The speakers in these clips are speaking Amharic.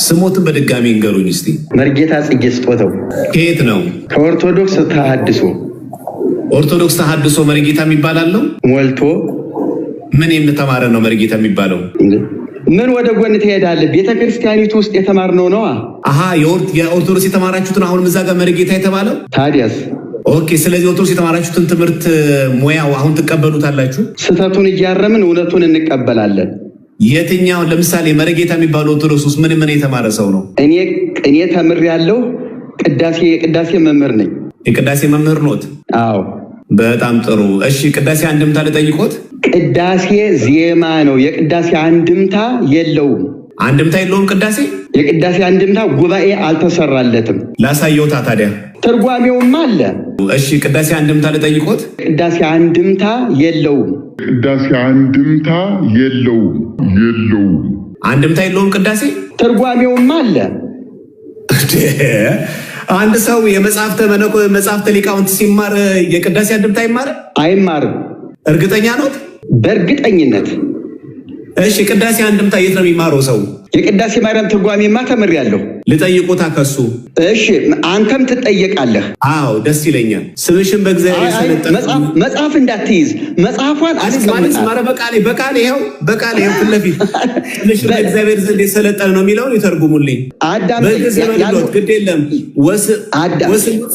ስሞትን በድጋሚ እንገሩኝ እስቲ። መርጌታ ጽጌ ስጦታው። ከየት ነው? ከኦርቶዶክስ ተሐድሶ። ኦርቶዶክስ ተሐድሶ መርጌታ የሚባላለው ሞልቶ ምን የምተማረ ነው መርጌታ የሚባለው? ምን ወደ ጎን ትሄዳለህ? ቤተክርስቲያኒቱ ውስጥ የተማርነው ነው። አሃ የኦርቶዶክስ የተማራችሁትን አሁን እዛ ጋር መርጌታ የተባለው ታዲያስ? ኦኬ። ስለዚህ ኦርቶዶክስ የተማራችሁትን ትምህርት ሙያው አሁን ትቀበሉታላችሁ? ስህተቱን እያረምን እውነቱን እንቀበላለን። የትኛው ለምሳሌ መርጌታ የሚባለው ኦርቶዶክስ ውስጥ ምን የተማረ ሰው ነው? እኔ ተምሬያለሁ። የቅዳሴ መምህር ነኝ። የቅዳሴ መምህር ኖት? አዎ። በጣም ጥሩ። እሺ ቅዳሴ አንድምታ ልጠይቆት። ቅዳሴ ዜማ ነው። የቅዳሴ አንድምታ የለውም። አንድምታ የለውም ቅዳሴ? የቅዳሴ አንድምታ ጉባኤ አልተሰራለትም። ላሳየውታ ታዲያ ትርጓሜውም አለ። እሺ ቅዳሴ አንድምታ ልጠይቆት። ቅዳሴ አንድምታ የለውም። ቅዳሴ አንድምታ የለውም። አንድምታ የለውም ቅዳሴ? ትርጓሜውም አለ። አንድ ሰው የመጽሐፍተ ሊቃውንት ሲማር የቅዳሴ አንድምታ አይማርም? እርግጠኛ ነው? በእርግጠኝነት። እሺ ቅዳሴ አንድምታ የት ነው የሚማረው ሰው? የቅዳሴ ማርያም ትርጓሜማ ተምሬያለሁ። ልጠይቁታ ከሱ። እሺ አንተም ትጠየቃለህ። አዎ ደስ ይለኛል። ስምሽን በእግዚአብሔር ሰለጠነ መጽሐፍ እንዳትይዝ መጽሐፏን አስቀምጣ። በቃል ይሄው ፊት ለፊት ስምሽን በእግዚአብሔር ዘንድ የሰለጠነ ነው የሚለውን ይተርጉሙልኝ። በግዕዝ ያለው ግድ የለም ወስን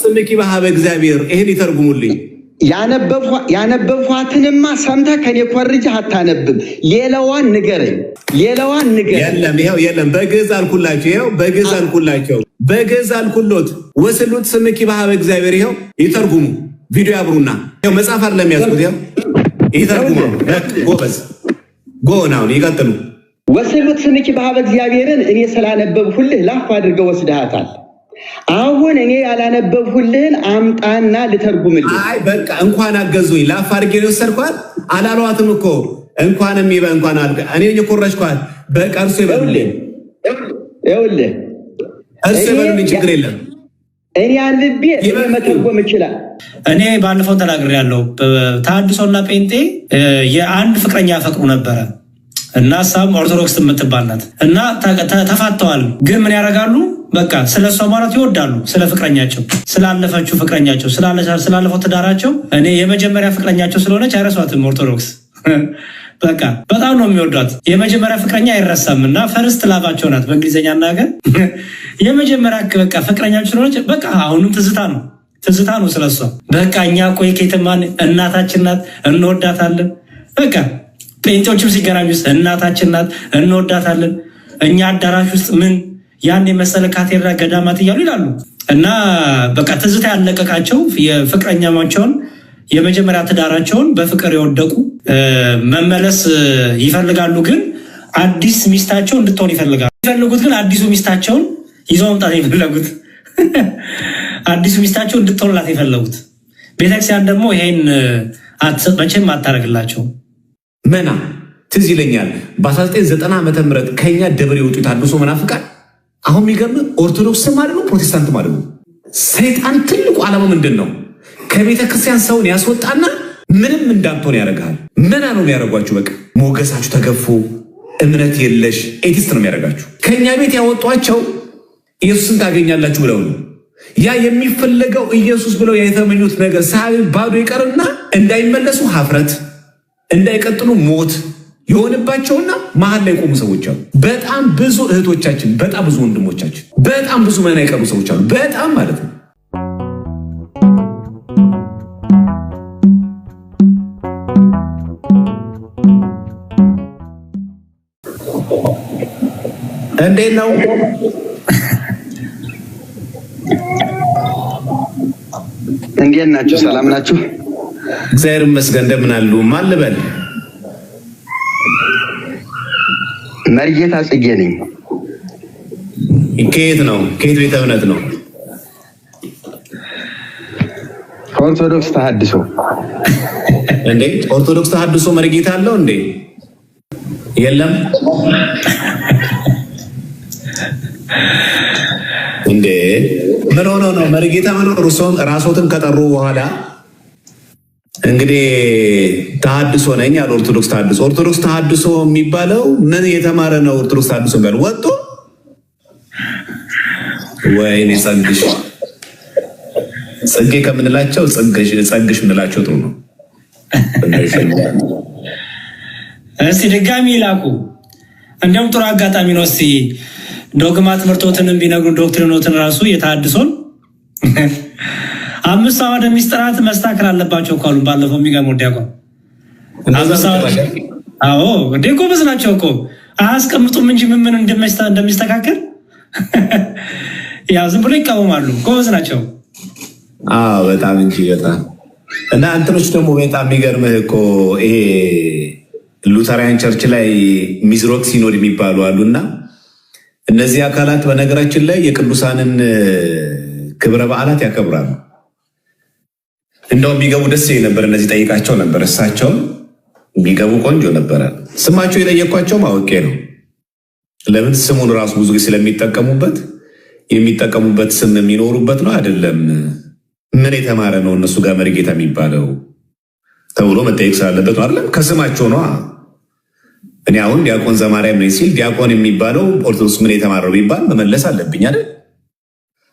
ስምኪ በኀበ እግዚአብሔር ይሄን ይተርጉሙልኝ። ያነበብኋትንማ ሰምተህ ከኔ ኮርጀህ አታነብም። ሌላዋን ንገረኝ። የለም በግዕዝ አልኩላቸው። በግዕዝ አልኩሎት ወስሉት ስምኪ በኀበ እግዚአብሔር ይኸው ይተርጉሙ። ቪዲዮ ያብሩና ይኸው መጽሐፍ አይደለም ያዝኩት። ይኸው ይተርጉሙ። ጎበዝ ጎናውን ይቀጥሉ። ወስሉት ስምኪ በኀበ እግዚአብሔርን እኔ ስላነበብሁልህ ላፍ አድርገው ወስደሃታል። አሁን እኔ ያላነበብሁልህን አምጣና ልተርጉምልህ። አይ በቃ እንኳን አገዙኝ። ላፍ አድርጌ ነው ወሰድኳት። አላሏትም እኮ እንኳንም እንኳን አልከ እኔ እየኮረጅኳት። በቃ እርሱ ይበሉልኝ። ይኸውልህ እርሱ ይበሉልኝ፣ ችግር የለም። እኔ አንብቤ መተርጎም ይችላል። እኔ ባለፈው ተናግሬያለሁ። ተሐድሶና ጴንጤ የአንድ ፍቅረኛ ያፈቅሩ ነበረ እና እሷም ኦርቶዶክስ የምትባል ናት እና ተፋተዋል። ግን ምን ያደርጋሉ? በቃ ስለ እሷ ማውራት ይወዳሉ። ስለ ፍቅረኛቸው፣ ስላለፈችው ፍቅረኛቸው፣ ስላለፈው ትዳራቸው። እኔ የመጀመሪያ ፍቅረኛቸው ስለሆነች አይረሷትም ኦርቶዶክስ። በቃ በጣም ነው የሚወዷት። የመጀመሪያ ፍቅረኛ አይረሳም እና ፈርስት ላቫቸው ናት በእንግሊዝኛ እናገር። የመጀመሪያ በቃ ፍቅረኛቸው ስለሆነች በቃ አሁንም ትዝታ ነው ስለሷ። በቃ እኛ ቆይ ኬትማን እናታችን ናት እንወዳታለን። በቃ ጴንጤዎችም ሲገናኙ እናታችን ናት እንወዳታለን። እኛ አዳራሽ ውስጥ ምን ያን የመሰለ ካቴድራ ገዳማት እያሉ ይላሉ እና በቃ ትዝታ ያለቀቃቸው የፍቅረኛቸውን የመጀመሪያ ትዳራቸውን በፍቅር የወደቁ መመለስ ይፈልጋሉ። ግን አዲስ ሚስታቸው እንድትሆን ይፈልጉት ግን አዲሱ ሚስታቸውን ይዘው መምጣት የፈለጉት አዲሱ ሚስታቸው እንድትሆንላት የፈለጉት። ቤተክርስቲያን ደግሞ ይሄን መቼም አታደርግላቸው። መና ትዝ ይለኛል በ1990 ዓመተ ምህረት ከኛ ደብር የወጡ ተሐድሶ መናፍቃን። አሁን የሚገርም ኦርቶዶክስም ማለት ነው ፕሮቴስታንትም ማለት ነው። ሰይጣን ትልቁ ዓላማ ምንድን ነው? ከቤተ ክርስቲያን ሰውን ያስወጣና ምንም እንዳትሆን ያደርጋል። መና ነው የሚያደርጓችሁ። በቃ ሞገሳችሁ ተገፎ እምነት የለሽ ኤቲስት ነው የሚያደርጋችሁ። ከኛ ቤት ያወጧቸው ኢየሱስን ታገኛላችሁ ብለው ነው። ያ የሚፈለገው ኢየሱስ ብለው የተመኙት ነገር ባዶ ይቀርና እንዳይመለሱ ሀፍረት፣ እንዳይቀጥሉ ሞት የሆነባቸውና መሀል ላይ ቆሙ ሰዎች አሉ። በጣም ብዙ እህቶቻችን፣ በጣም ብዙ ወንድሞቻችን፣ በጣም ብዙ መና የቀሩ ሰዎች አሉ። በጣም ማለት ነው። እንዴት ነው? እንዴት ናችሁ? ሰላም ናችሁ? እግዚአብሔር ይመስገን። እንደምን አሉ? ማን ልበል? መርጌታ ጽጌ ነኝ። ከየት ነው? ከየት ቤተ እምነት ነው? ኦርቶዶክስ ተሐድሶ። እንዴ ኦርቶዶክስ ተሐድሶ መርጌታ አለው እንዴ? የለም እንዴ? ምን ሆኖ ነው መርጌታ መኖር? ራስዎትን ከጠሩ በኋላ እንግዲህ ተሐድሶ ነኝ አለ። ኦርቶዶክስ ተሐድሶ የሚባለው ምን የተማረ ነው? ኦርቶዶክስ ተሐድሶ የሚባለው ወጥቶ ወይኔ ጸግሽ ጸጌ ከምንላቸው ጸግሽ ምንላቸው ጥሩ ነው። እስቲ ድጋሚ ይላኩ። እንደውም ጥሩ አጋጣሚ ነው። እስቲ ዶግማ ትምህርቶትንም ቢነግሩ ዶክትሪኖትን ራሱ የተሐድሶን 5 ዓመት ሚስጥራት መስተካከል አለባቸው እኮ አሉ። ባለፈው የሚገርመው ዲያቆን 5 ዓመት አዎ እንዴ ጎበዝ ናቸው እኮ አያስቀምጡም እንጂ ምን እንደሚስተካከል ያው ዝም ብሎ ይቃወማሉ። ጎበዝ ናቸው። በጣም እንጂ በጣም እና እንትኖች ደግሞ በጣም የሚገርምህ እኮ ይሄ ሉተራያን ቸርች ላይ ሚዝሮክ ሲኖድ የሚባሉ አሉና እነዚህ አካላት በነገራችን ላይ የቅዱሳንን ክብረ በዓላት ያከብራሉ። እንደውም ቢገቡ ደስ ነበር። እነዚህ ጠይቃቸው ነበር። እሳቸውም ቢገቡ ቆንጆ ነበረ። ስማቸው የጠየኳቸው ማወቄ ነው። ለምን ስሙን ራሱ ብዙ ጊዜ ስለሚጠቀሙበት የሚጠቀሙበት ስም የሚኖሩበት ነው አይደለም። ምን የተማረ ነው እነሱ ጋር መሪጌታ የሚባለው ተብሎ መጠየቅ ስላለበት ነው አይደለም። ከስማቸው ነው። እኔ አሁን ዲያቆን ዘማርያም ነኝ ሲል ዲያቆን የሚባለው ኦርቶዶክስ ምን የተማረው ቢባል መመለስ አለብኝ አይደል?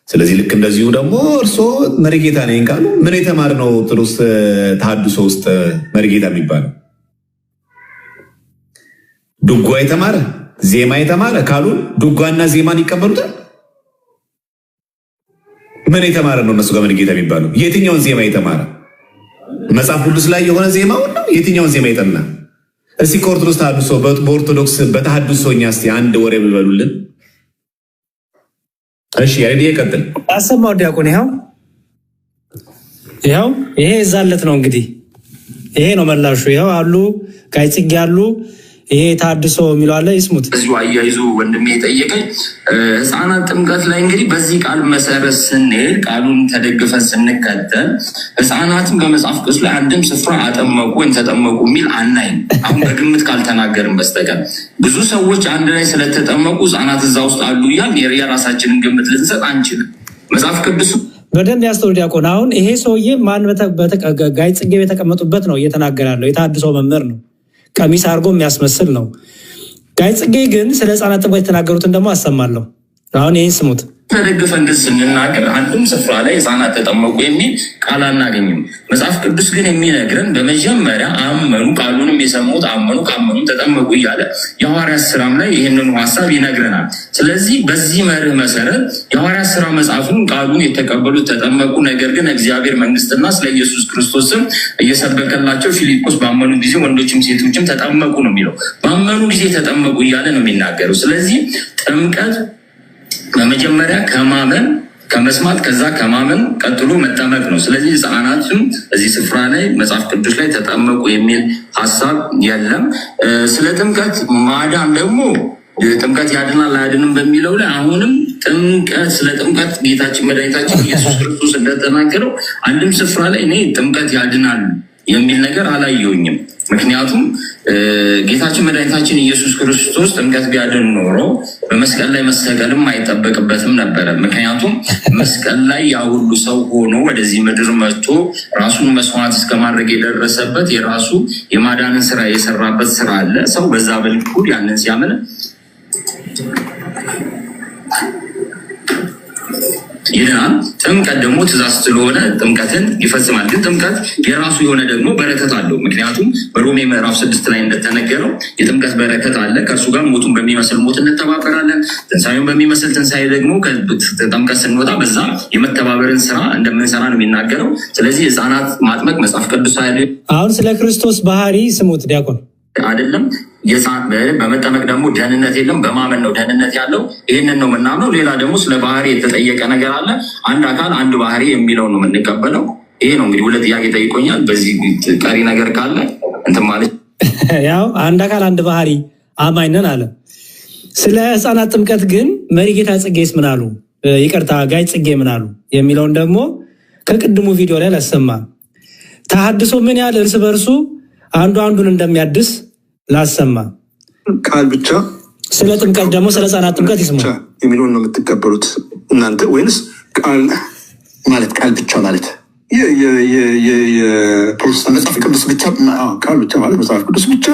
ስለዚህ ልክ እንደዚሁ ደግሞ እርስዎ መሪጌታ ነኝ ካሉ ምን የተማረ ነው ኦርቶዶክስ ተሐድሶ ውስጥ መሪጌታ የሚባለው? ድጓ የተማረ ዜማ የተማረ ካሉ ድጓና ዜማን ይቀበሉታል? ምን የተማረ ነው እነሱ ጋር መሪጌታ የሚባለው? የትኛውን ዜማ የተማረ? መጽሐፍ ቅዱስ ላይ የሆነ ዜማውን ነው? የትኛውን ዜማ የጠና? እስቲ ከኦርቶዶክስ ተሐድሶ በኦርቶዶክስ በተሐድሶኛ እስቲ አንድ ወሬ ብበሉልን። እሺ ያሬድ ይቀጥል። አሰማው ዲያቆን ይኸው ይሄ እዛለት ነው እንግዲህ ይሄ ነው መላሹ። ይኸው አሉ ጋይ ጽጌ አሉ። ይሄ ተሐድሶ የሚለው አለ ይስሙት። እዚሁ አያይዞ ወንድሜ የጠየቀኝ ሕፃናት ጥምቀት ላይ እንግዲህ በዚህ ቃል መሰረት ስንሄድ ቃሉን ተደግፈን ስንከተል ሕፃናትን በመጽሐፍ ቅዱስ ላይ አንድም ስፍራ አጠመቁ ወይም ተጠመቁ የሚል አናይም። አሁን በግምት ካልተናገርን በስተቀር ብዙ ሰዎች አንድ ላይ ስለተጠመቁ ሕፃናት እዛ ውስጥ አሉ እያል የራሳችንን ግምት ልንሰጥ አንችልም። መጽሐፍ ቅዱስ በደንብ ያስተውል ዲያቆን። አሁን ይሄ ሰውዬ ማን ጋይ ጽጌ የተቀመጡበት ነው እየተናገረ ያለው። የተሐድሶ መምህር ነው። ቀሚስ አድርጎ የሚያስመስል ነው። ጋይ ጽጌ ግን ስለ ሕፃናት ጥምቀት የተናገሩትን ደግሞ አሰማለሁ። አሁን ይህን ስሙት። ተደግፈን ግን ስንናገር አንድም ስፍራ ላይ ሕፃናት ተጠመቁ የሚል ቃል አናገኝም። መጽሐፍ ቅዱስ ግን የሚነግረን በመጀመሪያ አመኑ፣ ቃሉንም የሰሙት አመኑ፣ ካመኑ ተጠመቁ እያለ የሐዋርያት ስራም ላይ ይህንኑ ሀሳብ ይነግረናል። ስለዚህ በዚህ መርህ መሰረት የሐዋርያት ስራ መጽሐፉን ቃሉን የተቀበሉት ተጠመቁ፣ ነገር ግን እግዚአብሔር መንግስትና ስለ ኢየሱስ ክርስቶስም እየሰበከላቸው ፊልጶስ ባመኑ ጊዜ ወንዶችም ሴቶችም ተጠመቁ ነው የሚለው። ባመኑ ጊዜ ተጠመቁ እያለ ነው የሚናገረው። ስለዚህ ጥምቀት በመጀመሪያ ከማመን ከመስማት ከዛ ከማመን ቀጥሎ መጠመቅ ነው። ስለዚህ ሕፃናትም እዚህ ስፍራ ላይ መጽሐፍ ቅዱስ ላይ ተጠመቁ የሚል ሀሳብ የለም። ስለ ጥምቀት ማዳን ደግሞ ጥምቀት ያድናል አያድንም በሚለው ላይ አሁንም ጥምቀት ስለ ጥምቀት ጌታችን መድኃኒታችን ኢየሱስ ክርስቶስ እንደተናገረው አንድም ስፍራ ላይ እኔ ጥምቀት ያድናል የሚል ነገር አላየሁኝም። ምክንያቱም ጌታችን መድኃኒታችን ኢየሱስ ክርስቶስ ጥምቀት ቢያድን ኖሮ በመስቀል ላይ መሰቀልም አይጠበቅበትም ነበረ። ምክንያቱም መስቀል ላይ ያ ሁሉ ሰው ሆኖ ወደዚህ ምድር መጥቶ ራሱን መስዋዕት እስከማድረግ የደረሰበት የራሱ የማዳንን ስራ የሰራበት ስራ አለ። ሰው በዛ በኩል ያንን ሲያምን ይድናል። ጥምቀት ደግሞ ትእዛዝ ስለሆነ ጥምቀትን ይፈጽማል። ግን ጥምቀት የራሱ የሆነ ደግሞ በረከት አለው። ምክንያቱም በሮሜ ምዕራፍ 6 ላይ እንደተነገረው የጥምቀት በረከት አለ። ከእርሱ ጋር ሞቱን በሚመስል ሞት እንተባበራለን፣ ትንሳኤውን በሚመስል ትንሳኤ ደግሞ ከጥምቀት ስንወጣ በዛ የመተባበርን ስራ እንደምንሰራ ነው የሚናገረው። ስለዚህ ሕፃናት ማጥመቅ መጽሐፍ ቅዱስ አሁን ስለ ክርስቶስ ባህሪ ስሙት ዲያቆን አይደለም። በመጠመቅ ደግሞ ደህንነት የለም፣ በማመን ነው ደህንነት ያለው። ይህንን ነው የምናምነው። ሌላ ደግሞ ስለ ባህሪ የተጠየቀ ነገር አለ። አንድ አካል አንድ ባህሪ የሚለው ነው የምንቀበለው። ይሄ ነው እንግዲህ። ሁለት ጥያቄ ጠይቆኛል። በዚህ ቀሪ ነገር ካለ እንትን ማለት ያው አንድ አካል አንድ ባህሪ አማኝ ነን አለ። ስለ ሕፃናት ጥምቀት ግን መሪጌታ ጽጌስ ምን አሉ? ይቅርታ ጋይ ጽጌ ምን አሉ የሚለውን ደግሞ ከቅድሙ ቪዲዮ ላይ ላሰማ። ተሐድሶ ምን ያህል እርስ በርሱ አንዱ አንዱን እንደሚያድስ ላሰማ። ቃል ብቻ ስለ ጥምቀት ደግሞ ስለ ሕፃናት ጥምቀት ይስሙ የሚለውን ነው የምትቀበሉት እናንተ ወይንስ ቃል ማለት ቃል ብቻ ማለት የፕሮቴስታንት መጽሐፍ ቅዱስ ብቻ? ቃል ብቻ ማለት መጽሐፍ ቅዱስ ብቻ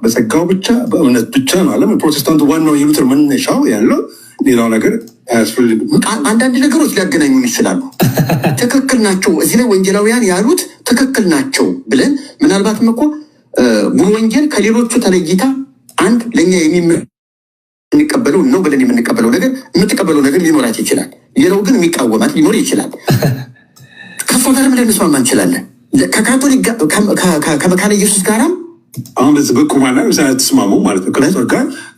በጸጋው ብቻ በእውነት ብቻ ማለት ፕሮቴስታንቱ ዋናው የሉተር መነሻው ያለው ሌላው ነገር አንዳንድ ነገሮች ሊያገናኙን ይችላሉ። ትክክል ናቸው፣ እዚህ ላይ ወንጌላውያን ያሉት ትክክል ናቸው ብለን ምናልባትም እኮ ሙሉ ወንጌል ከሌሎቹ ተለይታ አንድ ለእኛ የምንቀበለው ነው ብለን የምንቀበለው ነገር የምትቀበለው ነገር ሊኖራት ይችላል። ሌላው ግን የሚቃወማት ሊኖር ይችላል። ከሷ ጋርም ልንስማማ እንችላለን። ከካቶሊክ ከመካነ ኢየሱስ ጋራም አሁን በዚህ በቁርባን ላይ ምሳሌ አትስማሙ ማለት ነው።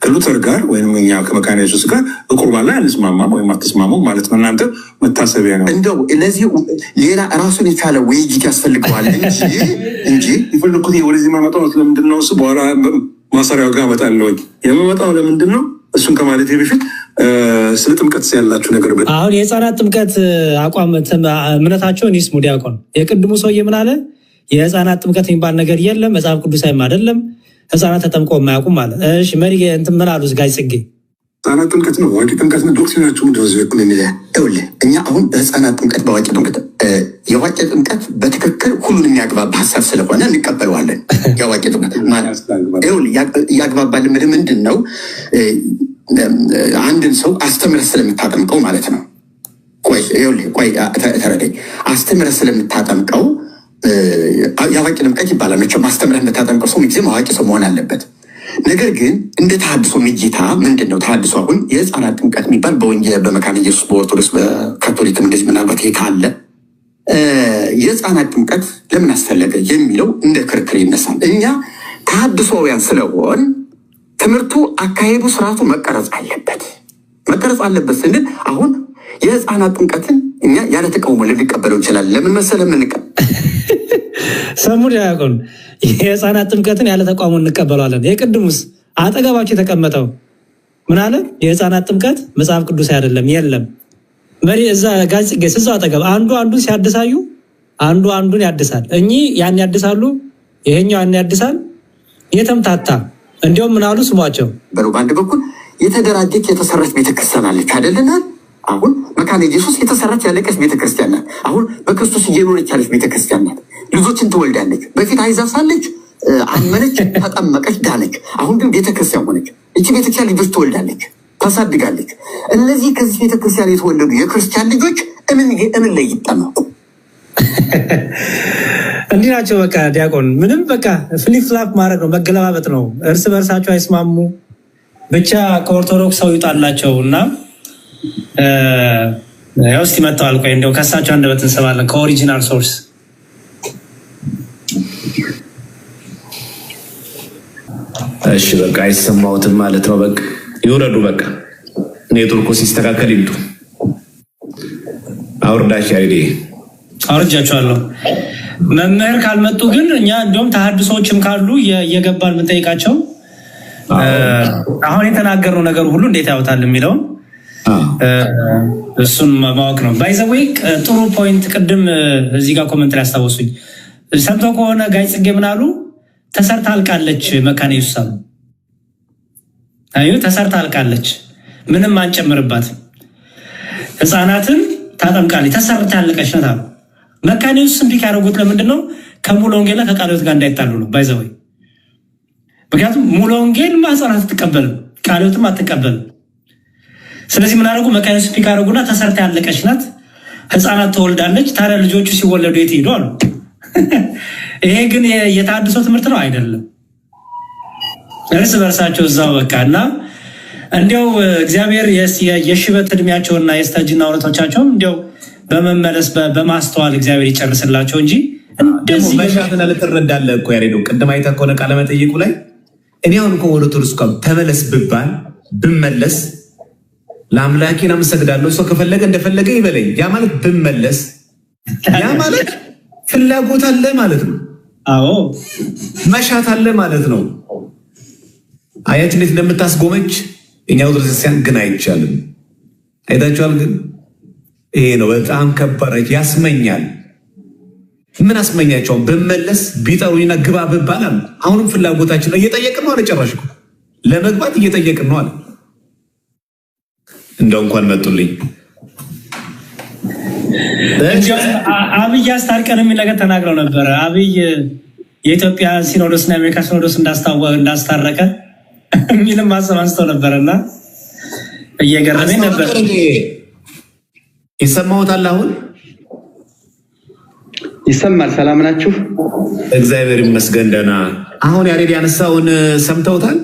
ከሉተር ጋር ወይም እኛ ከመካነ ኢየሱስ ጋር በቁርባን ላይ አንስማማም ወይም አትስማሙ ማለት ነው። እናንተ መታሰቢያ ነው። እንደው ለዚህ ሌላ ራሱን የቻለ ውይይት ያስፈልገዋል እንጂ የፈለኩት ወደዚህ ማመጣው ለምንድን ነው? እሱ በኋላ ማሰሪያው ጋር እመጣለሁ። የምመጣው ለምንድን ነው? እሱን ከማለት በፊት ስለ ጥምቀት ያላችሁ ነገር አሁን የህፃናት ጥምቀት አቋም እምነታቸውን ይስሙ። ዲያቆን የቅድሙ ሰውዬ ምን አለ? የህፃናት ጥምቀት የሚባል ነገር የለም፣ መጽሐፍ ቅዱሳዊም አይደለም፣ ህፃናት ተጠምቆ የማያውቁም አለ። እሺ መሪ እንትን ምን አሉ? ጋይ ጽጌ ህፃናት ጥምቀት ነው ዋቂ ጥምቀት ነው ዶክትሪናችሁ ምንድን ነው? ይኸውልህ እኛ አሁን በህፃናት ጥምቀት በአዋቂ ጥምቀት የአዋቂ ጥምቀት በትክክል ሁሉን የሚያግባባ ሀሳብ ስለሆነ እንቀበለዋለን። የአዋቂ ጥምቀት ማለት ይኸውልህ እያግባባልን ምንድን ነው? አንድን ሰው አስተምረህ ስለምታጠምቀው ማለት ነው። ቆይ ተረዳኝ። አስተምረህ ስለምታጠምቀው የአዋቂ ጥምቀት ይባላል። መቼም አስተምረህ የምታጠምቀው ሰው ጊዜም አዋቂ ሰው መሆን አለበት። ነገር ግን እንደ ተሐድሶ ሚጌታ ምንድን ነው ተሐድሶ? አሁን የህፃናት ጥምቀት የሚባል በወንጌል በመካነ ኢየሱስ በኦርቶዶክስ በካቶሊክም እንደዚህ ምናልባት ይሄ ካለ የህፃናት ጥምቀት ለምን አስፈለገ የሚለው እንደ ክርክር ይነሳል። እኛ ተሐድሶውያን ስለሆን ትምህርቱ፣ አካሄዱ፣ ስርዓቱ መቀረጽ አለበት ስንል አሁን የህፃናት ጥምቀትን እኛ ያለ ተቃውሞ ልንቀበለው እንችላለን። ለምን መሰለህ? ሰሙ ዲያቆን የህፃናት ጥምቀትን ያለ ተቃውሞ እንቀበለዋለን። የቅድሙስ አጠገባቸው የተቀመጠው ምን አለ? የህፃናት ጥምቀት መጽሐፍ ቅዱስ አይደለም፣ የለም። መሪ እዛ ጋዜጠኛ እዛው አጠገብ አንዱን ሲያድሳዩ አንዱ አንዱን ያድሳል። እኚህ ያን ያድሳሉ፣ ይሄኛው ያን ያድሳል። የተምታታ እንዲያውም ምን አሉ? ስሟቸው በአንድ በኩል የተደራጀች የተሰራች ቤተክርስቲያን አለች አይደለናል? አሁን መካነ ኢየሱስ የተሰራች ያለቀች ቤተክርስቲያን ናት። አሁን በክርስቶስ እየኖረች ያለች ቤተክርስቲያን ናት። ልጆችን ትወልዳለች። በፊት አይዛ ሳለች አመነች፣ ተጠመቀች፣ ዳነች። አሁን ግን ቤተክርስቲያን ሆነች። እቺ ቤተክርስቲያን ልጆች ትወልዳለች፣ ታሳድጋለች። እነዚህ ከዚህ ቤተክርስቲያን የተወለዱ የክርስቲያን ልጆች እምን ላይ ይጠመቁ? እንዲህ ናቸው። በቃ ዲያቆን ምንም በቃ ፍሊፕ ፍላፕ ማድረግ ነው፣ መገለባበጥ ነው። እርስ በእርሳቸው አይስማሙ። ብቻ ከኦርቶዶክስ ሰው ይውጣላቸው እና ያው እስቲ መጥተዋል። ቆይ እንደው ከሳቸው አንደበት እንሰማለን ከኦሪጂናል ሶርስ። እሺ በቃ አይሰማውትም ማለት ነው። በቃ ይውረዱ። በቃ ኔትወርኩ ሲስተካከል ይምጡ። አውርዳሽ አይዲ አውርጃቸዋለሁ። መምህር ካልመጡ ግን እኛ እንደውም ተሐድሶችም ካሉ እየገባን የምንጠይቃቸው አሁን የተናገርነው ነገር ሁሉ እንዴት ያውታል የሚለውን እሱን ማወቅ ነው። ባይዘዌይ ጥሩ ፖይንት ቅድም እዚህ ጋር ኮመንት ላይ ያስታወሱኝ ሰምተው ከሆነ ጋይ ጽጌ ምን አሉ? ተሰርታ አልቃለች መካነ ኢየሱስ አሉ። አዩ ተሰርታ አልቃለች፣ ምንም አንጨምርባት፣ ህፃናትን ታጠምቃለች፣ ተሰርታ ያለቀች ናት አሉ። መካነ ኢየሱስ እንዲህ ያደረጉት ለምንድን ነው? ከሙሉ ወንጌል ከቃለ ሕይወት ጋር እንዳይጣሉ ነው። ባይዘዌይ ምክንያቱም ሙሉ ወንጌል ህፃናት አትቀበልም፣ ቃለ ሕይወትም አትቀበልም። ስለዚህ ምን አደረጉ? መካነ ኢየሱስ ፒክ አደረጉና ተሰርታ ያለቀች ናት፣ ህፃናት ትወልዳለች። ታዲያ ልጆቹ ሲወለዱ የት ሄዱ አሉ። ይሄ ግን የተሐድሶ ትምህርት ነው አይደለም። እርስ በርሳቸው እዛው በቃ እና እንዲያው እግዚአብሔር የሽበት እድሜያቸውና የስተጅና እውነቶቻቸውም እንዲያው በመመለስ በማስተዋል እግዚአብሔር ይጨርስላቸው እንጂ ደግሞ መሻትና ልትረዳለህ እኮ ያሬዶ። ቅድም አይተህ ከሆነ ቃለ መጠይቁ ላይ እኔ አሁን እኮ ወደ ኦርቶዶክስ ተመለስ ብባል ብመለስ ለአምላኬን አመሰግዳለሁ። ሰው ከፈለገ እንደፈለገ ይበለኝ። ያ ማለት ብመለስ ያ ማለት ፍላጎት አለ ማለት ነው። አዎ መሻት አለ ማለት ነው። አያት እንዴት እንደምታስጎመች እኛ ክርስቲያን ግን አይቻልም። አይታችኋል። ግን ይሄ ነው በጣም ከባድ ያስመኛል። ምን አስመኛቸው? ብመለስ ቢጠሩኝና ግባ ብባል አለ። አሁንም ፍላጎታችን ነው። እየጠየቅን ነው አለ። ጨራሽ ለመግባት እየጠየቅን ነው አለ። እንደው እንኳን መጡልኝ። አብይ አስታርቀን የሚል ነገር ተናግረው ነበረ። አብይ የኢትዮጵያ ሲኖዶስና የአሜሪካ ሲኖዶስ እንዳስታረቀ የሚልም ሀሳብ አንስተው ነበረና እየገረመኝ ነበር። ይሰማዎታል? አሁን ይሰማል። ሰላም ናችሁ? እግዚአብሔር ይመስገን ደህና። አሁን ያሬድ ያነሳውን ሰምተውታል?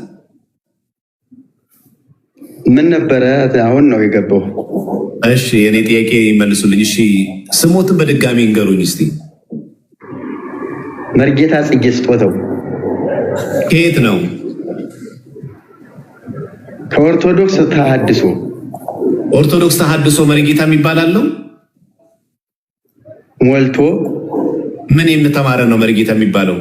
ምን ነበረ? አሁን ነው የገባው። እሺ የኔ ጥያቄ ይመልሱልኝ። እሺ ስሞትን በድጋሚ እንገሩኝ እስቲ። መርጌታ ጽጌ ስጦተው። ከየት ነው? ከኦርቶዶክስ ተሐድሶ። ኦርቶዶክስ ተሐድሶ መርጌታ የሚባል አለው? ሞልቶ ምን የምተማረ ነው መርጌታ የሚባለው?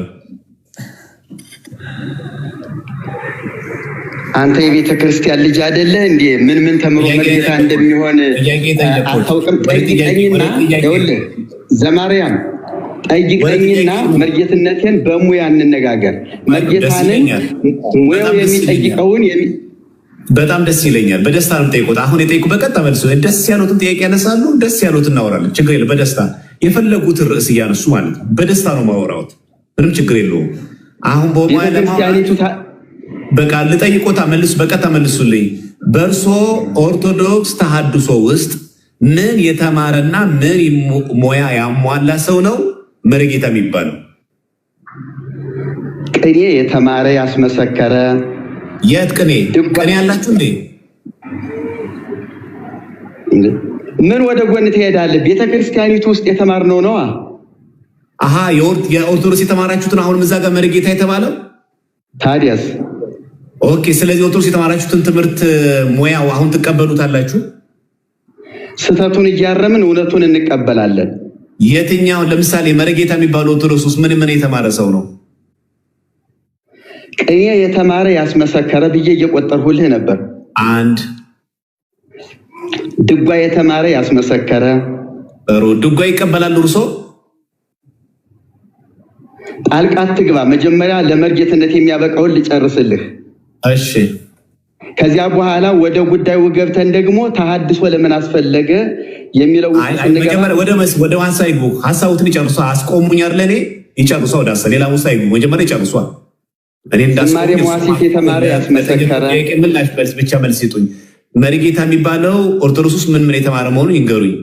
አንተ የቤተ ክርስቲያን ልጅ አይደለህ እንዴ? ምን ተምሮ መርጌታ እንደሚሆን አታውቅም? ጠይቀኝና ይኸውልህ ዘማርያም ጠይቀኝና መርጌትነቴን በሙያ እንነጋገር። መርጌታንን ሙያው የሚጠይቀውን በጣም ደስ ይለኛል። በደስታ ነው የምጠይቁት። አሁን የጠይቁ በቀጥታ መልሱ። ደስ ያሉትን ጥያቄ ያነሳሉ። ደስ ያሉትን እናወራለን። ችግር የለም። በደስታ የፈለጉትን ርዕስ እያነሱ ማለት ነው። በደስታ ነው ማወራዎት። ምንም ችግር የለውም። አሁን በቃ ልጠይቆታ መልሱ። በቀጥታ መልሱልኝ። በእርሶ ኦርቶዶክስ ተሐድሶ ውስጥ ምን የተማረና ምን ሙያ ያሟላ ሰው ነው መርጌታ የሚባለው? ቅኔ የተማረ ያስመሰከረ። የት ቅኔ ያላችሁ እንዴ? ምን ወደ ጎን ትሄዳለህ? ቤተክርስቲያኒቱ ውስጥ የተማርነው ነዋ። አሃ የኦርቶዶክስ የተማራችሁትን አሁንም እዛ ጋር መርጌታ የተባለው ታዲያስ? ኦኬ። ስለዚህ ኦርቶዶክስ የተማራችሁትን ትምህርት ሙያው አሁን ትቀበሉታላችሁ? ስህተቱን እያረምን እውነቱን እንቀበላለን። የትኛው? ለምሳሌ መርጌታ የሚባለው ኦርቶዶክስ ውስጥ ምን የተማረ ሰው ነው? ቅኔ የተማረ ያስመሰከረ ብዬ እየቆጠርሁልህ ነበር። አንድ ድጓ የተማረ ያስመሰከረ። ድጓ ይቀበላሉ እርሶ? ጣልቃ አትግባ። መጀመሪያ ለመርጌትነት የሚያበቃውን ልጨርስልህ። እሺ። ከዚያ በኋላ ወደ ጉዳዩ ገብተን ደግሞ ተሐድሶ ለምን አስፈለገ የሚለው ወደ ሀሳብ ይግቡ። ሀሳቡትን ይጨርሷ። አስቆሙኝ አይደል? እኔ ይጨርሷ። ወደ ሀሳብ ሌላ ውስጥ አይግቡ። መጀመሪያ ይጨርሷ። ዝማሬ መዋሥዕት የተማረ ያስመሰከረ። ምላሽ ብቻ መልስ ይጡኝ። መርጌታ የሚባለው ኦርቶዶክስ ውስጥ ምን የተማረ መሆኑን ይንገሩኝ።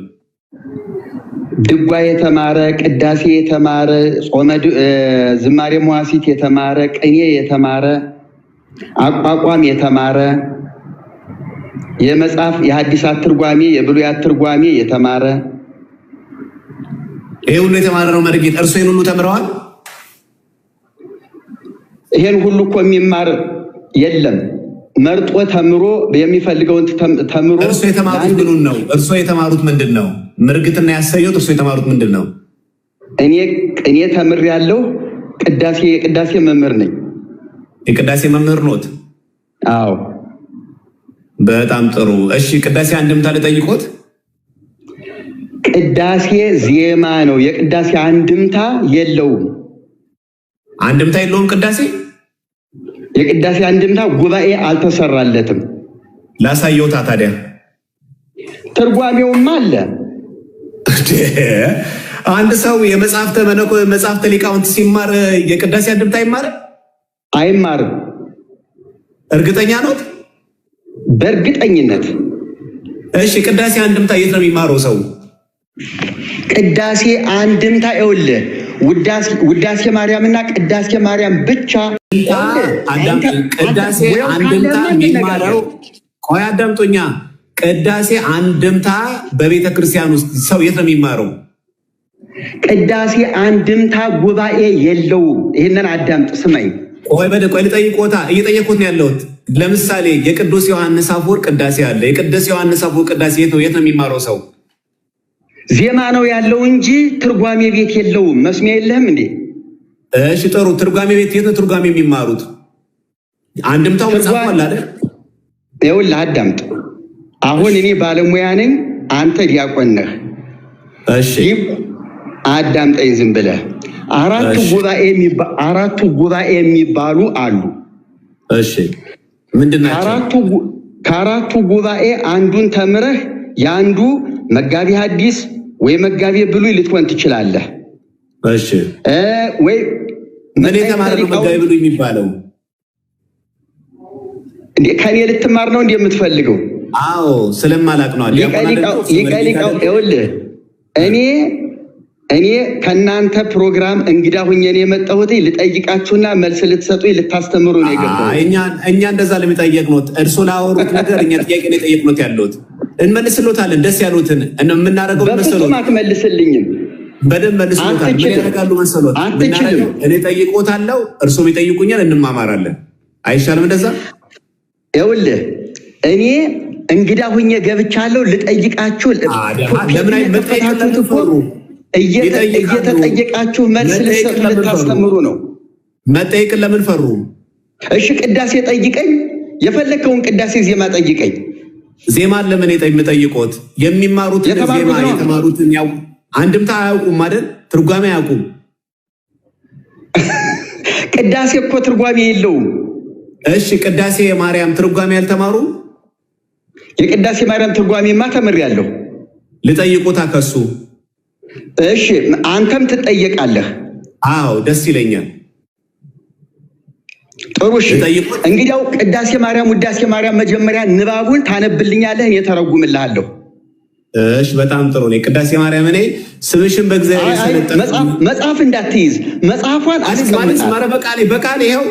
ድጓ የተማረ፣ ቅዳሴ የተማረ፣ ዝማሬ መዋሥዕት የተማረ፣ ቅኔ የተማረ፣ አቋቋም የተማረ፣ የመጽሐፍ የሐዲሳት ትርጓሜ የብሉያት ትርጓሜ የተማረ። ይሄ ሁሉ የተማረ ነው መርጌታ። እርሶ ይሄን ሁሉ ተምረዋል? ይሄን ሁሉ እኮ የሚማር የለም። መርጦ ተምሮ የሚፈልገውን ተምሮ። እርሶ የተማሩት ምኑን ነው? እርሶ የተማሩት ምንድን ነው? ምርግትና ያሰየው እርሶ የተማሩት ምንድን ነው? እኔ ተምሬያለሁ። የቅዳሴ መምህር ነኝ። የቅዳሴ መምህር ኖት? አዎ። በጣም ጥሩ። እሺ ቅዳሴ አንድምታ ልጠይቆት። ቅዳሴ ዜማ ነው። የቅዳሴ አንድምታ የለውም። አንድምታ የለውም ቅዳሴ? የቅዳሴ አንድምታ ጉባኤ አልተሰራለትም። ላሳየውታ ታዲያ። ትርጓሜውም አለ። አንድ ሰው መጽሐፍተ ሊቃውንት ሲማር የቅዳሴ አንድምታ አይማርም? አይማርም። እርግጠኛ ኖት? በእርግጠኝነት። እሺ ቅዳሴ አንድምታ የት ነው የሚማረው ሰው? ቅዳሴ አንድምታ ይኸውልህ ውዳሴ ማርያምና ቅዳሴ ማርያም ብቻ። ቅዳሴ አንድምታ የሚማረው ቆይ አዳምጦኛ። ቅዳሴ አንድምታ በቤተ ክርስቲያን ውስጥ ሰው የት ነው የሚማረው? ቅዳሴ አንድምታ ጉባኤ የለውም። ይህንን አዳምጥ ስማኝ። ቆይ ልጠይቆታ። እየጠየኩት ነው ያለሁት። ለምሳሌ የቅዱስ ዮሐንስ አፈወርቅ ቅዳሴ አለ። የቅዱስ ዮሐንስ አፈወርቅ ቅዳሴ የት ነው የሚማረው ሰው? ዜማ ነው ያለው እንጂ ትርጓሜ ቤት የለውም። መስሚያ የለህም እንዴ? እሺ ጥሩ። ትርጓሜ ቤት የት ነው ትርጓሜ የሚማሩት? አንድምታው መጽሐፍ አለ አይደል? ይኸውልህ አዳምጥ። አሁን እኔ ባለሙያ ነኝ፣ አንተ ዲያቆን ነህ። እሺ አዳምጠኝ ዝም ብለህ። አራቱ ጉባኤ የሚባሉ አሉ። እሺ ምንድን ናቸው? ከአራቱ ጉባኤ አንዱን ተምረህ የአንዱ መጋቢ ሐዲስ ወይ መጋቢ ብሉይ ልትሆን ትችላለህ። እሺ ወይ ምን የተማረ ነው መጋቢ ብሉይ የሚባለው? እንዴ ከኔ ልትማር ነው እንዴ የምትፈልገው? አዎ ስለማላቅ ነው። ሊቀሊቃው ይኸውልህ እኔ ከእናንተ ፕሮግራም እንግዳ ሁኜ ነው የመጣሁት። ልጠይቃችሁና መልስ ልትሰጡኝ ልታስተምሩ ነው የገባሁት። እኛ እንደዛ ለሚጠየቅ ነው እርሶ ላወሩት ነገር እኛ ጥያቄ ነው የጠየቅነው ያለሁት። እንመልስሎታለን። ደስ ያሉትን የምናደርገው መሰሎት። በፍጹም አትመልስልኝም። በደንብ መልስሎታል። ምን ያደርጋሉ መሰሎት? እኔ ጠይቆታለሁ፣ እርሶም ይጠይቁኛል፣ እንማማራለን። አይሻልም እንደዛ? ይኸውልህ እኔ እንግዳ ሁኜ ገብቻለሁ። ልጠይቃችሁ ለምን አይመጣይፈሩ እየተጠየቃችሁ መልስ ልትሰጡ ልታስተምሩ ነው። መጠየቅን ለምን ፈሩ? እሺ ቅዳሴ ጠይቀኝ፣ የፈለከውን ቅዳሴ ዜማ ጠይቀኝ። ዜማን ለምን የምጠይቆት? የሚማሩትን ዜማ የተማሩትን ያው አንድምታ አያውቁም አይደል? ትርጓሜ አያውቁም። ቅዳሴ እኮ ትርጓሜ የለውም። እሺ ቅዳሴ ማርያም ትርጓሜ ያልተማሩ? የቅዳሴ ማርያም ትርጓሜማ ተምሬያለሁ። ልጠይቁታ ከሱ። እሺ አንተም ትጠየቃለህ። አዎ ደስ ይለኛል። ጥሩ እሺ። እንግዲያው ቅዳሴ ማርያም ውዳሴ ማርያም መጀመሪያ ንባቡን ታነብልኛለህ፣ እኔ ተረጉምልሃለሁ። እሺ በጣም ጥሩ ነው። ቅዳሴ ማርያም እኔ ስምሽን በእግዚአብሔር ሰለጠነ መጽሐፍ እንዳትይዝ መጽሐፏን አስቀምጥ። በቃል ይሄው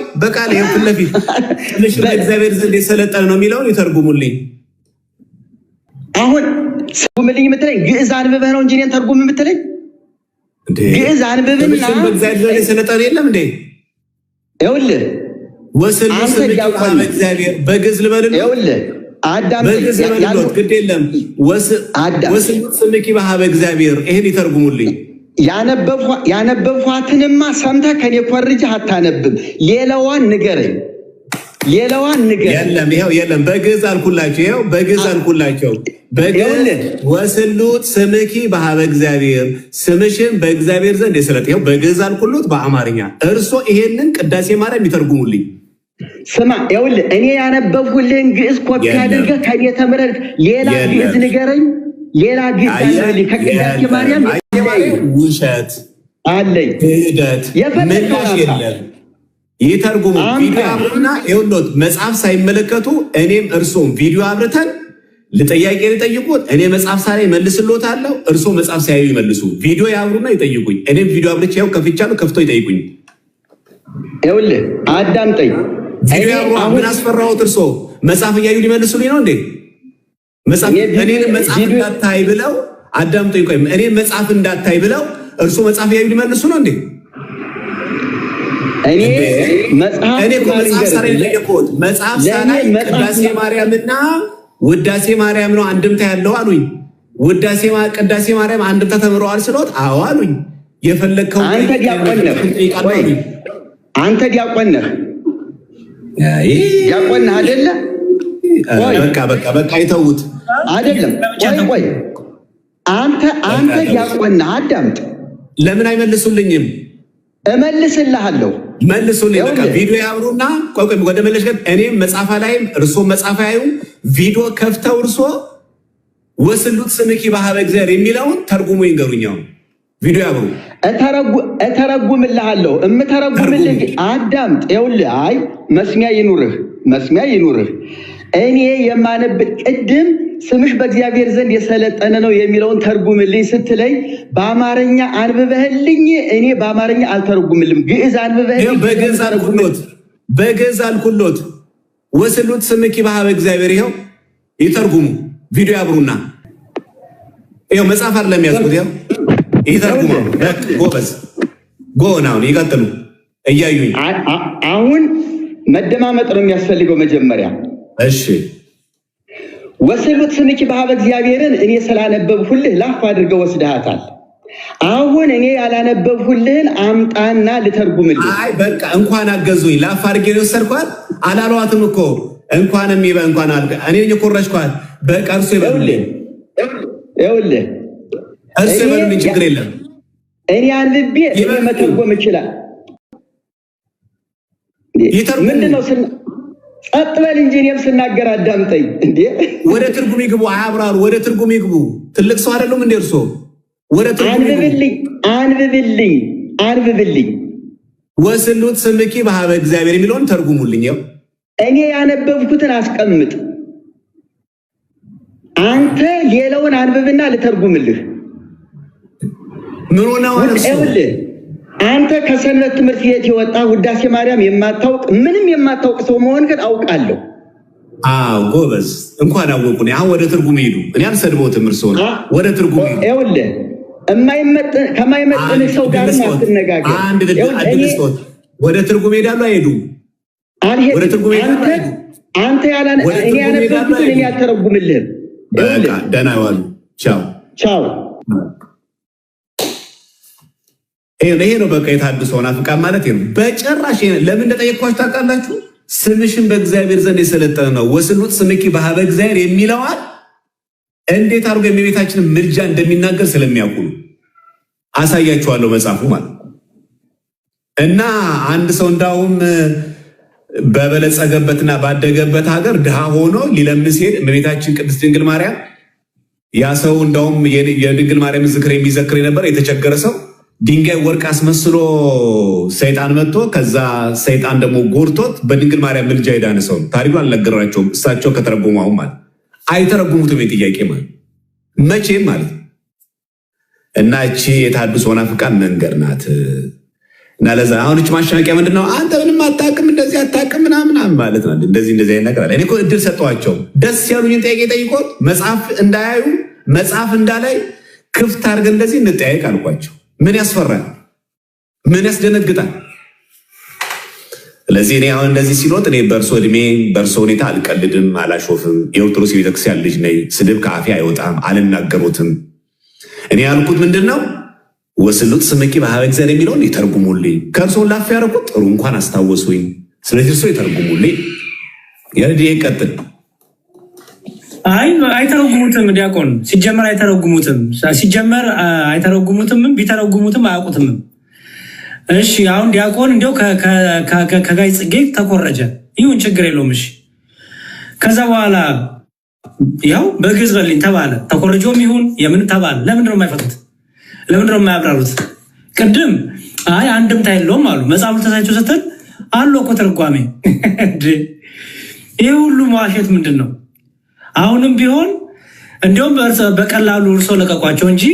ፊት ለፊት ስምሽን በእግዚአብሔር ዘንድ የሰለጠነ ነው የሚለውን ይተርጉሙልኝ። አሁን ተርጉምልኝ የምትለኝ ግዕዝ አንብበህ ነው እንጂ እኔን ተርጉም የምትለኝ? ግዕዝ አንብብና በእግዚአብሔር ዘንድ የሰለጠነ የለም እንዴ? ይኸውልህ ወስሉ ስምኪ በእግዚአብሔር በግዕዝ ልበልልህ። ይኸውልህ አዳም ግድ የለም ወስሉ ስምኪ በእግዚአብሔር ይሄን ይተርጉሙልኝ። ያነበብኋትንማ ሰምተህ ከኔ ኮርጀህ አታነብም። ሌላዋን ንገረኝ። የለም በግዕዝ አልኩላቸው። ይኸው በግዕዝ አልኩላቸው። በግዕዝ ወስሉት ስምኪ በእግዚአብሔር ስምሽን በእግዚአብሔር ዘንድ የሰለጠነ። ይኸው በግዕዝ አልኩሉት። በአማርኛ እርሶ ይሄንን ቅዳሴ ማርያም ይተርጉሙልኝ። ስማ ይኸውልህ እኔ ያነበብኩልህን ግዕዝ ኮፒ አድርገህ ከኔ ተምረህ ሌላ ግዕዝ ንገረኝ። ሌላ ግዕዝ ከቅዳሴ ማርያም ውሸት አለኝ። ክህደት ምላሽ የለም። ይተርጉሙ። ቪዲዮ አብረና ይኸውልዎት መጽሐፍ ሳይመለከቱ እኔም እርሶም ቪዲዮ አብርተን ልጠያቄ ልጠይቁት። እኔ መጽሐፍ ሳላይ መልስልዎታለሁ፣ እርሶ መጽሐፍ ሳያዩ ይመልሱ። ቪዲዮ ያብሩና ይጠይቁኝ። እኔም ቪዲዮ አብርቼ ያው ከፍቻለሁ፣ ከፍተው ይጠይቁኝ። ይኸውልህ አዳምጠኝ። ቪዲዮ ያብሩ። ምን አስፈራዎት? እርሶ መጽሐፍ እያዩ ሊመልሱልኝ ነው እንዴ? እኔን መጽሐፍ እንዳታይ ብለው አዳምጠኝ። ቆይ እኔን መጽሐፍ እንዳታይ ብለው እርሶ መጽሐፍ እያዩ ሊመልሱ ነው እንዴ? እኔ መጽሐፍ ሳላይ ለየቆት መጽሐፍ ሳላይ ቅዳሴ ማርያምና ውዳሴ ማርያም ነው አንድምታ ያለው አሉኝ። ቅዳሴ ማርያም አንድምታ ተምረዋል ስሎት አዎ አሉኝ። የፈለግከው አንተ ዲያቆን ነህ አይደለ? በቃ ይተውት አይደለም። ቆይ አንተ ዲያቆን ነህ። አዳምጥ። ለምን አይመልሱልኝም? እመልስልሃለሁ። መልሱልኝ። በቃ ቪዲዮ ያብሩና ቆይ ወደ መለሽ። እኔም መጽሐፍ ላይም እርሶ መጽሐፍ ያዩ ቪዲዮ ከፍተው እርሶ ወስሉት ስምኪ በእግዚአብሔር የሚለውን ተርጉሙ ይንገሩኛው። ቪዲዮ ያብሩ። እተረጉምልሃለሁ። እምተረጉምልህ አዳምጥ። ይኸውልህ አይ መስሚያ ይኑርህ። እኔ የማነብ ቅድም ስምሽ በእግዚአብሔር ዘንድ የሰለጠነ ነው የሚለውን ተርጉምልኝ ስትለኝ በአማርኛ አንብበህልኝ እኔ በአማርኛ አልተረጉምልም። ግዕዝ አንብበህልኝ በግዕዝ አልኩሎት። ወስሉት ስምኪ በእግዚአብሔር ይኸው ይተርጉሙ። ቪዲዮ ያብሩና ይኸው መጽሐፍ አይደለም ያዝኩት። ይኸው ይተርጉሙ። ጎበዝ ጎናውን ይቀጥሉ እያዩኝ። አሁን መደማመጥ ነው የሚያስፈልገው መጀመሪያ። እሺ ወስሉት ስምኪ በእግዚአብሔርን እኔ ስላነበብሁልህ ላፍ አድርገው ወስደሃታል። አሁን እኔ ያላነበብሁልህን አምጣና ልተርጉምልህ። አይ በቃ እንኳን አገዙኝ። ላፍ አድርጌ ነው ወሰድኳት። አላሏትም እኮ እንኳን እኔ የኮረጅኳት። በቃ እርሱ ይበሉልኝ። ይኸውልህ እርሱ ይበሉልኝ፣ ችግር የለም። እኔ አንብቤ እኔ መተርጎም ይችላል። ምንድን ነው ጸጥ በል እንጂ እኔም ስናገር አዳምጠኝ። እንዴ ወደ ትርጉም ይግቡ፣ አያብራሩ። ወደ ትርጉም ይግቡ። ትልቅ ሰው አይደሉም እንዴ እርሶ? ወደ ትርጉም አንብብልኝ። ወስሉት ስምኪ በእግዚአብሔር የሚለውን ተርጉሙልኝ። ያው እኔ ያነበብኩትን አስቀምጥ። አንተ ሌላውን አንብብና ልተርጉምልህ። ምን ሆነው አንተ ከሰንበት ትምህርት ቤት የወጣ ውዳሴ ማርያም የማታውቅ ምንም የማታውቅ ሰው መሆን ግን አውቃለሁ። ጎበዝ እንኳን አወቁ። አሁን ወደ ትርጉም ሄዱ። እኔ አልሰድበውትም። እርስዎን ወደ ትርጉም ሄዱ። ከማይመጥን ሰው ጋር ማትነጋገር። ወደ ትርጉም ሄዳሉ አይሄዱም? ወደ ትርጉም ሄዳሉ አይሄዱም? አንተ እኔ ያነበብኩትን እኔ አልተረጉምልህም። ደህና ዋሉ። ቻው ቻው። ይሄ ነው በቃ የታድሶ ናፍቃን ማለት ነው። በጭራሽ ለምን እንደጠየቅኳችሁ ታውቃላችሁ? ስምሽን በእግዚአብሔር ዘንድ የሰለጠነ ነው። ወስሉት ስምኪ በሀበ እግዚአብሔር የሚለዋል እንዴት አድርጎ የእመቤታችንን ምልጃ እንደሚናገር ስለሚያውቁ አሳያችኋለሁ መጽሐፉ ማለት እና አንድ ሰው እንዳውም በበለጸገበትና ባደገበት ሀገር ድሃ ሆኖ ሊለምን ሲሄድ እመቤታችን ቅድስት ድንግል ማርያም ያ ሰው እንዳውም የድንግል ማርያም ዝክር የሚዘክር የነበረ የተቸገረ ሰው ድንጋይ ወርቅ አስመስሎ ሰይጣን መጥቶ ከዛ ሰይጣን ደግሞ ጎርቶት በድንግል ማርያም ምልጃ የዳነ ሰው ነው። ታሪኩ አልነገራቸውም። እሳቸው ከተረጎሙ አሁን ማለት አይተረጉሙትም። የጥያቄ ማለት መቼም ማለት እና እቺ የታድሶ ናፍቃን መንገድ ናት። እና ለዛ አሁን እቺ ማሻቂያ ምንድነው? አንተ ምንም አታውቅም እንደዚህ አታውቅም ምናምን ማለት ነው። እንደዚህ አይነት ነገር አለ። እኔ እኮ እድል ሰጠኋቸው። ደስ ያሉኝን ጥያቄ ጠይቆት መጽሐፍ እንዳያዩ መጽሐፍ እንዳላይ ክፍት አድርገን እንደዚህ እንጠያየቅ አልኳቸው። ምን ያስፈራል? ምን ያስደነግጣል? ስለዚህ እኔ አሁን እንደዚህ ሲሎት እኔ በእርሶ እድሜ በእርሶ ሁኔታ አልቀልድም፣ አላሾፍም። የኦርቶዶክስ ቤተክርስቲያን ልጅ ነኝ። ስድብ ከአፌ አይወጣም፣ አልናገሩትም። እኔ ያልኩት ምንድን ነው? ወስሉት ስምኪ በሀበ እግዚአብሔር የሚለውን ይተርጉሙልኝ። ከእርሶን ላፍ ያደረኩት ጥሩ እንኳን አስታወሱኝ። ስለዚህ እርሶ ይተርጉሙልኝ። የረድ ይቀጥል። አይተረጉሙትም። ዲያቆን ሲጀመር አይተረጉሙትም። ቢተረጉሙትም አያውቁትም። እሺ አሁን ዲያቆን እንዲያው ከጋይ ጽጌ ተኮረጀ። ይሁን ችግር የለውም። እሺ ከዛ በኋላ ያው በግዕዝ በልኝ ተባለ። ተኮረጆም ይሁን የምን ተባለ። ለምንድነው የማይፈቱት? ለምንድነው የማያብራሩት? ቅድም አንድምታ የለውም አሉ። መጽሐፉ ተሳይቶ ስትል አሉ እኮ ተርጓሜ። ይህ ሁሉ መዋሸት ምንድን ነው? አሁንም ቢሆን እንዲሁም በቀላሉ እርሶ ለቀቋቸው እንጂ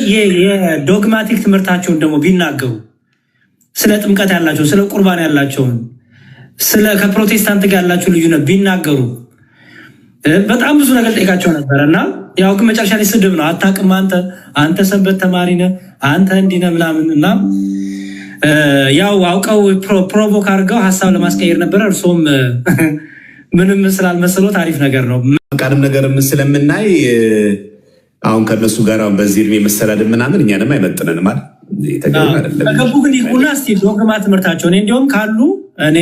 የዶግማቲክ ትምህርታቸውን ደግሞ ቢናገሩ ስለ ጥምቀት ያላቸውን፣ ስለ ቁርባን ያላቸውን፣ ስለ ከፕሮቴስታንት ጋር ያላቸው ልዩነት ቢናገሩ በጣም ብዙ ነገር ጠይቃቸው ነበረ እና ያው ግን መጨረሻ ላይ ስድብ ነው። አታውቅም አንተ ሰንበት ተማሪ ነህ አንተ እንዲህ ነህ ምናምን እና ያው አውቀው ፕሮቮክ አድርገው ሀሳብ ለማስቀየር ነበረ። እርሶም ምንም ስላልመሰሎት አሪፍ ነገር ነው። ቃልም ነገር ስለምናይ አሁን ከነሱ ጋር በዚህ እድሜ መሰዳደብ ምናምን እኛንም አይመጥነንም ማለት ተገቡ። ግን ይቁና እስቲ ዶግማ ትምህርታቸው እኔ እንዲሁም ካሉ እኔ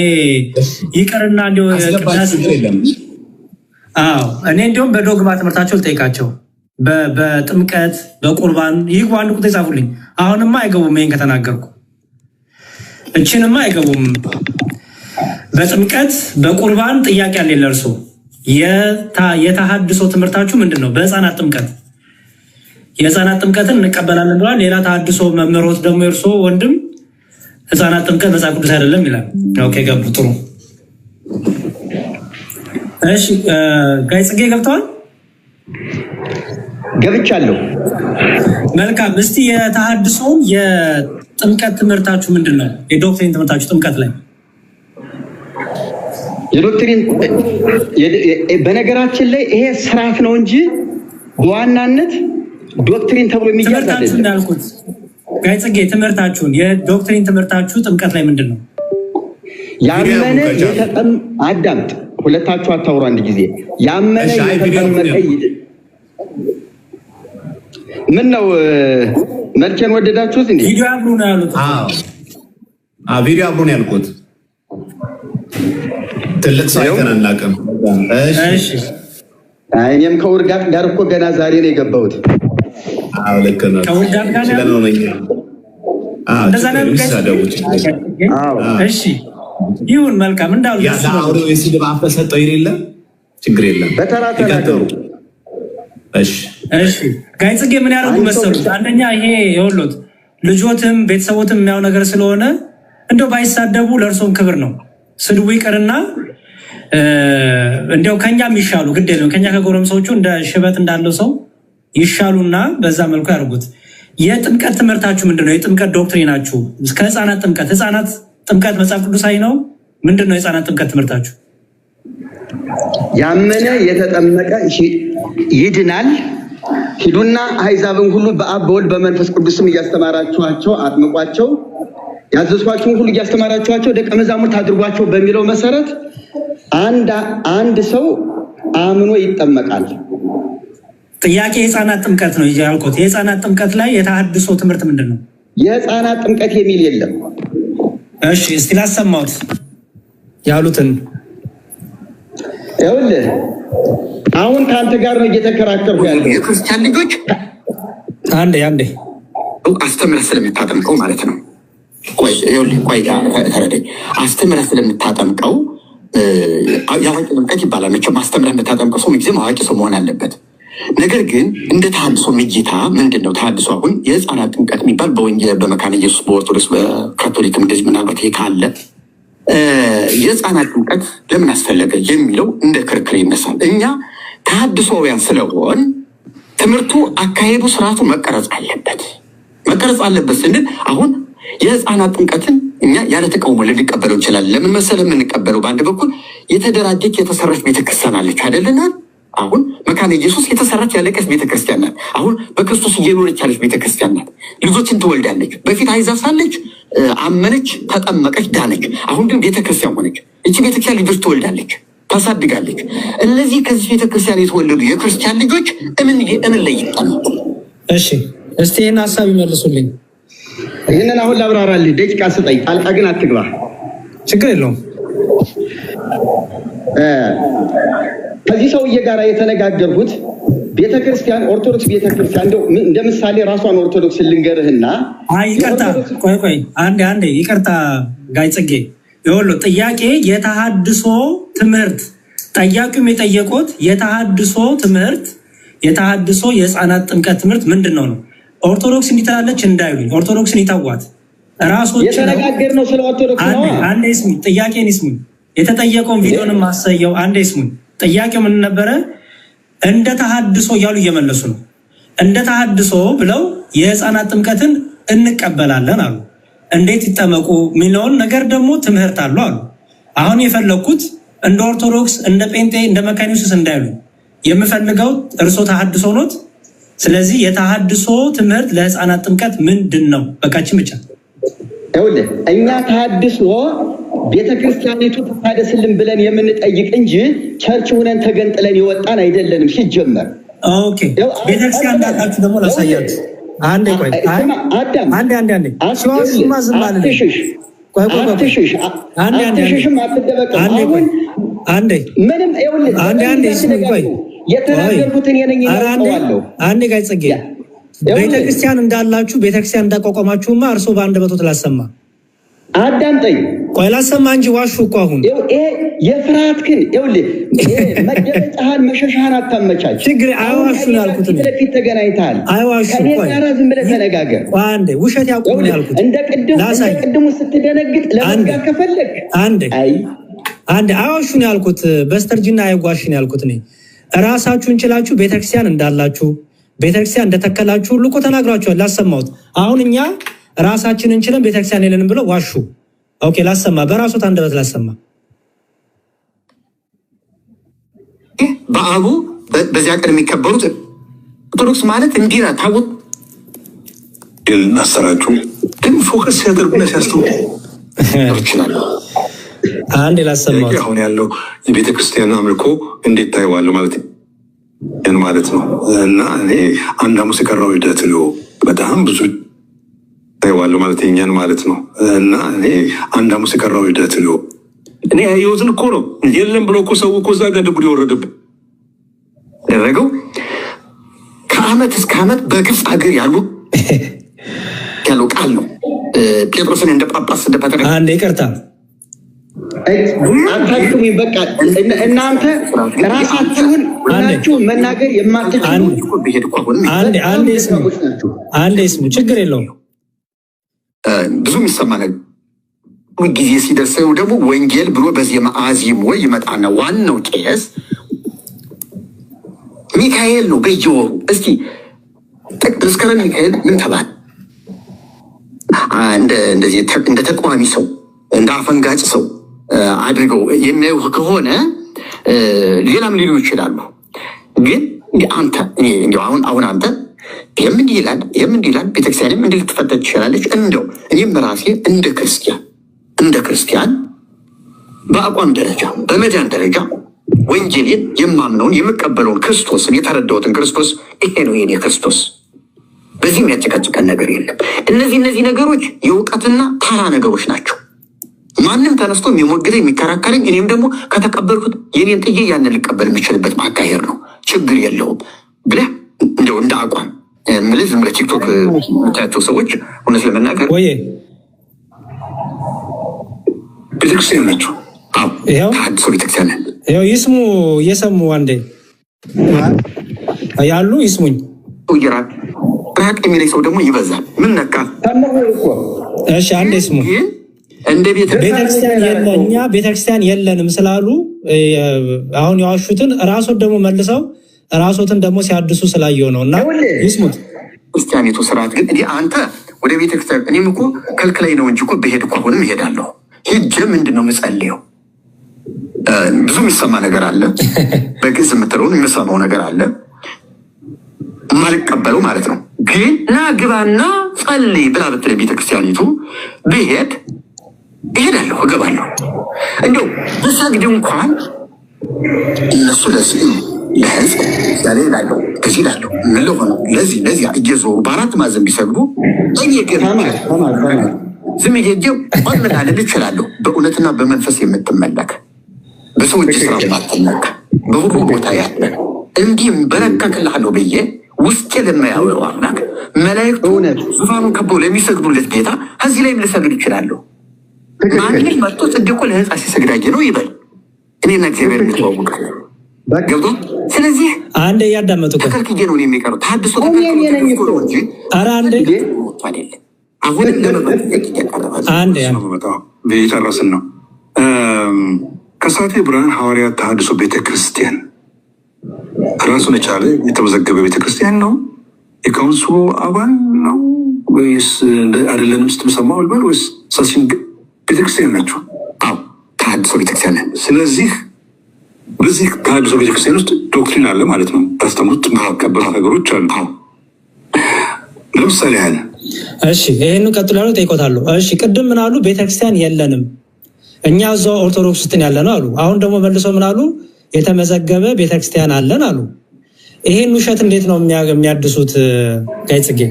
ይቅርና እንዲሁ እኔ እንዲሁም በዶግማ ትምህርታቸው ልጠይቃቸው። በጥምቀት በቁርባን ይግቡ። አንድ ቁጥር ይጻፉልኝ። አሁንማ አይገቡም። ይሄን ከተናገርኩ እችንማ አይገቡም። በጥምቀት በቁርባን ጥያቄ አለ ለእርሶ። የተሃድሶ ትምህርታችሁ ምንድን ነው? በህፃናት ጥምቀት የህፃናት ጥምቀትን እንቀበላለን ብለዋል። ሌላ ተሃድሶ መምህሮት ደግሞ የእርሶ ወንድም ህፃናት ጥምቀት መጽሐፍ ቅዱስ አይደለም ይላል። ኦኬ ገቡ። ጥሩ እሺ። ጋይ ጽጌ ገብተዋል? ገብቻለሁ። መልካም። እስቲ የተሃድሶውን የጥምቀት ትምህርታችሁ ምንድን ነው? የዶክትሪን ትምህርታችሁ ጥምቀት ላይ የዶክትሪን በነገራችን ላይ ይሄ ስርዓት ነው እንጂ በዋናነት ዶክትሪን ተብሎ የሚያዝ አይደለም። እንዳልኩት ጋይ ጽጌ ትምህርታችሁን የዶክትሪን ትምህርታችሁ ጥምቀት ላይ ምንድን ነው? ያመነ አዳምጥ፣ ሁለታችሁ አታውሩ አንድ ጊዜ። ያመነ የተጠመቀ ምን ነው መልኬን ወደዳችሁት እንዴ? ቪዲዮ አብሩ ነው ያሉት። ቪዲዮ አብሩ ነው ያልኩት። ትልቅ ሰው አይተናናቅም። እሺ እኔም ከውርጋት ጋር እኮ ገና ዛሬ ነው የገባሁት። ልክ ነው። ከውርጋት ጋር ነው እሺ ይሁን። መልካም እንዳሉ አውሬው የስድብ አፍ ሰጠው የሌለ ችግር የለም። በተራ ተናገሩ። እሺ ጋይ ጽጌ ምን ያደርጉ መሰሉት? አንደኛ ይሄ የወሎት ልጆትም ቤተሰቦትም የሚያው ነገር ስለሆነ እንደው ባይሳደቡ ለእርሶም ክብር ነው። ስድቡ ይቅርና እንዲያው ከኛም ይሻሉ ግድ የለም ከኛ ከጎረምሶቹ እንደ ሽበት እንዳለው ሰው ይሻሉና በዛ መልኩ ያርጉት። የጥምቀት ትምህርታችሁ ምንድነው? የጥምቀት ዶክትሪናችሁ ከህፃናት ጥምቀት መጽሐፍ ቅዱሳዊ ነው? ምንድነው የህፃናት ጥምቀት ትምህርታችሁ? ያመነ የተጠመቀ ይድናል። ሂዱና አሕዛብን ሁሉ በአብ በወልድ በመንፈስ ቅዱስም እያስተማራችኋቸው አጥምቋቸው፣ ያዘዝኳችሁን ሁሉ እያስተማራችኋቸው ደቀ መዛሙርት አድርጓቸው በሚለው መሰረት አንድ ሰው አምኖ ይጠመቃል። ጥያቄ የህፃናት ጥምቀት ነው ያልኩት። የህፃናት ጥምቀት ላይ የተሐድሶ ትምህርት ምንድን ነው? የህፃናት ጥምቀት የሚል የለም። እሺ እስቲ ላሰማሁት ያሉትን። ይኸውልህ አሁን ከአንተ ጋር ነው እየተከራከርኩ ያለው። የክርስቲያን ልጆች አንዴ አስተምረህ ስለምታጠምቀው ማለት ነው። ቆይ ተረደኝ። አስተምረህ ስለምታጠምቀው የአዋቂ ጥምቀት ይባላል። መቼም አስተምረህ የምታጠምቀው ሰው ጊዜም አዋቂ ሰው መሆን አለበት። ነገር ግን እንደ ተሐድሶ እይታ ምንድን ነው? ተሐድሶ አሁን የህፃናት ጥምቀት የሚባል በወንጌል በመካነ ኢየሱስ በኦርቶዶክስ በካቶሊክም እንደዚህ ምናልባት ይሄ ካለ የህፃናት ጥምቀት ለምን አስፈለገ የሚለው እንደ ክርክር ይነሳል። እኛ ተሐድሶውያን ስለሆን ትምህርቱ፣ አካሄዱ፣ ስርዓቱ መቀረጽ አለበት ስንል አሁን የህፃናት ጥምቀትን እኛ ያለ ተቃውሞ ልንቀበለው እንችላለን። ለምን መሰለህ የምንቀበለው? በአንድ በኩል የተደራጀች የተሰራች ቤተክርስቲያን አለች አይደለና? አሁን መካነ ኢየሱስ የተሰራች ያለቀች ቤተክርስቲያን ናት። አሁን በክርስቶስ እየኖረች ያለች ቤተክርስቲያን ናት። ልጆችን ትወልዳለች። በፊት አሕዛብ ሳለች አመነች፣ ተጠመቀች፣ ዳነች። አሁን ግን ቤተክርስቲያን ሆነች። እቺ ቤተክርስቲያን ልጆች ትወልዳለች፣ ታሳድጋለች። እነዚህ ከዚህ ቤተክርስቲያን የተወለዱ የክርስቲያን ልጆች እምን ላይ ይጠመቁ? እሺ እስቲ ይህን ሀሳብ ይመልሱልኝ። ይህንን አሁን ላብራራልህ፣ ደቂቃ ስጠኝ። ጣልቃ ግን አትግባ። ችግር የለውም። ከዚህ ሰውዬ ጋር የተነጋገርኩት ቤተክርስቲያን ኦርቶዶክስ ቤተክርስቲያን እንደ ምሳሌ ራሷን ኦርቶዶክስ ልንገርህና፣ ይቅርታ ቆይ አንዴ ይቅርታ ጋይ ጽጌ፣ ይኸውልህ ጥያቄ የተሐድሶ ትምህርት ጠያቂውም የጠየቁት የተሐድሶ ትምህርት የተሐድሶ የህፃናት ጥምቀት ትምህርት ምንድን ነው? ኦርቶዶክስ እንዲተላለች እንዳይሉኝ፣ ኦርቶዶክስን ይተዋት ራሶች የተነጋገርነው ስለ ኦርቶዶክስ ነው። አንዴ ስሙኝ፣ ጥያቄን ስሙኝ፣ የተጠየቀውን ቪዲዮንም ማሰየው አንዴ ስሙኝ። ጥያቄው ምን ነበረ? እንደ ተሐድሶ እያሉ እየመለሱ ነው። እንደ ተሐድሶ ብለው የህፃናት ጥምቀትን እንቀበላለን አሉ። እንዴት ይጠመቁ የሚለውን ነገር ደግሞ ትምህርት አሉ አሉ። አሁን የፈለግኩት እንደ ኦርቶዶክስ፣ እንደ ጴንጤ፣ እንደ መካነ ኢየሱስ እንዳይሉ የምፈልገው እርሶ ተሐድሶ ኖት። ስለዚህ የተሐድሶ ትምህርት ለህፃናት ጥምቀት ምንድን ነው? በቃችን ብቻ። ይኸውልህ እኛ ተሐድሶ ቤተክርስቲያኒቱ ትታደስልን ብለን የምንጠይቅ እንጂ ቸርች ሆነን ተገንጥለን የወጣን አይደለንም። ሲጀመር ኦኬ፣ ቤተክርስቲያን እንዳላችሁ ደግሞ ላሳያችሁ። አንዴ ቆይ፣ አንዴ ሲዋሱማ ዝም ማለት አትሽሽም፣ አትደበቅም። አሁን ምንም ይኸውልህ የተናገርኩትን የነኝ ነው። አንዴ ጋይ ጽጌ ቤተክርስቲያን እንዳላችሁ ቤተክርስቲያን እንዳቋቋማችሁማ እርሶ በአንደበቶት ላሰማ። አዳምጠኝ፣ ቆይ ላሰማ እንጂ ዋሹ እኮ አሁን የፍርሃት ግን ይኸውልህ መደበጫህን መሸሻህን አታመቻች። ችግር አይዋሹን ያልኩት ነው። ፊት ተገናኝተሃል፣ አይዋሹ። ከኔ ጋር ዝም ብለህ ተነጋገር። አንዴ ውሸት ያቆሙ ያልኩት እንደ ቅድሙ ስትደነግጥ ለመጋ ከፈለግ አንዴ አይዋሹን ያልኩት በስተርጅና አይጓሽን ያልኩት እኔ ራሳችሁን ችላችሁ ቤተክርስቲያን እንዳላችሁ ቤተክርስቲያን እንደተከላችሁ ሁሉ እኮ ተናግራችኋል። ላሰማሁት። አሁን እኛ ራሳችንን እንችለን ቤተክርስቲያን የለንም ብለው ዋሹ። ኦኬ ላሰማ፣ በራሶት አንደበት ላሰማ። በአቡ በዚያ ቀን የሚከበሩት ኦርቶዶክስ ማለት እንዲህ ናት። ታቦት እናሰራጩ ግን ፎከስ ሲያደርጉና ሲያስተው ይችላል። አንድ ላሰማሁት። አሁን ያለው የቤተክርስቲያን አምልኮ እንዴት ታይዋለሁ ማለት ነው። እና እኔ አንድ ሐሙስ የቀረው ሂደት ነው በጣም ብዙ ታይዋለሁ ማለት የኛን ማለት ነው። እና እኔ አንድ ሐሙስ የቀረው ሂደት ነው እኔ ያየሁትን እኮ ነው። የለም ብሎ እኮ ሰው እኮ እዛ ጋር ድጉድ የወረደብን ያደረገው ከዓመት እስከ ዓመት በግብፅ ሀገር ያለው ቃል ነው። ጴጥሮስን እንደ ጳጳስ እንደ ፓትርያርክ አንዴ ይቅርታ አታችሁም። በቃ እናንተ ራሳችሁን ሁላችሁ መናገር የማትችሉ አንዴ ስሙ፣ ችግር የለውም። ብዙ የሚሰማ ነገር ጊዜ ሲደርሰው ደግሞ ወንጌል ብሎ በዜማ አዚሞ ይመጣና ዋናው ቄስ ሚካኤል ነው በየወሩ። እስቲ መስከረም ሚካኤል ምን ተባለ? እንደዚህ እንደ ተቃዋሚ ሰው እንደ አፈንጋጭ ሰው አድርገው የሚያዩ ከሆነ ሌላም ሊሉ ይችላሉ። ግን አንተ አሁን አንተ የምን ይላል ቤተክርስቲያንም እንዲህ ልትፈተት ትችላለች። እንደው እኔም ራሴ እንደ ክርስቲያን በአቋም ደረጃ በመዳን ደረጃ ወንጌልን የማምነውን የምቀበለውን ክርስቶስን የተረዳሁትን ክርስቶስ ይሄ ነው የኔ ክርስቶስ። በዚህ የሚያጨቃጭቀን ነገር የለም። እነዚህ ነገሮች የእውቀትና ተራ ነገሮች ናቸው። ማንም ተነስቶ የሚሞግተኝ የሚከራከረኝ እኔም ደግሞ ከተቀበልኩት የኔን ጥዬ ያንን ልቀበል የምችልበት ማካሄድ ነው። ችግር የለውም ብለህ እንደው እንደ አቋም ምልህ ዝም ብለህ ቲክቶክ የምታያቸው ሰዎች እውነት ለመናገር ቤተክርስቲያን ናቸው። ተሐድሶ ቤተክርስቲያን ይስሙ እየሰሙ አንዴ ያሉ ይስሙኝ። ራቅ የሚለኝ ሰው ደግሞ ይበዛል። ምን ነካ? እሺ አንዴ ይስሙ። እንደ እኛ ቤተክርስቲያን የለንም ስላሉ አሁን የዋሹትን ራሶት ደግሞ መልሰው ራሶትን ደግሞ ሲያድሱ ስላየው ነው። እና ይስሙት። ክርስቲያኒቱ ስርዓት ግን እንዲህ አንተ ወደ ቤተክርስቲያን እኔም እኮ ከልክላይ ነው እንጂ እኮ በሄድ እኮ አሁንም እሄዳለሁ። ሂጅ ምንድን ነው የምጸልየው? ብዙ የሚሰማ ነገር አለ። በግዝ የምትለውን የሚሰማው ነገር አለ የማልቀበለው ማለት ነው። ግን ና ግባና ጸልይ ብላ ብትለኝ ቤተክርስቲያኒቱ ብሄድ እሄዳለሁ፣ እገባለሁ። እንደው ብሰግድ እንኳን እነሱ ለህዝብ ዛሬ ላለሁ ከዚህ ላለሁ ምን ለሆነ ለዚህ እየዞሩ በአራት ማዕዘን ቢሰግዱ እኔ ግን ዝም ሄጄው ማንመላለል እችላለሁ። በእውነትና በመንፈስ የምትመለክ በሰዎች ስራ ማትነካ በሁሉ ቦታ ያለ እንዲህም በረከክልሃለሁ ብዬ ውስጤ ለማያወራው አምላክ መላእክቱ ዙፋኑን ከበው ለሚሰግዱለት ጌታ ከዚህ ላይም ልሰግድ እችላለሁ። ማንም መጥቶ ጽድቁ ለህንፃ ሲሰግዳጅ ነው ይበል። እኔና እግዚአብሔር እንተዋወቃለን። ገብቶ ስለዚህ አንዴ እያዳመጡ ተከልክዬ ነው የሚቀረው። ተሐድሶ ተከልክሎ እንጂ አንዴ አይደለም። አሁን አንዴ የጨረስን ነው። ከሳቴ ብርሃን ሐዋርያት ተሐድሶ ቤተክርስቲያን ራሱን የቻለ የተመዘገበ ቤተክርስቲያን ነው። የካውንስሉ አባል ነው ወይስ አይደለንም? ስትሰማው ልባል ወይስ ሳሲን ቤተክርስቲያን ናቸው? አዎ ተሐድሶ ቤተክርስቲያን። ስለዚህ በዚህ ተሐድሶ ቤተክርስቲያን ውስጥ ዶክትሪን አለ ማለት ነው። ታስተምሩት ማቀበሉ ነገሮች አሉ። ለምሳሌ ያለ እሺ፣ ይህን ቀጥሎ ያሉ ጠይቆታለሁ። እሺ ቅድም ምን አሉ? ቤተክርስቲያን የለንም እኛ እዛው ኦርቶዶክስ ውስጥ ያለ ነው አሉ። አሁን ደግሞ መልሶ ምን አሉ? የተመዘገበ ቤተክርስቲያን አለን አሉ። ይሄን ውሸት እንዴት ነው የሚያድሱት? ጋይ ጽጌ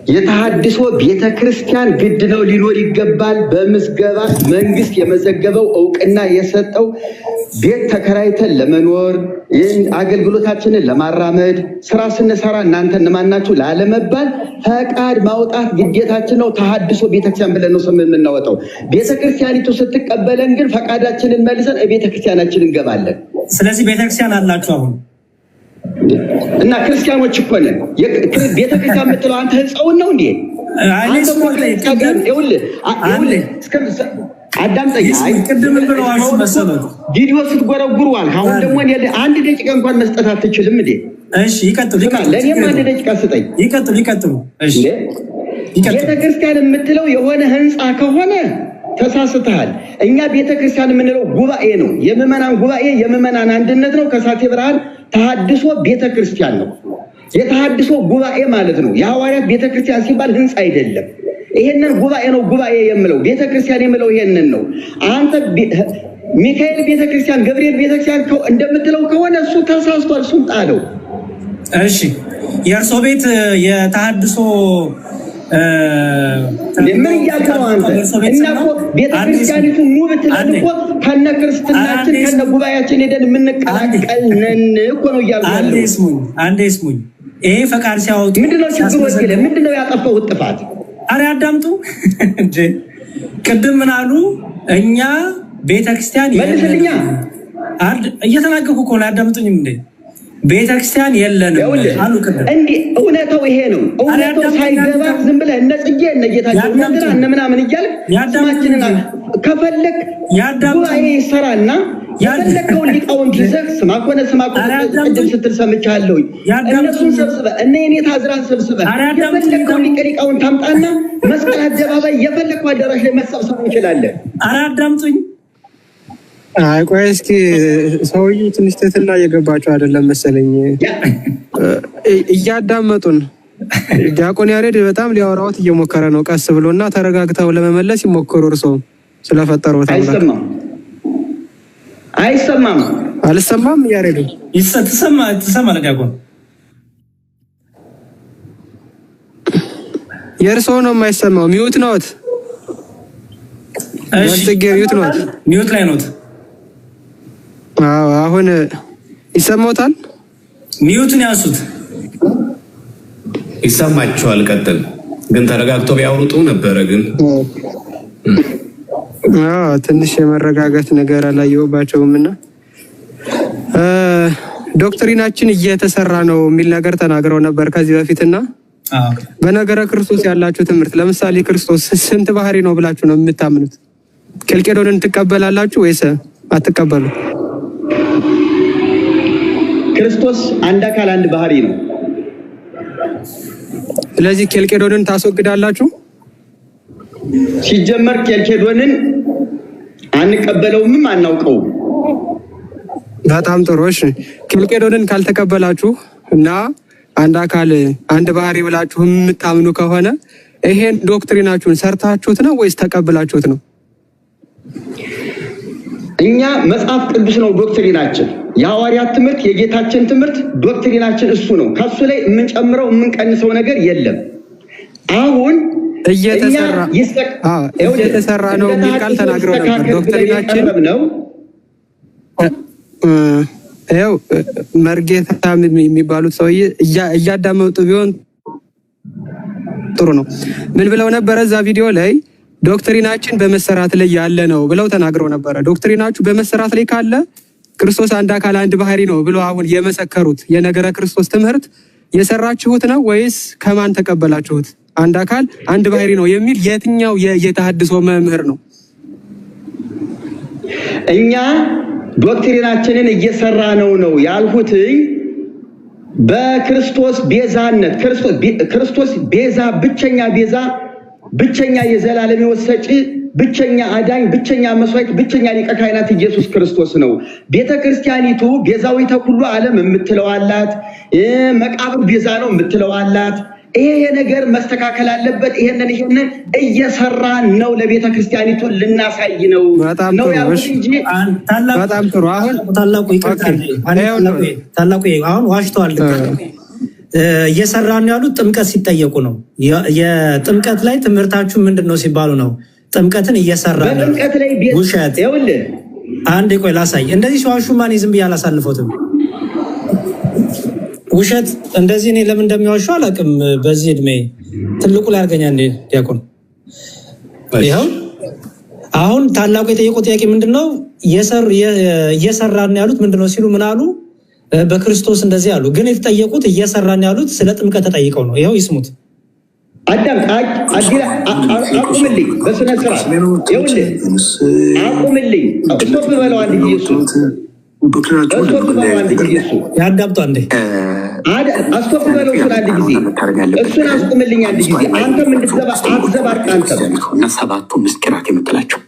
የተሐድሶ ቤተክርስቲያን ግድ ነው ሊኖር ይገባል። በምዝገባ መንግስት የመዘገበው እውቅና የሰጠው ቤት ተከራይተን ለመኖር አገልግሎታችንን ለማራመድ ስራ ስንሰራ እናንተ እነማናችሁ ላለመባል ፈቃድ ማውጣት ግዴታችን ነው። ተሐድሶ ቤተክርስቲያን ብለን ነው ስም የምናወጣው። ቤተክርስቲያኒቱ ስትቀበለን ግን ፈቃዳችንን መልሰን ቤተክርስቲያናችን እንገባለን። ስለዚህ ቤተክርስቲያን አላችሁ አሁን እና ክርስቲያኖች እኮ ነን። ቤተክርስቲያን የምትለው አንተ ህንፃውን ነው እንዴ? አዳምጠኝ። ቪዲዮ ስትጎረጉሯል። አሁን ደግሞ አንድ ደቂቃ እንኳን መስጠት አትችልም እንዴ? ለእኔም አንድ ደቂቃ ስጠኝ። ይቀጥሉ። ቤተክርስቲያን የምትለው የሆነ ህንፃ ከሆነ ተሳስተሃል። እኛ ቤተክርስቲያን የምንለው ጉባኤ ነው። የምዕመናን ጉባኤ፣ የምዕመናን አንድነት ነው። ከሳቴ ብርሃን ተሐድሶ ቤተክርስቲያን ነው። የተሐድሶ ጉባኤ ማለት ነው። የሐዋርያት ቤተክርስቲያን ሲባል ህንፃ አይደለም። ይሄንን ጉባኤ ነው ጉባኤ የምለው። ቤተክርስቲያን የምለው ይሄንን ነው። አንተ ሚካኤል ቤተክርስቲያን፣ ገብርኤል ቤተክርስቲያን እንደምትለው ከሆነ እሱ ተሳስቷል። እሱን ጣለው። እሺ የእርሶ ቤት የተሐድሶ ምን እያልክ ነው አንተ? እና እኮ ቤተክርስቲያኒቱ ኑ ብትለን እኮ ከነ ክርስትናችን ከነ ጉባኤያችን ሄደን የምንቀላቀል ነን እኮ ነው እያልኩ ያለው። አንዴ ስሙኝ። ይሄ ፈቃድ ሲያወጡ ምንድነው ችግሩ? ወስለ ምንድነው ያጠፋሁት ጥፋት? አረ አዳምጡ እንጂ ቅድም ምን አሉ? እኛ ቤተክርስቲያን መልስልኛ። እየተናገርኩ እኮ ነው። አዳምጡኝም እንዴ? ቤተክርስቲያን የለንም አሉ። እንዲህ እውነታው ይሄ ነው። እውነታው ሳይገባ ዝም ብለህ እነ ጽጌ እነ ጌታቸው ምንድን እነ ምናምን እያልክ ስማችንን ከፈለክ ጉባኤ ይሰራና የፈለከውን ሊቃውንት ይዘህ ስማ ኮነ ቅድም ስትል ሰምቻለሁኝ። እነሱን ሰብስበህ እነ የኔታ ዝራን ሰብስበህ የፈለከውን ሊቃውንት ታምጣና መስቀል አደባባይ የፈለከው አዳራሽ ላይ መሰብሰብ እንችላለን። ኧረ አዳምጡኝ። አይ ቆይ እስኪ ሰውዬው ትንሽ ትህትና እየገባቸው አይደለም መሰለኝ። እያዳመጡን ዲያቆን ያሬድ በጣም ሊያወራዎት እየሞከረ ነው። ቀስ ብሎና ተረጋግተው ለመመለስ ይሞክሩ። እርስዎ ስለፈጠሩት አይሰማም። አልሰማም። ያሬድ ትሰማለህ? ዲያቆን የእርስዎ ነው የማይሰማው። ሚዩት ነዎት። ጽጌ ሚዩት ነዎት። ሚዩት ላይ ነዎት። አሁን ይሰማዎታል? ሚዩትን ያሱት። ይሰማችኋል? ቀጥል። ግን ተረጋግቶ ቢያወሩ ጥሩ ነበረ። ግን ትንሽ የመረጋጋት ነገር አላየሁባቸውም እና ዶክትሪናችን እየተሰራ ነው የሚል ነገር ተናግረው ነበር ከዚህ በፊትና በነገረ ክርስቶስ ያላችሁ ትምህርት ለምሳሌ ክርስቶስ ስንት ባህሪ ነው ብላችሁ ነው የምታምኑት? ኬልቄዶንን ትቀበላላችሁ ወይስ አትቀበሉ? ክርስቶስ አንድ አካል አንድ ባህሪ ነው። ስለዚህ ኬልቄዶንን ታስወግዳላችሁ? ሲጀመር ኬልቄዶንን አንቀበለውም አናውቀውም። በጣም ጥሩ። እሺ ኬልቄዶንን ካልተቀበላችሁ እና አንድ አካል አንድ ባህሪ ብላችሁ የምታምኑ ከሆነ ይሄን ዶክትሪናችሁን ሰርታችሁት ነው ወይስ ተቀብላችሁት ነው? እኛ መጽሐፍ ቅዱስ ነው ዶክትሪናችን። የሐዋርያት ትምህርት የጌታችን ትምህርት ዶክትሪናችን እሱ ነው። ከሱ ላይ የምንጨምረው የምንቀንሰው ነገር የለም። አሁን እየተሰራ ነው የሚል ቃል ተናግረው ነበር። ዶክትሪናችን ነው ያው መርጌታ የሚባሉት ሰውዬ እያዳመጡ ቢሆን ጥሩ ነው። ምን ብለው ነበረ እዛ ቪዲዮ ላይ? ዶክትሪናችን በመሰራት ላይ ያለ ነው ብለው ተናግረው ነበረ። ዶክትሪናችሁ በመሰራት ላይ ካለ ክርስቶስ አንድ አካል አንድ ባህሪ ነው ብሎ አሁን የመሰከሩት የነገረ ክርስቶስ ትምህርት የሰራችሁት ነው ወይስ ከማን ተቀበላችሁት? አንድ አካል አንድ ባህሪ ነው የሚል የትኛው የተሐድሶ መምህር ነው? እኛ ዶክትሪናችንን እየሰራ ነው ያልሁት በክርስቶስ ቤዛነት ክርስቶስ ቤዛ ብቸኛ የዘላለም ሕይወት ሰጪ ብቸኛ አዳኝ ብቸኛ መስዋዕት ብቸኛ ሊቀ ካህናት ኢየሱስ ክርስቶስ ነው። ቤተክርስቲያኒቱ ቤዛዊተ ኩሉ ዓለም የምትለዋላት መቃብር ቤዛ ነው የምትለዋላት። ይሄ ነገር መስተካከል አለበት። ይሄንን እየሰራ ነው ለቤተክርስቲያኒቱ ልናሳይ ነው ያሉት እንጂ በጣም ጥሩ። አሁን ታላቁ አሁን ዋሽተዋል። እየሰራ ነው ያሉት ጥምቀት ሲጠየቁ ነው። የጥምቀት ላይ ትምህርታችሁ ምንድን ነው ሲባሉ ነው ጥምቀትን እየሰራ ነው። ውሸት። አንዴ ቆይ ላሳይ። እንደዚህ ሲዋሹ ማን ዝም ብዬ አላሳልፈውትም። ውሸት እንደዚህ እኔ ለምን እንደሚዋሹ አላውቅም። በዚህ እድሜ ትልቁ ላይ አርገኛ እንዴ ዲያቆን ይኸው አሁን ታላቁ የጠየቁት ጥያቄ ምንድነው? እየሰራን ያሉት ምንድነው ሲሉ ምን አሉ? በክርስቶስ እንደዚህ አሉ። ግን የተጠየቁት እየሰራን ያሉት ስለ ጥምቀት ተጠይቀው ነው። ይኸው ይስሙት። አዳም አቁምልኝ፣ በስነ ስርዓት ይኸውልህ፣ አቁምልኝ። ስቶፕ በለው አንድ ጊዜ እሱ ያዳምጡ አንዴ አስቶፕ በለው እሱን አንድ ጊዜ እሱን አስቁምልኝ አንድ ጊዜ። አንተም አትዘባርቅ። አንተም እና ሰባቱ ምስጢራት የምትላቸው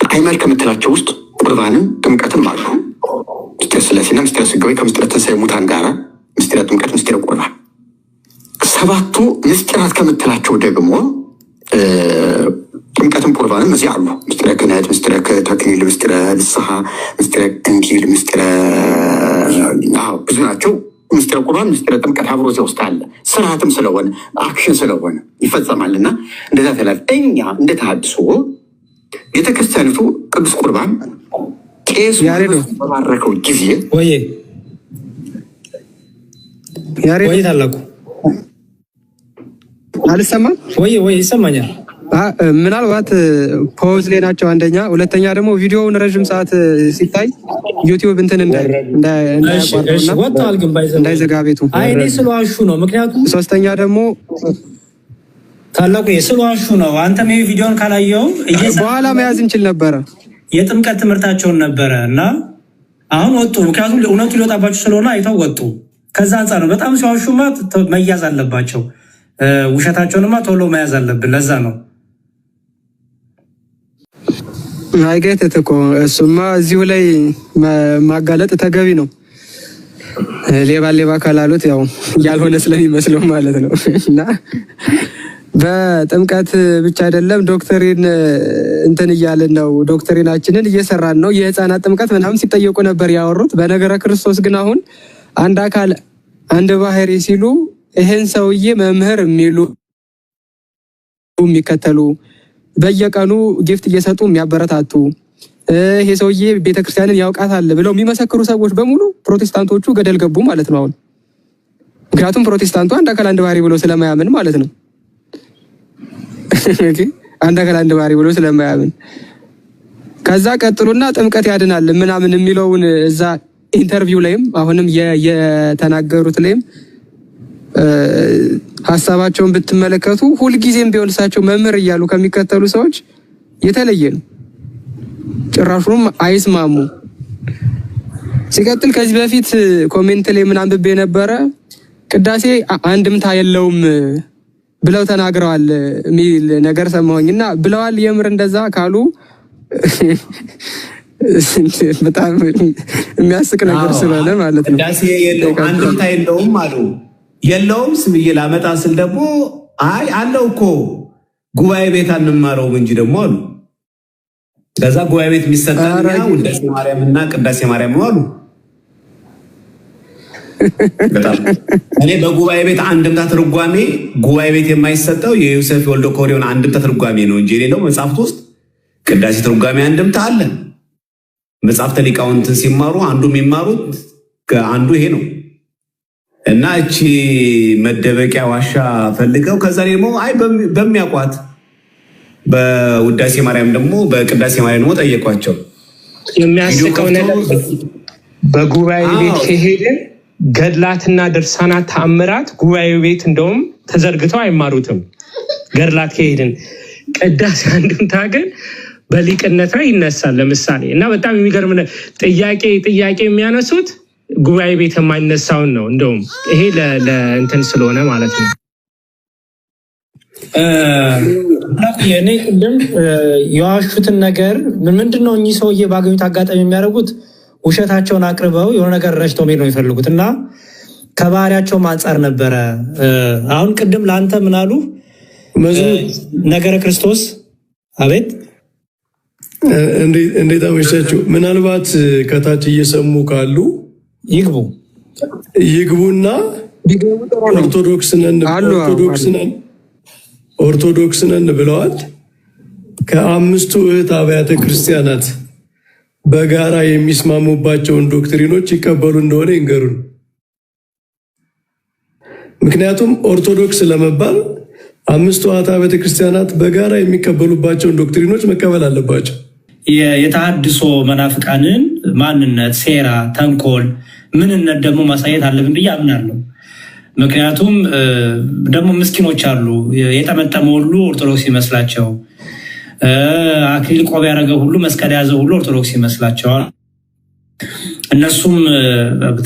አይማል ከምትላቸው ውስጥ ቁርባንም ጥምቀትም አሉ። ምስጢረ ሥላሴና ምስጢረ ሥጋዌ ከምስጢረ ትንሣኤ ሙታን ጋራ ምስጢረ ጥምቀት፣ ምስጢረ ቁርባን። ሰባቱ ምስጢራት ከምትላቸው ደግሞ ጥምቀትም ቁርባንም እዚህ አሉ። ምስጢረ ክህነት፣ ምስጢረ ተክሊል፣ ምስጢረ ንስሐ፣ ምስጢረ እንዲል፣ ምስጢረ ብዙ ናቸው። ምስጢረ ቁርባን፣ ምስጢረ ጥምቀት አብሮ እዚያ ውስጥ አለ። ስርዓትም ስለሆነ አክሽን ስለሆነ ይፈጸማልና እንደዛ ተላል። እኛ እንደ ተሐድሶ ቤተክርስቲያኒቱ ቅዱስ ቁርባን ቄሱ በባረከው ጊዜ ወይ ታላቁ አልሰማም ወይ ይሰማኛል። ምናልባት ፖዝ ላይ ናቸው አንደኛ፣ ሁለተኛ ደግሞ ቪዲዮውን ረዥም ሰዓት ሲታይ ዩቲዩብ እንትን እንዳይዘጋ ቤቱ አይኔ ስለዋሹ ነው። ምክንያቱም ሶስተኛ ደግሞ ታላቁ ስለዋሹ ነው። አንተም ይሄ ቪዲዮን ካላየው በኋላ መያዝ እንችል ነበረ። የጥምቀት ትምህርታቸውን ነበረ እና አሁን ወጡ። ምክንያቱም እውነቱ ሊወጣባቸው ስለሆነ አይተው ወጡ። ከዛ አንጻር ነው በጣም ሲዋሹማ መያዝ አለባቸው። ውሸታቸውንማ ቶሎ መያዝ አለብን። ለዛ ነው አይገት እኮ እሱማ እዚሁ ላይ ማጋለጥ ተገቢ ነው። ሌባ ካላሉት ያው ያልሆነ ስለሚመስለው ማለት ነው። እና በጥምቀት ብቻ አይደለም ዶክትሪን እንትን እያልን ነው፣ ዶክትሪናችንን እየሰራን ነው። የህፃናት ጥምቀት ምናምን ሲጠየቁ ነበር ያወሩት። በነገረ ክርስቶስ ግን አሁን አንድ አካል አንድ ባህሪ ሲሉ ይሄን ሰውዬ መምህር የሚሉ የሚከተሉ በየቀኑ ጊፍት እየሰጡ የሚያበረታቱ ይሄ ሰውዬ ቤተክርስቲያንን ያውቃታል ብለው የሚመሰክሩ ሰዎች በሙሉ ፕሮቴስታንቶቹ ገደል ገቡ ማለት ነው አሁን። ምክንያቱም ፕሮቴስታንቱ አንድ አካል አንድ ባህሪ ብሎ ስለማያምን ማለት ነው። አንድ አካል አንድ ባህሪ ብሎ ስለማያምን ከዛ ቀጥሉና ጥምቀት ያድናል ምናምን የሚለውን እዛ ኢንተርቪው ላይም አሁንም የተናገሩት ላይም ሀሳባቸውን ብትመለከቱ ሁልጊዜም ቢሆን እሳቸው መምህር እያሉ ከሚከተሉ ሰዎች የተለየ ነው። ጭራሹም አይስማሙ። ሲቀጥል ከዚህ በፊት ኮሜንት ላይ ምን አንብቤ ነበረ፣ ቅዳሴ አንድምታ የለውም ብለው ተናግረዋል የሚል ነገር ሰማሁኝና ብለዋል። የምር እንደዛ ካሉ በጣም የሚያስቅ ነገር ስለሆነ ማለት ነው። ቅዳሴ የለውም አንድምታ የለውም አሉ። የለውም ስብዬ ላመጣ ስል ደግሞ አይ አለው እኮ ጉባኤ ቤት አንማረውም እንጂ ደግሞ አሉ። ከዛ ጉባኤ ቤት የሚሰጠን ውዳሴ ማርያም እና ቅዳሴ ማርያም ነው አሉ። በጣም እኔ በጉባኤ ቤት አንድምታ ትርጓሜ ጉባኤ ቤት የማይሰጠው የዮሴፍ ወልደ ኮሪዮን አንድምታ ትርጓሜ ነው እንጂ ሌላው መጽሐፍት ውስጥ ቅዳሴ ትርጓሜ አንድምታ አለ። መጽሐፍተ ሊቃውንትን ሲማሩ አንዱ የሚማሩት አንዱ ይሄ ነው። እና እቺ መደበቂያ ዋሻ ፈልገው ከዛ ደግሞ አይ በሚያቋት በውዳሴ ማርያም ደግሞ በቅዳሴ ማርያም ደግሞ ጠየቋቸው። የሚያስቀው ነገር በጉባኤ ቤት ከሄድን ገድላትና ድርሳናት ተአምራት ጉባኤ ቤት እንደውም ተዘርግተው አይማሩትም። ገድላት ከሄድን ቅዳሴ አንድምታ ግን በሊቅነት ላይ ይነሳል ለምሳሌ። እና በጣም የሚገርም ጥያቄ የሚያነሱት ጉባኤ ቤት የማይነሳውን ነው። እንደውም ይሄ ለእንትን ስለሆነ ማለት ነው። እኔ ቅድም የዋሹትን ነገር ምንድን ነው እኚህ ሰውዬ ባገኙት አጋጣሚ የሚያደርጉት ውሸታቸውን አቅርበው የሆነ ነገር ረጭተው መሄድ ነው የሚፈልጉት እና ከባህሪያቸው አንጻር ነበረ። አሁን ቅድም ለአንተ ምን አሉ? ነገረ ክርስቶስ አቤት እንዴት አመሻችሁ። ምናልባት ከታች እየሰሙ ካሉ ይግቡና ኦርቶዶክስ ነን ብለዋል። ከአምስቱ እህት አብያተ ክርስቲያናት በጋራ የሚስማሙባቸውን ዶክትሪኖች ይቀበሉ እንደሆነ ይንገሩን። ምክንያቱም ኦርቶዶክስ ለመባል አምስቱ እህት አብያተ ክርስቲያናት በጋራ የሚቀበሉባቸውን ዶክትሪኖች መቀበል አለባቸው። የተሃድሶ መናፍቃንን ማንነት፣ ሴራ፣ ተንኮል፣ ምንነት ደግሞ ማሳየት አለብን ብዬ አምናለሁ። ምክንያቱም ደግሞ ምስኪኖች አሉ። የጠመጠመ ሁሉ ኦርቶዶክስ ይመስላቸው፣ አክሊል ቆብ ያደረገ ሁሉ መስቀል ያዘ ሁሉ ኦርቶዶክስ ይመስላቸዋል። እነሱም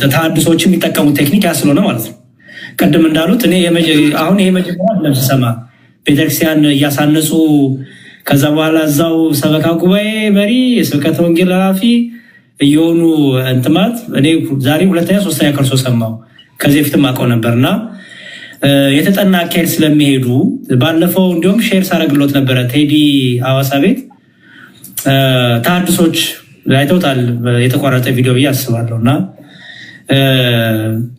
ተሃድሶች የሚጠቀሙት ቴክኒክ ያ ስለሆነ ማለት ነው። ቅድም እንዳሉት እኔ አሁን ይሄ መጀመሪያ ለምስሰማ ቤተክርስቲያን እያሳነጹ ከዛ በኋላ እዛው ሰበካ ጉባኤ መሪ የስብከተ ወንጌል ኃላፊ እየሆኑ እንትማት እኔ ዛሬ ሁለተኛ ሶስተኛ ከርሶ ሰማው። ከዚህ በፊትም አውቀው ነበርና የተጠና አካሄድ ስለሚሄዱ ባለፈው እንዲሁም ሼር ሳረግሎት ነበረ ቴዲ ሐዋሳ ቤት ተሐድሶች አይተውታል። የተቋረጠ ቪዲዮ ብዬ አስባለሁ። እና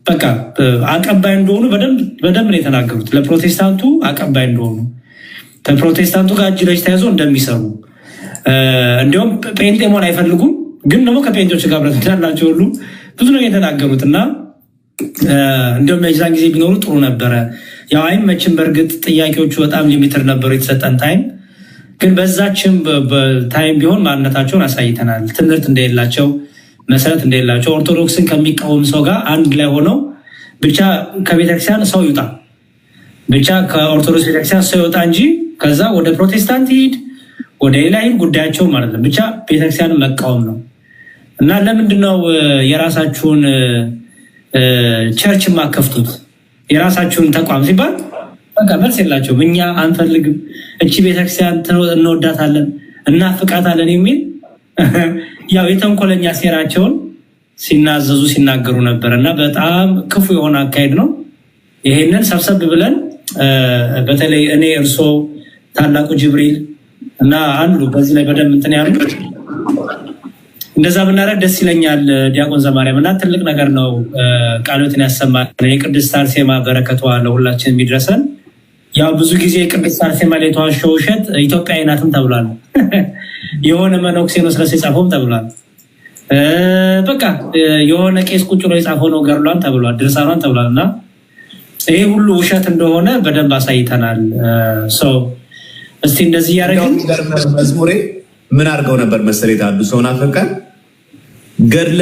በቃ አቀባይ እንደሆኑ በደንብ ነው የተናገሩት። ለፕሮቴስታንቱ አቀባይ እንደሆኑ ከፕሮቴስታንቱ ጋር እጅ ለእጅ ተያይዞ እንደሚሰሩ እንዲሁም ጴንጤ መሆን አይፈልጉም፣ ግን ደግሞ ከጴንጤዎች ጋር ብረት እንዳላቸው ሁሉ ብዙ ነው የተናገሩት። እና እንዲሁም የዛን ጊዜ ቢኖሩ ጥሩ ነበረ። ያው አይመችም። በእርግጥ ጥያቄዎቹ በጣም ሊሚትድ ነበሩ የተሰጠን ታይም። ግን በዛችም በታይም ቢሆን ማንነታቸውን አሳይተናል። ትምህርት እንደሌላቸው፣ መሰረት እንደሌላቸው ኦርቶዶክስን ከሚቃወም ሰው ጋር አንድ ላይ ሆነው ብቻ ከቤተክርስቲያን ሰው ይውጣ፣ ብቻ ከኦርቶዶክስ ቤተክርስቲያን ሰው ይውጣ እንጂ ከዛ ወደ ፕሮቴስታንት ይሄድ ወደ ሌላ ይሄድ ጉዳያቸው ማለት ነው። ብቻ ቤተክርስቲያንን መቃወም ነው። እና ለምንድነው የራሳችሁን ቸርች ማከፍቱት? የራሳችሁን ተቋም ሲባል በቃ መልስ የላቸውም። እኛ አንፈልግም፣ እቺ ቤተክርስቲያን እንወዳታለን፣ እናፍቃታለን የሚል ያው የተንኮለኛ ሴራቸውን ሲናዘዙ ሲናገሩ ነበር እና በጣም ክፉ የሆነ አካሄድ ነው። ይሄንን ሰብሰብ ብለን በተለይ እኔ እርሶ ታላቁ ጅብሪል እና አንዱ በዚህ ላይ በደንብ እንትን ያሉ እንደዛ ብናደርግ ደስ ይለኛል። ዲያቆን ዘማርያም እና ትልቅ ነገር ነው። ቃሎትን ያሰማል። የቅድስት አርሴማ በረከቷ ለሁላችን የሚድረሰን። ያው ብዙ ጊዜ ቅድስት አርሴማ ላይ የተዋሸው ውሸት ኢትዮጵያዊ ናትም ተብሏል። የሆነ መነኩሴ ነው ስለሱ የጻፈውም ተብሏል። በቃ የሆነ ቄስ ቁጭ ብሎ የጻፈው ነው ገድሏን ተብሏል፣ ድርሳኗን ተብሏል። እና ይሄ ሁሉ ውሸት እንደሆነ በደንብ አሳይተናል። ሰው እስቲ እንደዚህ እያደረግን መዝሙሬ ምን አድርገው ነበር መሰለኝ ታድሶውን አፈቀን ገድለ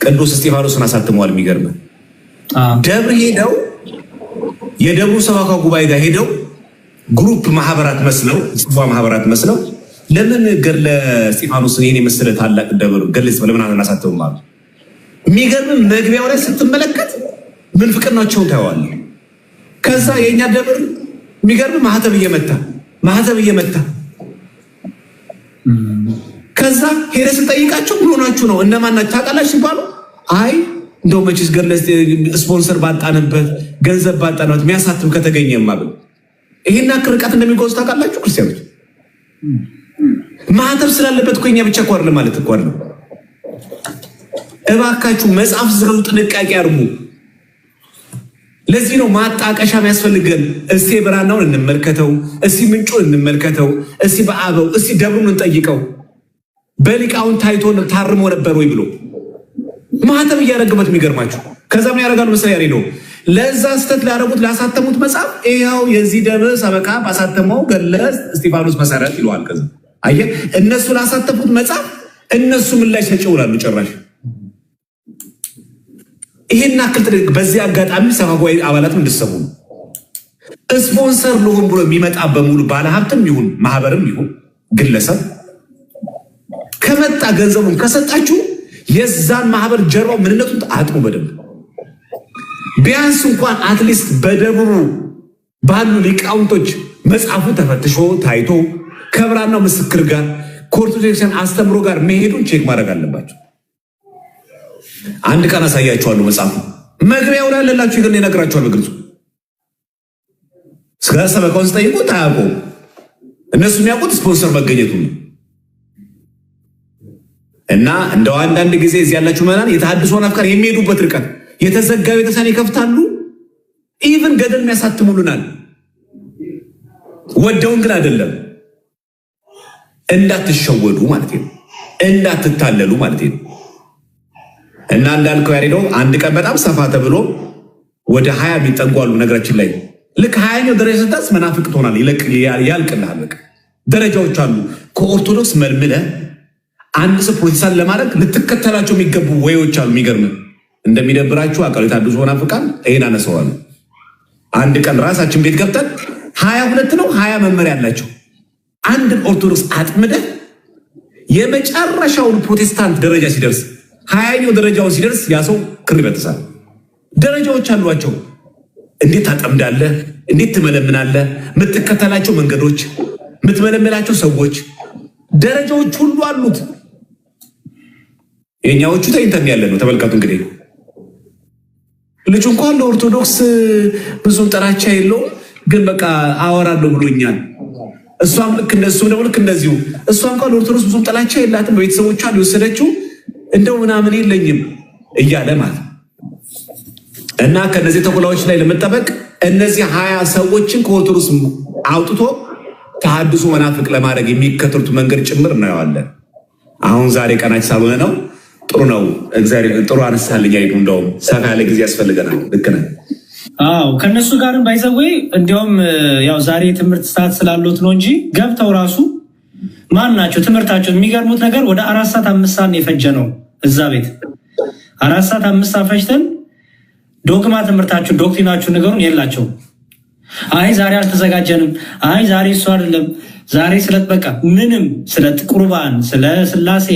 ቅዱስ እስጢፋኖስን አሳትመዋል። የሚገርም ደብር ሄደው የደብሩ ሰባካ ጉባኤ ጋር ሄደው ግሩፕ ማህበራት መስለው ጽዋ ማህበራት መስለው ለምን ገድለ እስጢፋኖስን ይሄን የመሰለ ታላቅ ደብር ገድለ ለምን አናሳትመው ማለት የሚገርም መግቢያው ላይ ስትመለከት ምን ፍቅርናቸውን ታየዋለህ። ከዛ የኛ ደብር የሚገርም ማህተብ እየመታ ከዛ ሄደ ስጠይቃቸው ምን ሆናችሁ ነው እነማን ናችሁ ታውቃላችሁ ሲባሉ አይ እንደው መቼስ ገድለ ስፖንሰር ባጣንበት ገንዘብ ባጣንበት የሚያሳትም ከተገኘማ ብለው ይሄን አክርቃት እንደሚጓዙ ታውቃላችሁ። ክርስቲያኖች ማህተብ ስላለበት እኮ እኛ ብቻ ቋር ለማለት እኮ አይደለም። እባካችሁ መጽሐፍ ዝገዙ፣ ጥንቃቄ አድርጉ። ለዚህ ነው ማጣቀሻ የሚያስፈልገን። እስቲ ብራናውን እንመልከተው፣ እስቲ ምንጩን እንመልከተው፣ እስቲ በአበው እስቲ ደብሩን እንጠይቀው። በሊቃውን ታይቶ ታርሞ ነበር ወይ ብሎ ማህተም እያደረገበት የሚገርማችሁ። ከዛ ምን ያደርጋሉ መሰለኝ ያሬ ነው ለዛ ስተት ላደረጉት ላሳተሙት መጽሐፍ ይኸው የዚህ ደብር ሰበካ ባሳተመው ገድለ እስጢፋኖስ መሰረት ይለዋል። ከዛ አየህ እነሱ ላሳተፉት መጽሐፍ እነሱ ምን ላይ ሰጭውላሉ ጭራሽ። ይሄን አክል በዚህ አጋጣሚ ሰባጓይ አባላትም እንድሰሙ ስፖንሰር ለሆን ብሎ የሚመጣ በሙሉ ባለሀብትም ይሁን ማህበርም ይሁን ግለሰብ ከመጣ ገንዘቡን ከሰጣችሁ የዛን ማህበር ጀርባው ምንነቱን አጥሩ በደንብ። ቢያንስ እንኳን አትሊስት በደብሩ ባሉ ሊቃውንቶች መጽሐፉ ተፈትሾ ታይቶ ከብራናው ምስክር ጋር ከኦርቶዶክሳን አስተምሮ ጋር መሄዱን ቼክ ማድረግ አለባቸው። አንድ ቀን አሳያቸዋለሁ። መጽሐፉ መግቢያው ላይ ያለላችሁ ግን ይነግራችኋል በግልጹ። ስለ ሰበካውን ስጠይቁት አያውቁም። እነሱ የሚያውቁት ስፖንሰር መገኘቱ ነው። እና እንደው አንዳንድ ጊዜ እዚህ ያላችሁ መናን የተሐድሶን አፍቃር የሚሄዱበት ርቀት የተዘጋ ቤተክርስቲያን ይከፍታሉ። ኢቭን ገደል የሚያሳትሙልናል። ወደውን ግን አይደለም። እንዳትሸወዱ ማለት ነው፣ እንዳትታለሉ ማለት ነው። እና እንዳልከው ያሬደው አንድ ቀን በጣም ሰፋ ተብሎ ወደ 20 የሚጠጓሉ ነገራችን ላይ ልክ 20ኛው ደረጃ ስታስ መናፍቅ ትሆናለህ። ያልቅልሃል። ደረጃዎች አሉ። ከኦርቶዶክስ መልምለ አንድ ሰው ፕሮቴስታንት ለማድረግ ልትከተላቸው የሚገቡ ወዮች አሉ። የሚገርም እንደሚደብራችሁ አቃሉ የታድሶ መናፍቃን ይሄን አነሳዋለሁ። አንድ ቀን ራሳችን ቤት ገብተን 22 ነው 20 መመሪያ ያላቸው አንድን ኦርቶዶክስ አጥምደ የመጨረሻውን ፕሮቴስታንት ደረጃ ሲደርስ 20ኛው ደረጃውን ሲደርስ ያ ሰው ክር ይበጥሳል። ደረጃዎች አሏቸው። እንዴት ታጠምዳለህ? እንዴት ትመለምናለህ? የምትከተላቸው መንገዶች፣ የምትመለምላቸው ሰዎች፣ ደረጃዎች ሁሉ አሉት። የኛዎቹ ተይንተን ያለ ነው። ተመልከቱ እንግዲህ ልጁ እንኳን ለኦርቶዶክስ ብዙም ጥላቻ የለውም፣ ግን በቃ አወራለሁ ብሎኛል። እሷም ልክ እንደሱ ነው። ልክ እንደዚሁ እሷ እንኳን ለኦርቶዶክስ ብዙም ጥላቻ የላትም፣ በቤተሰቦቿ ሊወሰደችው እንደው ምናምን የለኝም እያለ ማለት እና ከነዚህ ተኩላዎች ላይ ለመጠበቅ እነዚህ 20 ሰዎችን ከኦርቶዶክስ አውጥቶ ተሐድሶ መናፍቅ ለማድረግ የሚከተሉት መንገድ ጭምር እናየዋለን። አሁን ዛሬ ቀናች ሳልሆነ ነው። ጥሩ ነው። እግዚአብሔር ጥሩ አነሳልኝ። እንደውም ሰፋ ያለ ጊዜ ያስፈልገናል። ልክ ነህ። አዎ ከነሱ ጋርም ባይዘዌ እንዲያውም ያው ዛሬ ትምህርት ሰዓት ስላሉት ነው እንጂ ገብተው ራሱ ማን ናቸው ትምህርታቸው የሚገርሙት ነገር ወደ 4 ሰዓት 5 ሰዓት የፈጀ ነው እዛ ቤት 4 ሰዓት 5 ሰዓት ፈጅተን ዶግማ ትምህርታችሁ ዶክትሪናችሁ ነገሩን የላቸው። አይ ዛሬ አልተዘጋጀንም፣ አይ ዛሬ እሱ አይደለም፣ ዛሬ ስለበቃ ምንም ስለ ቁርባን፣ ስለ ስላሴ፣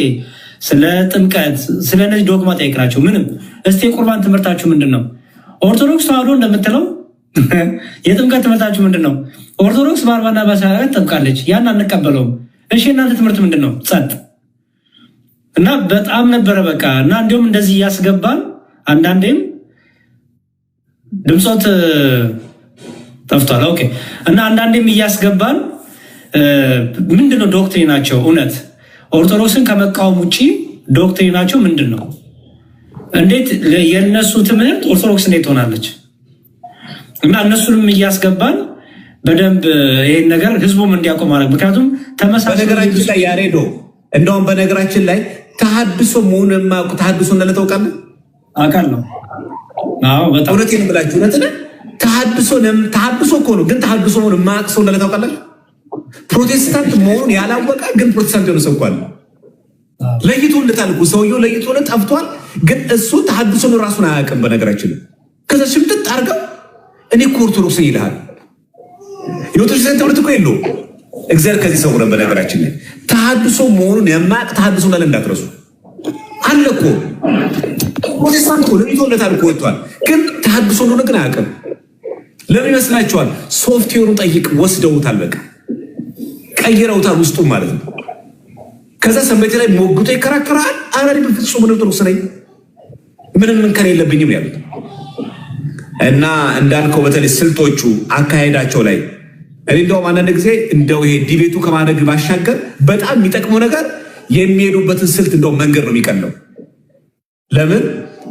ስለ ጥምቀት፣ ስለ እነዚህ ዶግማ ጠይቅናቸው ምንም። እስቲ የቁርባን ትምህርታችሁ ምንድነው? ኦርቶዶክስ ተዋህዶ እንደምትለው የጥምቀት ትምህርታችሁ ምንድነው? ኦርቶዶክስ በ40 እና በ40 ጠምቃለች፣ ያን አንቀበለውም። እሺ እናንተ ትምህርት ምንድነው? ጸጥ እና በጣም ነበረ በቃ እና እንዲሁም እንደዚህ እያስገባን አንዳንዴም ድምፆት ጠፍቷል። ኦኬ እና አንዳንዴም እያስገባን ምንድነው ዶክትሪናቸው? እውነት ኦርቶዶክስን ከመቃወም ውጭ ዶክትሪናቸው ምንድነው? እንዴት የነሱ ትምህርት ኦርቶዶክስ እንዴት ሆናለች? እና እነሱንም እያስገባን በደንብ ይሄን ነገር ህዝቡም እንዲያውቁ ማድረግ። ምክንያቱም ተመሳሳይ በነገራችን ላይ ያሬዶ እንደውም በነገራችን ላይ ተሐድሶ መሆኑን የማያውቁ ተሐድሶ እንዳለ ታውቃለህ? አውቃለሁ። አዎ በጣም እውነቴን ብላችሁ እውነት ተሐድሶ እኮ ነው፣ ግን ተሐድሶ መሆኑን የማያውቅ ሰው እንዳለ ታውቃለህ? ፕሮቴስታንት መሆኑን ያላወቀ ግን ፕሮቴስታንት የሆነ ሰው እኮ አለ። ለይቶለታል እኮ ሰውየው ለይቶለት ጠፍቷል፣ ግን እሱ ተሐድሶን ራሱን አያውቅም። በነገራችን ላይ ከዛ ሽምጥጥ አድርገው እኔ እኮ ኦርቶዶክስ ይልሃል። የኦርቶዶክስ ትምህርት እኮ የለውም። እግዚአብሔር ከዚህ ሰውረን። በነገራችን ላይ ተሐድሶ መሆኑን የማያውቅ ተሐድሶ እንዳለ እንዳትረሱ አለ እኮ። ፕሮቴስታንት እኮ ለይቶለታል እኮ ወጥቷል፣ ግን ተሐድሶ እንደሆነ ግን አያውቅም። ለምን ይመስላችኋል? ሶፍትዌሩን ጠይቅ ወስደውታል፣ በቃ ቀይረውታል ውስጡ ማለት ነው። ከዛ ሰንበቴ ላይ ሞግቶ ይከራከራል። አራሪ በፍጹም ኦርቶዶክስ ነኝ ምንም እንከን የለብኝም ያሉት እና እንዳልከው በተለይ ስልቶቹ አካሄዳቸው ላይ እኔ እንደውም አንዳንድ ጊዜ እንደው ይሄ ዲቤቱ ከማድረግ ባሻገር በጣም የሚጠቅመው ነገር የሚሄዱበትን ስልት እንደው መንገድ ነው የሚቀለው። ለምን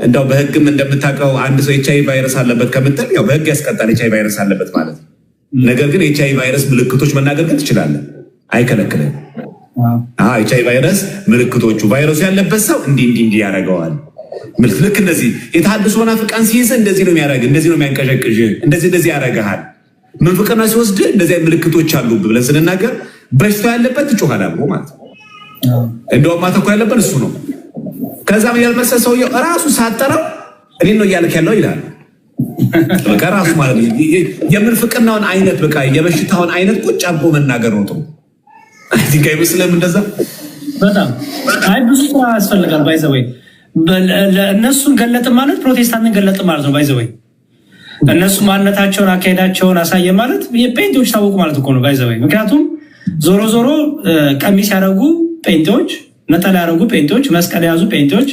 እንደው በህግም እንደምታውቀው አንድ ሰው ኤችአይቪ ቫይረስ አለበት ከምትል ያው በህግ ያስቀጣል ኤችአይቪ ቫይረስ አለበት ማለት ነው። ነገር ግን ኤችአይቪ ቫይረስ ምልክቶች መናገር ግን ትችላለህ፣ አይከለክልም። ኤችአይቪ ቫይረስ ምልክቶቹ ቫይረሱ ያለበት ሰው እንዲህ ያደርገዋል። ልክ እንደዚህ የተሐድሶ መናፍቃን ሲይዝ እንደዚህ ነው የሚያደርግ፣ እንደዚህ ነው የሚያንቀሸቅሽ፣ እንደዚህ ያደርግሃል። ምንፍቅና ሲወስድ እንደዚህ ምልክቶች አሉ ብለን ስንናገር በሽታ ያለበት ትጮሃል አብሮ ማለት ነው። እንደውም ማተኮር ያለበት እሱ ነው። ከዛም ያልመሰለ ሰውየው ራሱ ሳጠረው እኔ ነው እያልክ ያለው ይላል። በቃ ራሱ ማለት ነው የምንፍቅናውን አይነት በቃ የበሽታውን አይነት ቁጭ አብሮ መናገር ነው ጥሩ። እዚህ ጋር ይመስለም እንደዛ በጣም አይ ብዙ ስራ ያስፈልጋል። ባይዘወይ እነሱን ገለጥ ማለት ፕሮቴስታንትን ገለጥ ማለት ነው። ባይዘወይ እነሱ ማንነታቸውን አካሄዳቸውን አሳየ ማለት የጴንጤዎች ታወቁ ማለት እኮ ነው። ባይዘወይ ምክንያቱም ዞሮ ዞሮ ቀሚስ ያደረጉ ጴንጤዎች፣ ነጠላ ያደረጉ ጴንጤዎች፣ መስቀል የያዙ ጴንጤዎች፣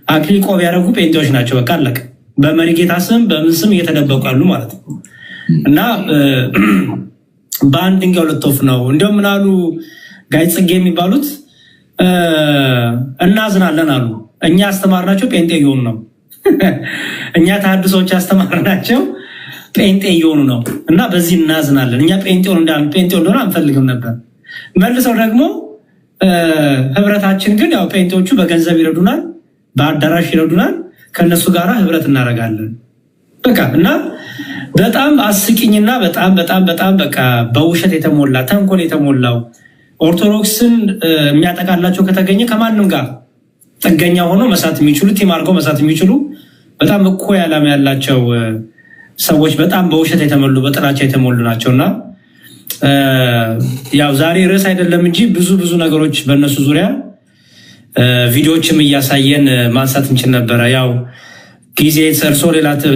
አክሊል ቆብ ያደረጉ ጴንጤዎች ናቸው። በቃ አለቀ። በመሪጌታ ስም በምን ስም እየተደበቁ ያሉ ማለት ነው። እና በአንድ ድንጋይ ሁለት ወፍ ነው። እንዲሁም ምን አሉ ጋይ ጽጌ የሚባሉት እናዝናለን አሉ። እኛ አስተማርናቸው ጴንጤ እየሆኑ ነው። እኛ ተሐድሶዎች አስተማርናቸው ጴንጤ እየሆኑ ነው እና በዚህ እናዝናለን። እኛ ጴንጤ እንደሆነ አንፈልግም ነበር። መልሰው ደግሞ ህብረታችን ግን ያው ጴንጤዎቹ በገንዘብ ይረዱናል፣ በአዳራሽ ይረዱናል፣ ከነሱ ጋር ህብረት እናደርጋለን። በቃ እና በጣም አስቂኝና በጣም በጣም በጣም በቃ በውሸት የተሞላ ተንኮል የተሞላው ኦርቶዶክስን የሚያጠቃላቸው ከተገኘ ከማንም ጋር ጥገኛ ሆኖ መሳት የሚችሉ ቲም አድርገው መሳት የሚችሉ በጣም እኮ ዓላማ ያላቸው ሰዎች በጣም በውሸት የተሞሉ በጥላቻ የተሞሉ ናቸውና ያው ዛሬ ርዕስ አይደለም እንጂ ብዙ ነገሮች በእነሱ ዙሪያ ቪዲዮዎችም እያሳየን ማንሳት እንችል ነበረ። ያው ጊዜ ሰርሶ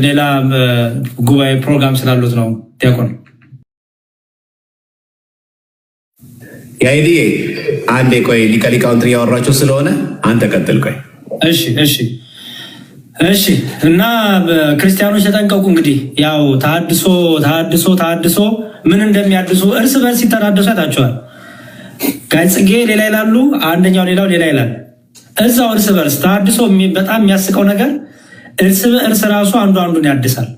ሌላ ጉባኤ ፕሮግራም ስላሉት ነው። ዲያቆን ያይዲዬ አንዴ ቆይ፣ ሊቀ ሊቃውንትን እያወራቸው ስለሆነ አንተ ቀጥል። ቆይ እሺ። እና ክርስቲያኖች ተጠንቀቁ። እንግዲህ ያው ተሐድሶ ምን እንደሚያድሱ እርስ በርስ ሲተዳደሱ ያታቸዋል። ጋይ ጽጌ ሌላ ይላሉ፣ አንደኛው ሌላው ሌላ ይላል። እዛው እርስ በርስ ተሐድሶ በጣም የሚያስቀው ነገር እርስ ራሱ አንዱ አንዱን ያድሳል።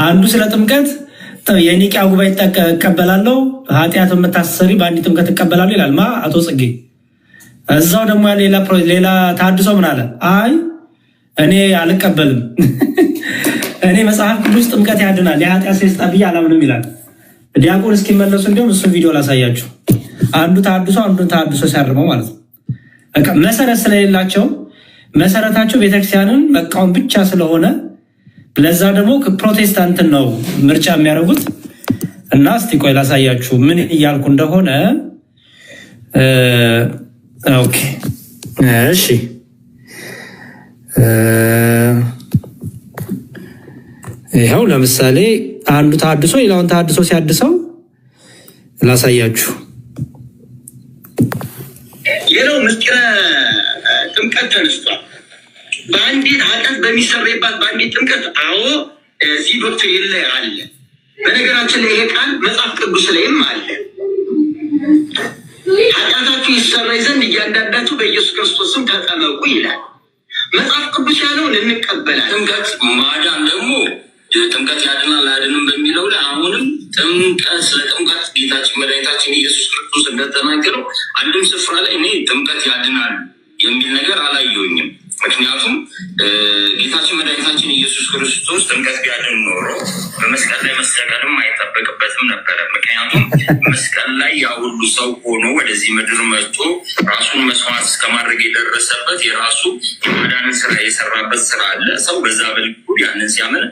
አንዱ ስለ ጥምቀት የኒቂያ ጉባኤ እቀበላለሁ፣ ኃጢአት የምታሰሪ በአንድ ጥምቀት እቀበላለሁ ይላል አቶ ጽጌ። እዛው ደግሞ ሌላ ተሐድሶ ምን አለ? አይ እኔ አልቀበልም እኔ መጽሐፍ ቅዱስ ጥምቀት ያድናል የኃጢአት ሴስጣ ብዬ አላምንም ይላል። ዲያቆን እስኪመለሱ እንዲሁም እሱን ቪዲዮ ላሳያችሁ። አንዱ ተሐድሶ ሲያርመው ማለት ነው። በቃ መሰረት ስለሌላቸው መሰረታቸው ቤተክርስቲያንን መቃወም ብቻ ስለሆነ ለዛ ደግሞ ፕሮቴስታንትን ነው ምርጫ የሚያደርጉት። እና እስቲ ቆይ ላሳያችሁ ምን እያልኩ እንደሆነ። ኦኬ እሺ ይኸው ለምሳሌ አንዱ ተሐድሶ ሌላውን ተሐድሶ ሲያድሰው ላሳያችሁ። ሌላው ምስጢረ ጥምቀት ተነስቷል። በአንዲት ኃጢአት በሚሰረይባት በአንዲት ጥምቀት አዎ እዚህ ዶክትሪን ላይ አለ። በነገራችን ላይ ይሄ ቃል መጽሐፍ ቅዱስ ላይም አለ። ኃጢአታችሁ ይሰረይ ዘንድ እያንዳንዳችሁ በኢየሱስ ክርስቶስም ተጠመቁ ይላል። መጽሐፍ ቅዱስ ያለውን እንቀበላል። ጥምቀት ማዳን ደግሞ ጥምቀት ያድናል አያድንም በሚለው ላይ አሁንም ጥምቀት ስለ ጥምቀት ጌታችን መድኃኒታችን ኢየሱስ ክርስቶስ እንደተናገረው አንድም ስፍራ ላይ እኔ ጥምቀት ያድናል የሚል ነገር አላየሁኝም። ምክንያቱም ጌታችን መድኃኒታችን ኢየሱስ ክርስቶስ ጥምቀት ቢያድን ኖሮ በመስቀል ላይ መሰቀልም አይጠበቅበትም ነበረ። ምክንያቱም መስቀል ላይ ያ ሁሉ ሰው ሆኖ ወደዚህ ምድር መጥቶ ራሱን መስዋዕት እስከማድረግ የደረሰበት የራሱ የማዳንን ስራ የሰራበት ስራ አለ። ሰው በዛ በልኩ ያንን ሲያምን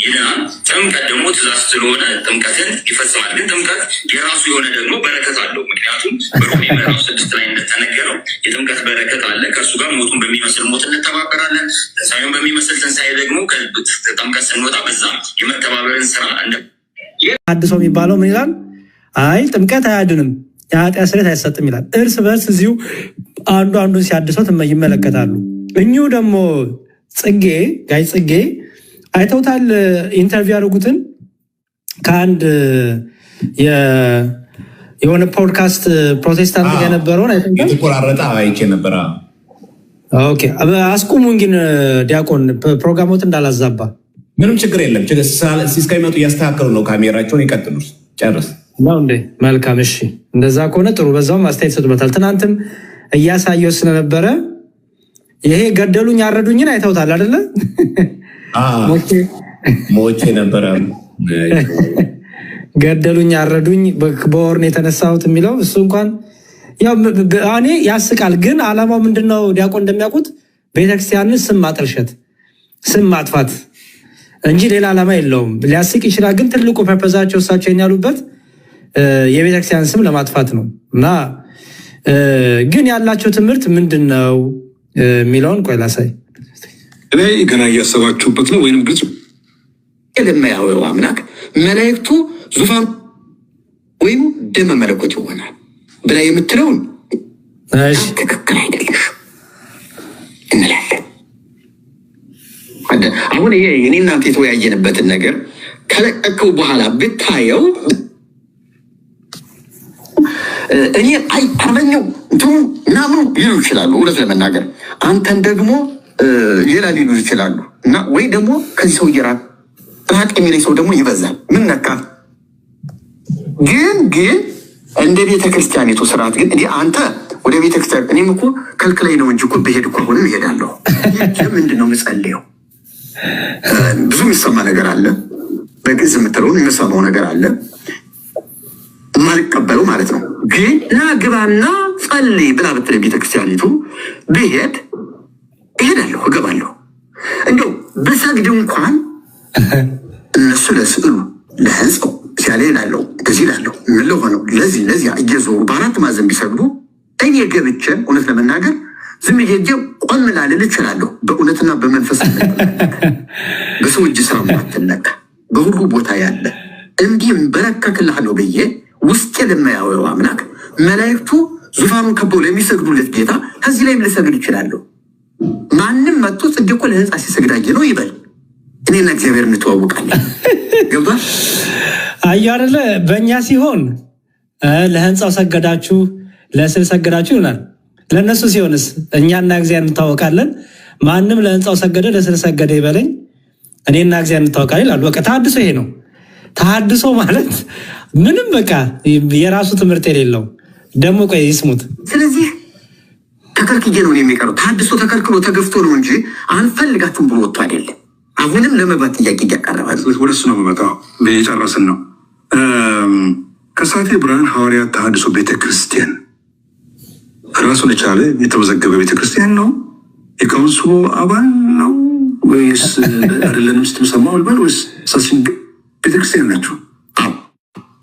ይድናል። ጥምቀት ደግሞ ትእዛዝ ስለሆነ ጥምቀትን ይፈጽማል። ግን ጥምቀት የራሱ የሆነ ደግሞ በረከት አለው። ምክንያቱም በሮሜ ምዕራፍ 6 ላይ እንደተነገረው የጥምቀት በረከት አለ። ከእሱ ጋር ሞቱን በሚመስል ሞት እንተባበራለን፣ ትንሣኤውን በሚመስል ትንሣኤ ደግሞ ከጥምቀት ስንወጣ በዛ የመተባበርን ስራ ተሐድሶ የሚባለው ምን ይላል? አይ ጥምቀት አያድንም የኃጢአት ስርየት አይሰጥም ይላል። እርስ በርስ እዚሁ አንዱ አንዱን ሲያድሰው ይመለከታሉ። እኚሁ ደግሞ ጋይ ጽጌ አይተውታል። ኢንተርቪው ያደርጉትን ከአንድ የሆነ ፖድካስት ፕሮቴስታንት የነበረውን የተቆራረጠ አይቼ ነበረ። ኦኬ አስቁሙን ግን ዲያቆን ፕሮግራሞት እንዳላዛባ። ምንም ችግር የለም። እስከሚመጡ እያስተካከሉ ነው። ካሜራቸውን ይቀጥሉ። ጨርስ ነው እንዴ? መልካም እሺ፣ እንደዛ ከሆነ ጥሩ። በዛውም አስተያየት ሰጡበታል። ትናንትም እያሳየው ስለነበረ ይሄ ገደሉኝ አረዱኝን አይተውታል አይደለ? ሞቼ ነበረ። ገደሉኝ አረዱኝ በወርን የተነሳሁት የሚለው እሱ እንኳን ያው እኔ ያስቃል። ግን አላማው ምንድነው? ዲያቆን እንደሚያውቁት ቤተክርስቲያንን ስም ማጠልሸት፣ ስም ማጥፋት እንጂ ሌላ ዓላማ የለውም። ሊያስቅ ይችላል፣ ግን ትልቁ ፐርፐዛቸው እሳቸው ያሉበት የቤተክርስቲያን ስም ለማጥፋት ነው። እና ግን ያላቸው ትምህርት ምንድን ነው የሚለውን ቆይ ላሳይ። ላይ ገና እያሰባችሁበት ነው ወይንም ግልጽ የለማያወው አምላክ መላእክቱ ዙፋን ወይም ደመ መለኮት ይሆናል ብላ የምትለውን ትክክል አይደለሽ እንላለን። አሁን ይሄ እኔ እናንተ የተወያየንበትን ነገር ከለቀቀው በኋላ ብታየው እኔ አርበኛው እንትኑ ምናምኑ ይሉ ይችላሉ። እውነት ለመናገር አንተን ደግሞ ሌላ ሊሉ ይችላሉ። እና ወይ ደግሞ ከዚህ ሰው ራቅ የሚለኝ ሰው ደግሞ ይበዛል። ምን ነካ? ግን እንደ ቤተክርስቲያኒቱ ስርዓት ግን እንዲህ አንተ ወደ ቤተክርስቲያን እኔም እኮ ከልክላይ ነው እንጂ እኮ ብሄድ እኮ አሁንም እሄዳለሁ። ምንድን ነው የምጸልየው? ብዙ የሚሰማ ነገር አለ። በግዕዝ የምትለውን የሚሰማው ነገር አለ የማልቀበለው ማለት ነው። ግን ና ግባና ጸልይ ብላ ብትለኝ ቤተክርስቲያኒቱ ብሄድ እሄዳለሁ፣ እገባለሁ። እንደው በሰግድ እንኳን እነሱ ለስዕሉ ለህንፃው ሲያለ ላለው እዚህ ላለው ምን ለሆነው ለዚህ እየዞሩ በአራት ማዕዘን ቢሰግዱ እኔ ገብቼ እውነት ለመናገር ዝም ሄጄ ቆም ላልል እችላለሁ። በእውነትና በመንፈስ በሰው እጅ ስራ ማትነካ በሁሉ ቦታ ያለ እንዲህ በረከክልሃለሁ ብዬ ውስጤ ለማያወው አምላክ መላእክቱ ዙፋኑን ከበው ለሚሰግዱለት ጌታ ከዚህ ላይም ልሰግድ ይችላለሁ። ማንም መጥቶ ጽጌ እኮ ለህንፃ ሲሰግዳጅ ነው ይበል። እኔና እግዚአብሔር እንተዋወቃለን። ገባህ? አየሁ አይደለ? በእኛ ሲሆን ለህንፃው ሰገዳችሁ፣ ለስዕል ሰገዳችሁ ይሆናል። ለእነሱ ሲሆንስ እኛና እግዚአብሔር እንታወቃለን። ማንም ለህንፃው ሰገደ ለስዕል ሰገደ ይበለኝ፣ እኔና እግዚአብሔር እንታወቃለን ይላሉ። በቃ ተሐድሶ ይሄ ነው። ተሐድሶ ማለት ምንም በቃ የራሱ ትምህርት የሌለው ደግሞ ቆይ ይስሙት። ስለዚህ ተከልክዬ ነው የሚቀረው። ታድሶ ተከልክሎ ተገፍቶ ነው እንጂ አንፈልጋችሁም ብሎ ወጥቶ አይደለም። አሁንም ለመግባት ጥያቄ እያቀረበ ወደ እሱ ነው የምመጣው። የጨረስን ነው። ከሳቴ ብርሃን ሐዋርያት ተሐድሶ ቤተክርስቲያን ራሱን የቻለ የተመዘገበ ቤተክርስቲያን ነው። የካውንስሉ አባል ነው ወይስ አይደለንም? ስትሰማው ልበል ወይስ ሳሲን ቤተክርስቲያን ናቸው?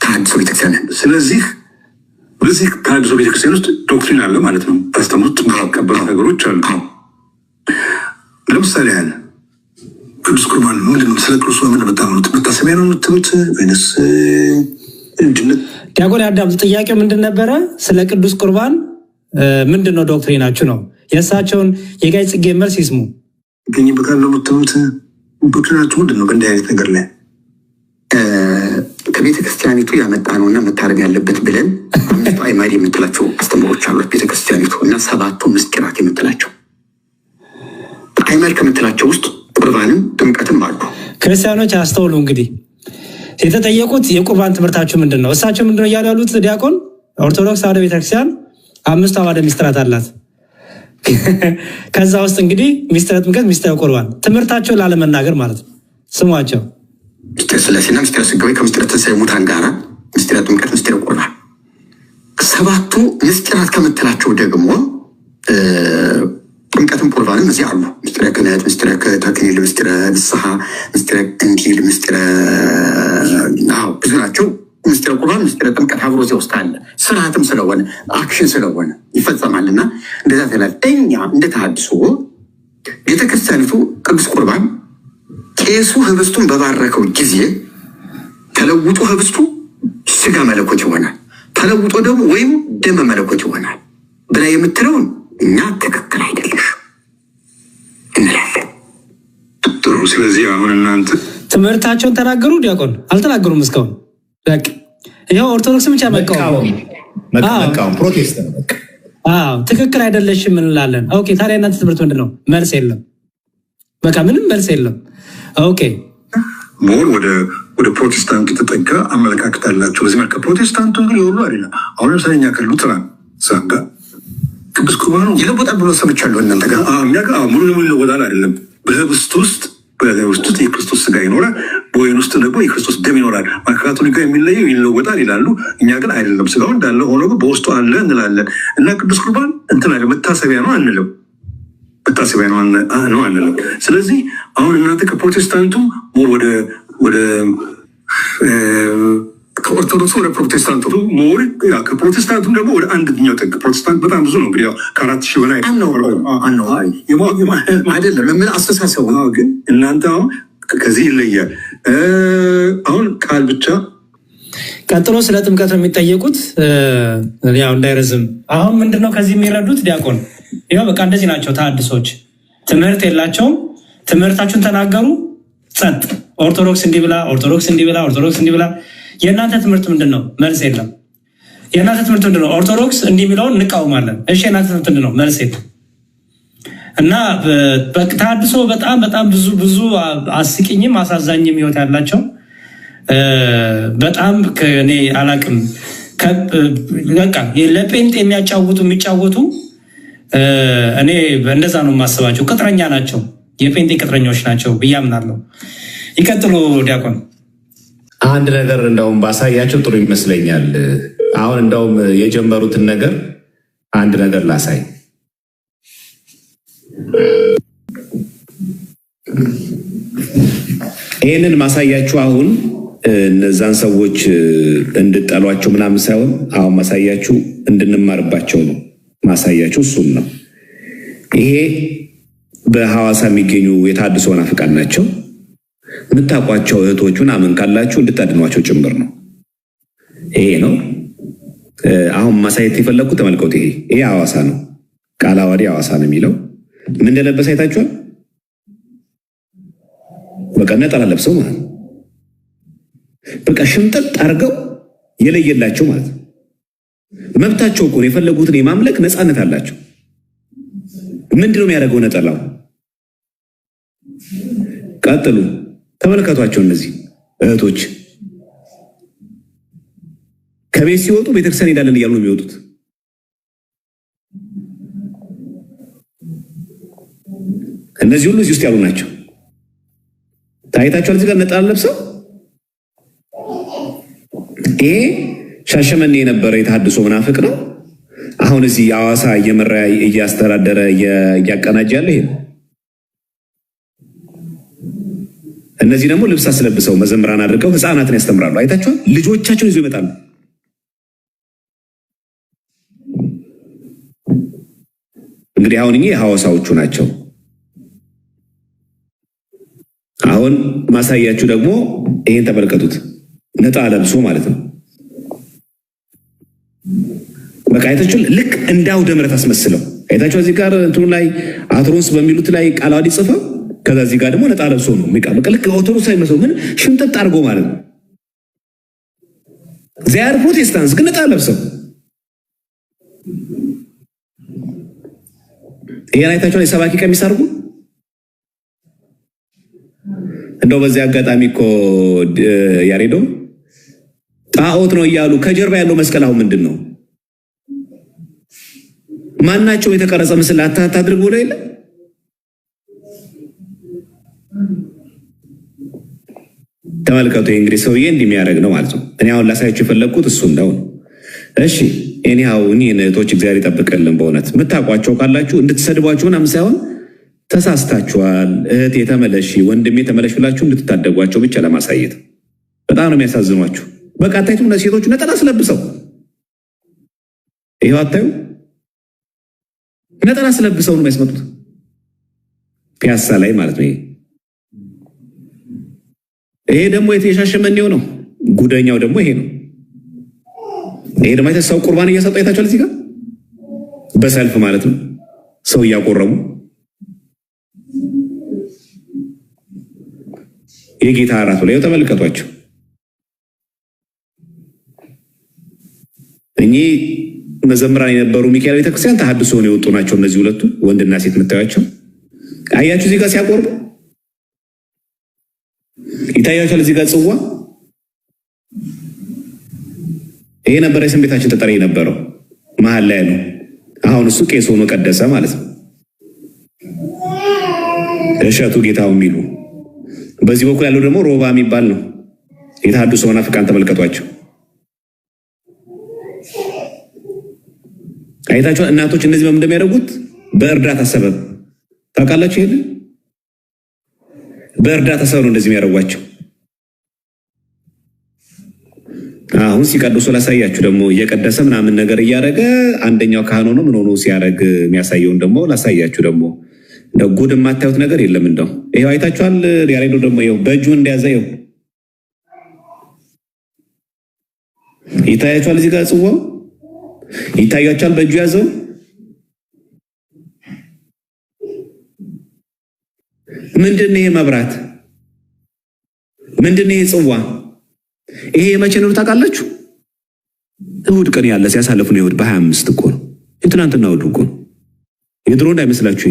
ተሐድሶ ቤተክርስቲያን። ስለዚህ በዚህ ተሐድሶ ቤተክርስቲያን ውስጥ ዶክትሪን አለ ማለት ነው። ታስተምሩት ማቀበል ነገሮች አሉ። ለምሳሌ ያህል ቅዱስ ቁርባን ምንድን ነው? ስለ ቅዱስ ቁርባን የምታምኑት መታሰቢያ ነው የምትሉት ወይንስ እንድነት? ዲያቆን አዳም ጥያቄው ምንድን ነበረ? ስለ ቅዱስ ቁርባን ምንድን ነው ዶክትሪናችሁ ነው? የእሳቸውን የጋይ ጽጌ መልስ ይስሙ። ይገኝበታል ነው የምትሉት? ዶክትሪናችሁ ምንድን ነው? በእንዲህ አይነት ነገር ላይ ከቤተ ክርስቲያኒቱ ያመጣ ነው እና መታረም ያለበት ብለን 5 አዕማድ የምትላቸው አስተምሮች አሉት ቤተ ክርስቲያኒቱ እና 7 ምስጢራት የምትላቸው አዕማድ ከምትላቸው ውስጥ ቁርባንም ጥምቀትም አሉ። ክርስቲያኖች አስተውሉ። እንግዲህ የተጠየቁት የቁርባን ትምህርታችሁ ምንድን ነው? እሳቸው ምንድን ነው እያሉ ያሉት? ዲያቆን ኦርቶዶክስ ተዋሕዶ ቤተክርስቲያን 5 አዕማደ ምስጢራት አላት። ከዛ ውስጥ እንግዲህ ምስጢረ ጥምቀት፣ ምስጢረ ቁርባን ትምህርታቸውን ላለመናገር ማለት ነው። ስሟቸው ምስጢረ ሥላሴና ምስጢረ ሥጋዌ ከምስጢረ ትንሣኤ ሙታን ጋራ ምስጢረ ጥምቀት፣ ምስጢረ ቁርባን። 7ቱ ምስጢራት ከምትላቸው ደግሞ ጥምቀትም ቁርባንም እዚህ አሉ። ምስጢረ ክህነት፣ ምስጢረ ተክሊል፣ ምስጢረ ንስሐ፣ ምስጢረ እንዲል፣ ምስጢረ ብዙ ናቸው። ምስጢረ ቁርባን፣ ምስጢረ ጥምቀት አብሮ እዚያ ውስጥ አለ። ስርዓትም ስለሆነ አክሽን ስለሆነ ይፈጸማልና እንደዛ ትላል። እኛ እንደ ተሐድሶ ቤተክርስቲያኒቱ ቅዱስ ቁርባን ቄሱ ህብስቱን በባረከው ጊዜ ተለውጦ ህብስቱ ስጋ መለኮት ይሆናል፣ ተለውጦ ደግሞ ወይም ደመ መለኮት ይሆናል ብላ የምትለውን እኛ ትክክል አይደለሽ እንላለን። ጥሩ። ስለዚህ አሁን እናንተ ትምህርታቸውን ተናገሩ። ዲያቆን አልተናገሩም እስካሁን። በቃ ይኸው ኦርቶዶክስ ብቻ መቃወም፣ ፕሮቴስታንት ትክክል አይደለሽም እንላለን። ኦኬ፣ ታዲያ እናንተ ትምህርት ምንድን ነው? መልስ የለም። በቃ ምንም መልስ የለም። ኦኬ፣ ሞር ወደ ፕሮቴስታንቱ የተጠጋ አመለካከት አላቸው። በዚህ መልክ ፕሮቴስታንቱ እንግዲህ የሁሉ አይደለም። አሁን ለምሳሌ እኛ ከሉተራን ሳጋ ቅዱስ ቁርባኑ ይለወጣል ብሎ ሰምቻለሁ። እናንተ ጋር እኛ ጋር ሙሉ ለሙሉ ይለወጣል አይደለም። በህብስት ውስጥ የክርስቶስ ስጋ ይኖራል፣ በወይን ውስጥ ደግሞ የክርስቶስ ደም ይኖራል። ካቶሊካ የሚለየው ይለወጣል ይላሉ። እኛ ግን አይደለም። ስጋው እንዳለ ሆኖ በውስጡ አለ እንላለን። እና ቅዱስ ቁርባን እንትን አለ መታሰቢያ ነው አንልም፣ መታሰቢያ ነው አንልም። ስለዚህ አሁን እናንተ ከፕሮቴስታንቱ ወደ ከኦርቶዶክሱ ወደ ፕሮቴስታንቱ ሞር ከፕሮቴስታንቱም ደግሞ ወደ አንደኛው ጥግ። ፕሮቴስታንት በጣም ብዙ ነው እንግዲህ 4000 በላይ አይደለም ምን አስተሳሰቡ ግን እናንተ አሁን ከዚህ ይለያል። አሁን ቃል ብቻ ቀጥሎ ስለ ጥምቀት ነው የሚጠየቁት። ያው እንዳይረዝም አሁን ምንድነው ከዚህ የሚረዱት ዲያቆን? ያው በቃ እንደዚህ ናቸው ተሐድሶች። ትምህርት የላቸውም። ትምህርታችሁን ተናገሩ፣ ጸጥ። ኦርቶዶክስ እንዲህ ብላ፣ ኦርቶዶክስ እንዲህ ብላ፣ ኦርቶዶክስ እንዲህ ብላ። የእናንተ ትምህርት ምንድን ነው? መልስ የለም። የእናንተ ትምህርት ምንድን ነው? ኦርቶዶክስ እንዲህ የሚለውን እንቃወማለን። እሺ፣ የእናንተ ትምህርት ምንድን ነው? መልስ የለም። እና ተሐድሶ በጣም በጣም ብዙ አስቂኝም አሳዛኝም ህይወት ያላቸው በጣም እኔ አላቅም። በቃ ለጴንጤ የሚጫወቱ እኔ እንደዛ ነው የማስባቸው። ቅጥረኛ ናቸው፣ የጴንጤ ቅጥረኞች ናቸው ብዬ አምናለሁ። ይቀጥሉ ዲያቆን። አንድ ነገር እንደውም ባሳያቸው ጥሩ ይመስለኛል። አሁን እንደውም የጀመሩትን ነገር አንድ ነገር ላሳይ። ይህንን ማሳያችሁ አሁን እነዛን ሰዎች እንድጠሏቸው ምናምን ሳይሆን አሁን ማሳያችሁ እንድንማርባቸው ነው። ማሳያችሁ እሱን ነው። ይሄ በሐዋሳ የሚገኙ የተሐድሶ ናፍቃን ናቸው። የምታውቋቸው እህቶች ምናምን ካላችሁ እንድታድኗቸው ጭምር ነው። ይሄ ነው አሁን ማሳየት የፈለግኩ። ተመልከቱ። ይሄ ሐዋሳ ነው። ቃለ ዓዋዲ ሐዋሳ ነው የሚለው። ምን እንደለበሰ አይታችኋል? በቃ ነጠላ ለብሰው ማለት ነው። በቃ ሽምጥጥ አድርገው የለየላቸው ማለት ነው። መብታቸው እኮ ነው። የፈለጉትን የማምለክ ነፃነት አላቸው። ምንድን ነው የሚያደርገው ነጠላው? ቀጥሉ፣ ተመልከቷቸው። እነዚህ እህቶች ከቤት ሲወጡ ቤተክርስቲያን ሄዳለን እያሉ ነው የሚወጡት። እነዚህ ሁሉ እዚህ ውስጥ ያሉ ናቸው። ታይታችኋል። እዚህ ጋር ነጠላ ለብሰው ይሄ ሻሸመኔ የነበረ የተሐድሶ መናፍቅ ነው። አሁን እዚህ አዋሳ እየመራ እያስተዳደረ እያቀናጀ ያለ ይሄ። እነዚህ ደግሞ ልብስ አስለብሰው መዘምራን አድርገው ህፃናትን ያስተምራሉ። አይታችኋል። ልጆቻቸውን ይዘው ይመጣሉ። እንግዲህ አሁን እኚህ የሐዋሳዎቹ ናቸው። አሁን ማሳያችሁ ደግሞ ይሄን ተመልከቱት። ነጣ ለብሶ ማለት ነው። በቃ አይታችሁ ልክ እንደ አውደ ምሕረት አስመስለው አይታችሁ እዚህ ጋር እንትኑ ላይ አትሮንስ በሚሉት ላይ ቃላዲ ጽፈው ከዛ እዚህ ጋር ደግሞ ነጣ ለብሶ ነው የሚቃመቅ። ልክ ኦርቶዶክስ አይመስለው ግን ሽምጥጥ አድርጎ ማለት ነው። ዚያር ፕሮቴስታንትስ ግን ነጣ ለብሰው ይሄን አይታችሁ የሰባኪ ቀሚስ አድርጉ። እንደው በዚህ አጋጣሚ እኮ ያሬዶ ጣዖት ነው እያሉ ከጀርባ ያለው መስቀል አሁን ምንድን ነው? ማናቸው የተቀረጸ ምስል አታድርጉ ብሎ የለ። ተመልከቱ። እንግዲህ ሰውዬ እንደሚያደርግ ነው ማለት ነው። እኔ አሁን ላሳያችሁ የፈለግኩት እሱ ነው። እሺ እኔ አሁን እህቶች እግዚአብሔር ይጠብቅልን። በእውነት የምታውቋቸው ካላችሁ እንድትሰድቧቸው ምናምን ሳይሆን ተሳስታችኋል፣ እህቴ ተመለሺ፣ ወንድሜ ተመለሽ ብላችሁ እንድትታደጓቸው ብቻ ለማሳየት። በጣም ነው የሚያሳዝኗችሁ። በቃ አታይቱ እነዚህ ሴቶቹ ነጠላ ስለብሰው ይሄው አታዩ፣ ነጠላ ስለብሰው ነው የሚያስመጡት ፒያሳ ላይ ማለት ነው። ይሄ ደግሞ የሻሸመኔው ነው። ጉደኛው ደግሞ ይሄ ነው። ይሄ ደግሞ ሰው ቁርባን እየሰጠ አይታችኋል። እዚህ ጋር በሰልፍ ማለት ነው ሰው እያቆረቡ የጌታ እራት ላይ ተመልከቷቸው። እኚህ መዘምራን የነበሩ ሚካኤል ቤተክርስቲያን ተሐድሶ ነው የወጡ ናቸው። እነዚህ ሁለቱ ወንድና ሴት የምታዩቸው አያችሁ። እዚህ ጋር ሲያቆርቡ ይታያችኋል። እዚህ ጋር ጽዋ ይሄ ነበር የስም ቤታችን ተጠሪ የነበረው መሀል ላይ ነው። አሁን እሱ ቄስ ሆኖ ቀደሰ ማለት ነው። እሸቱ ጌታው የሚሉ በዚህ በኩል ያለው ደግሞ ሮባ የሚባል ነው። የተሐድሶ መናፍቃን ተመልከቷቸው። አይታችኋል። እናቶች እነዚህ በምን እንደሚያደርጉት በእርዳታ ሰበብ ታውቃላችሁ። ይሄን በእርዳታ ሰበብ ነው እንደዚህ የሚያደርጓቸው። አሁን ሲቀድሱ ላሳያችሁ ደግሞ እየቀደሰ ምናምን ነገር እያደረገ አንደኛው ካህን ሆኖ ምን ሆኖ ሲያደርግ የሚያሳየውን ደግሞ ላሳያችሁ። ደግሞ እንደው ጉድ የማታዩት ነገር የለም። እንደው ይሄው አይታችኋል። ያሬዶ ደግሞ ይሄው በእጁ እንደያዘ ይሄው ይታያችኋል። እዚህ ጋር ጽዋው ይታያችኋል። በእጁ ያዘው ምንድነው? ይሄ መብራት ምንድነው? ይሄ ጽዋ ይሄ የመቼ ነው ታውቃላችሁ? እሑድ ቀን ያለ ሲያሳልፉ ነው። እሑድ በ25 እኮ ነው። የትናንትና እሑድ እኮ ነው። የድሮ እንዳይመስላችሁ።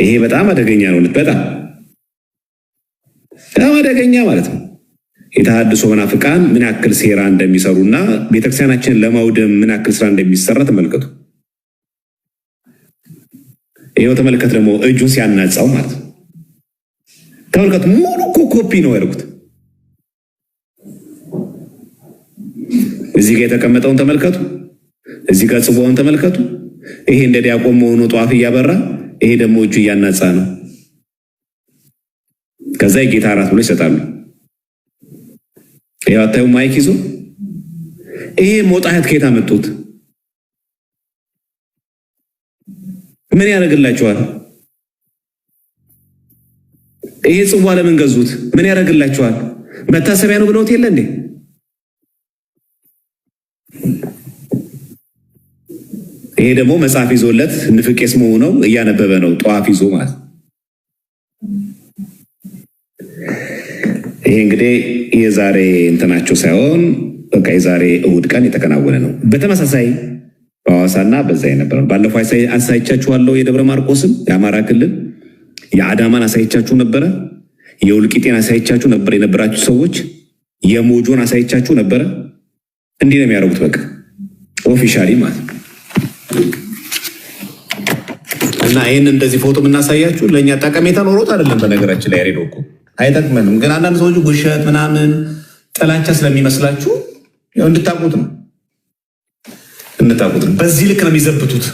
ይሄ በጣም አደገኛ ነው። በጣም አደገኛ ማለት ነው። የተሐድሶ መናፍቃን ምን ያክል ሴራ እንደሚሰሩና ቤተክርስቲያናችንን ለማውደም ምን ያክል ስራ እንደሚሰራ ተመልከቱ። ይሄው ተመልከት። ደግሞ እጁን ሲያናጻው ማለት ነው። ተመልከቱ። ሙሉ እኮ ኮፒ ነው ያደረጉት። እዚህ ጋር የተቀመጠውን ተመልከቱ። እዚህ ጋር ጽዋውን ተመልከቱ። ይሄ እንደ ዲያቆን መሆኑ ጧፍ እያበራ፣ ይሄ ደግሞ እጁ እያናጻ ነው። ከዛ የጌታ እራት ብሎ ይሰጣሉ። ይሄው አታዩ ማይክ ይዞ። ይሄ ሞጣህት ከየት አመጡት? ምን ያደርግላችኋል? ይሄ ጽዋ ለምን ገዙት? ምን ያደርግላችኋል? መታሰቢያ ነው ብለውት የለ እንዴ? ይሄ ደግሞ መጽሐፍ ይዞለት ንፍቄስ መሆነው እያነበበ ነው ጧፍ ይዞ ማለት። ይሄ እንግዲህ የዛሬ እንትናቸው ሳይሆን በቃ የዛሬ እሑድ ቀን የተከናወነ ነው። በተመሳሳይ በሐዋሳና በዛ የነበረው ባለፈው አሳይቻችኋለሁ። የደብረ ማርቆስን የአማራ ክልል የአዳማን አሳይቻችሁ ነበረ። የውልቂጤን አሳይቻችሁ ነበር። የነበራችሁ ሰዎች የሞጆን አሳይቻችሁ ነበረ። እንዲህ ነው የሚያደርጉት። በቃ ኦፊሻሊ ማለት ነው። እና ይህን እንደዚህ ፎቶ የምናሳያችሁ ለእኛ ጠቀሜታ ኖሮት አይደለም። በነገራችን ላይ ያሬዶ እኮ አይጠቅመንም፣ ግን አንዳንድ ሰዎች ውሸት ምናምን ጥላቻ ስለሚመስላችሁ ያው እንድታቁት ነው። በዚህ ልክ ነው የሚዘብቱት።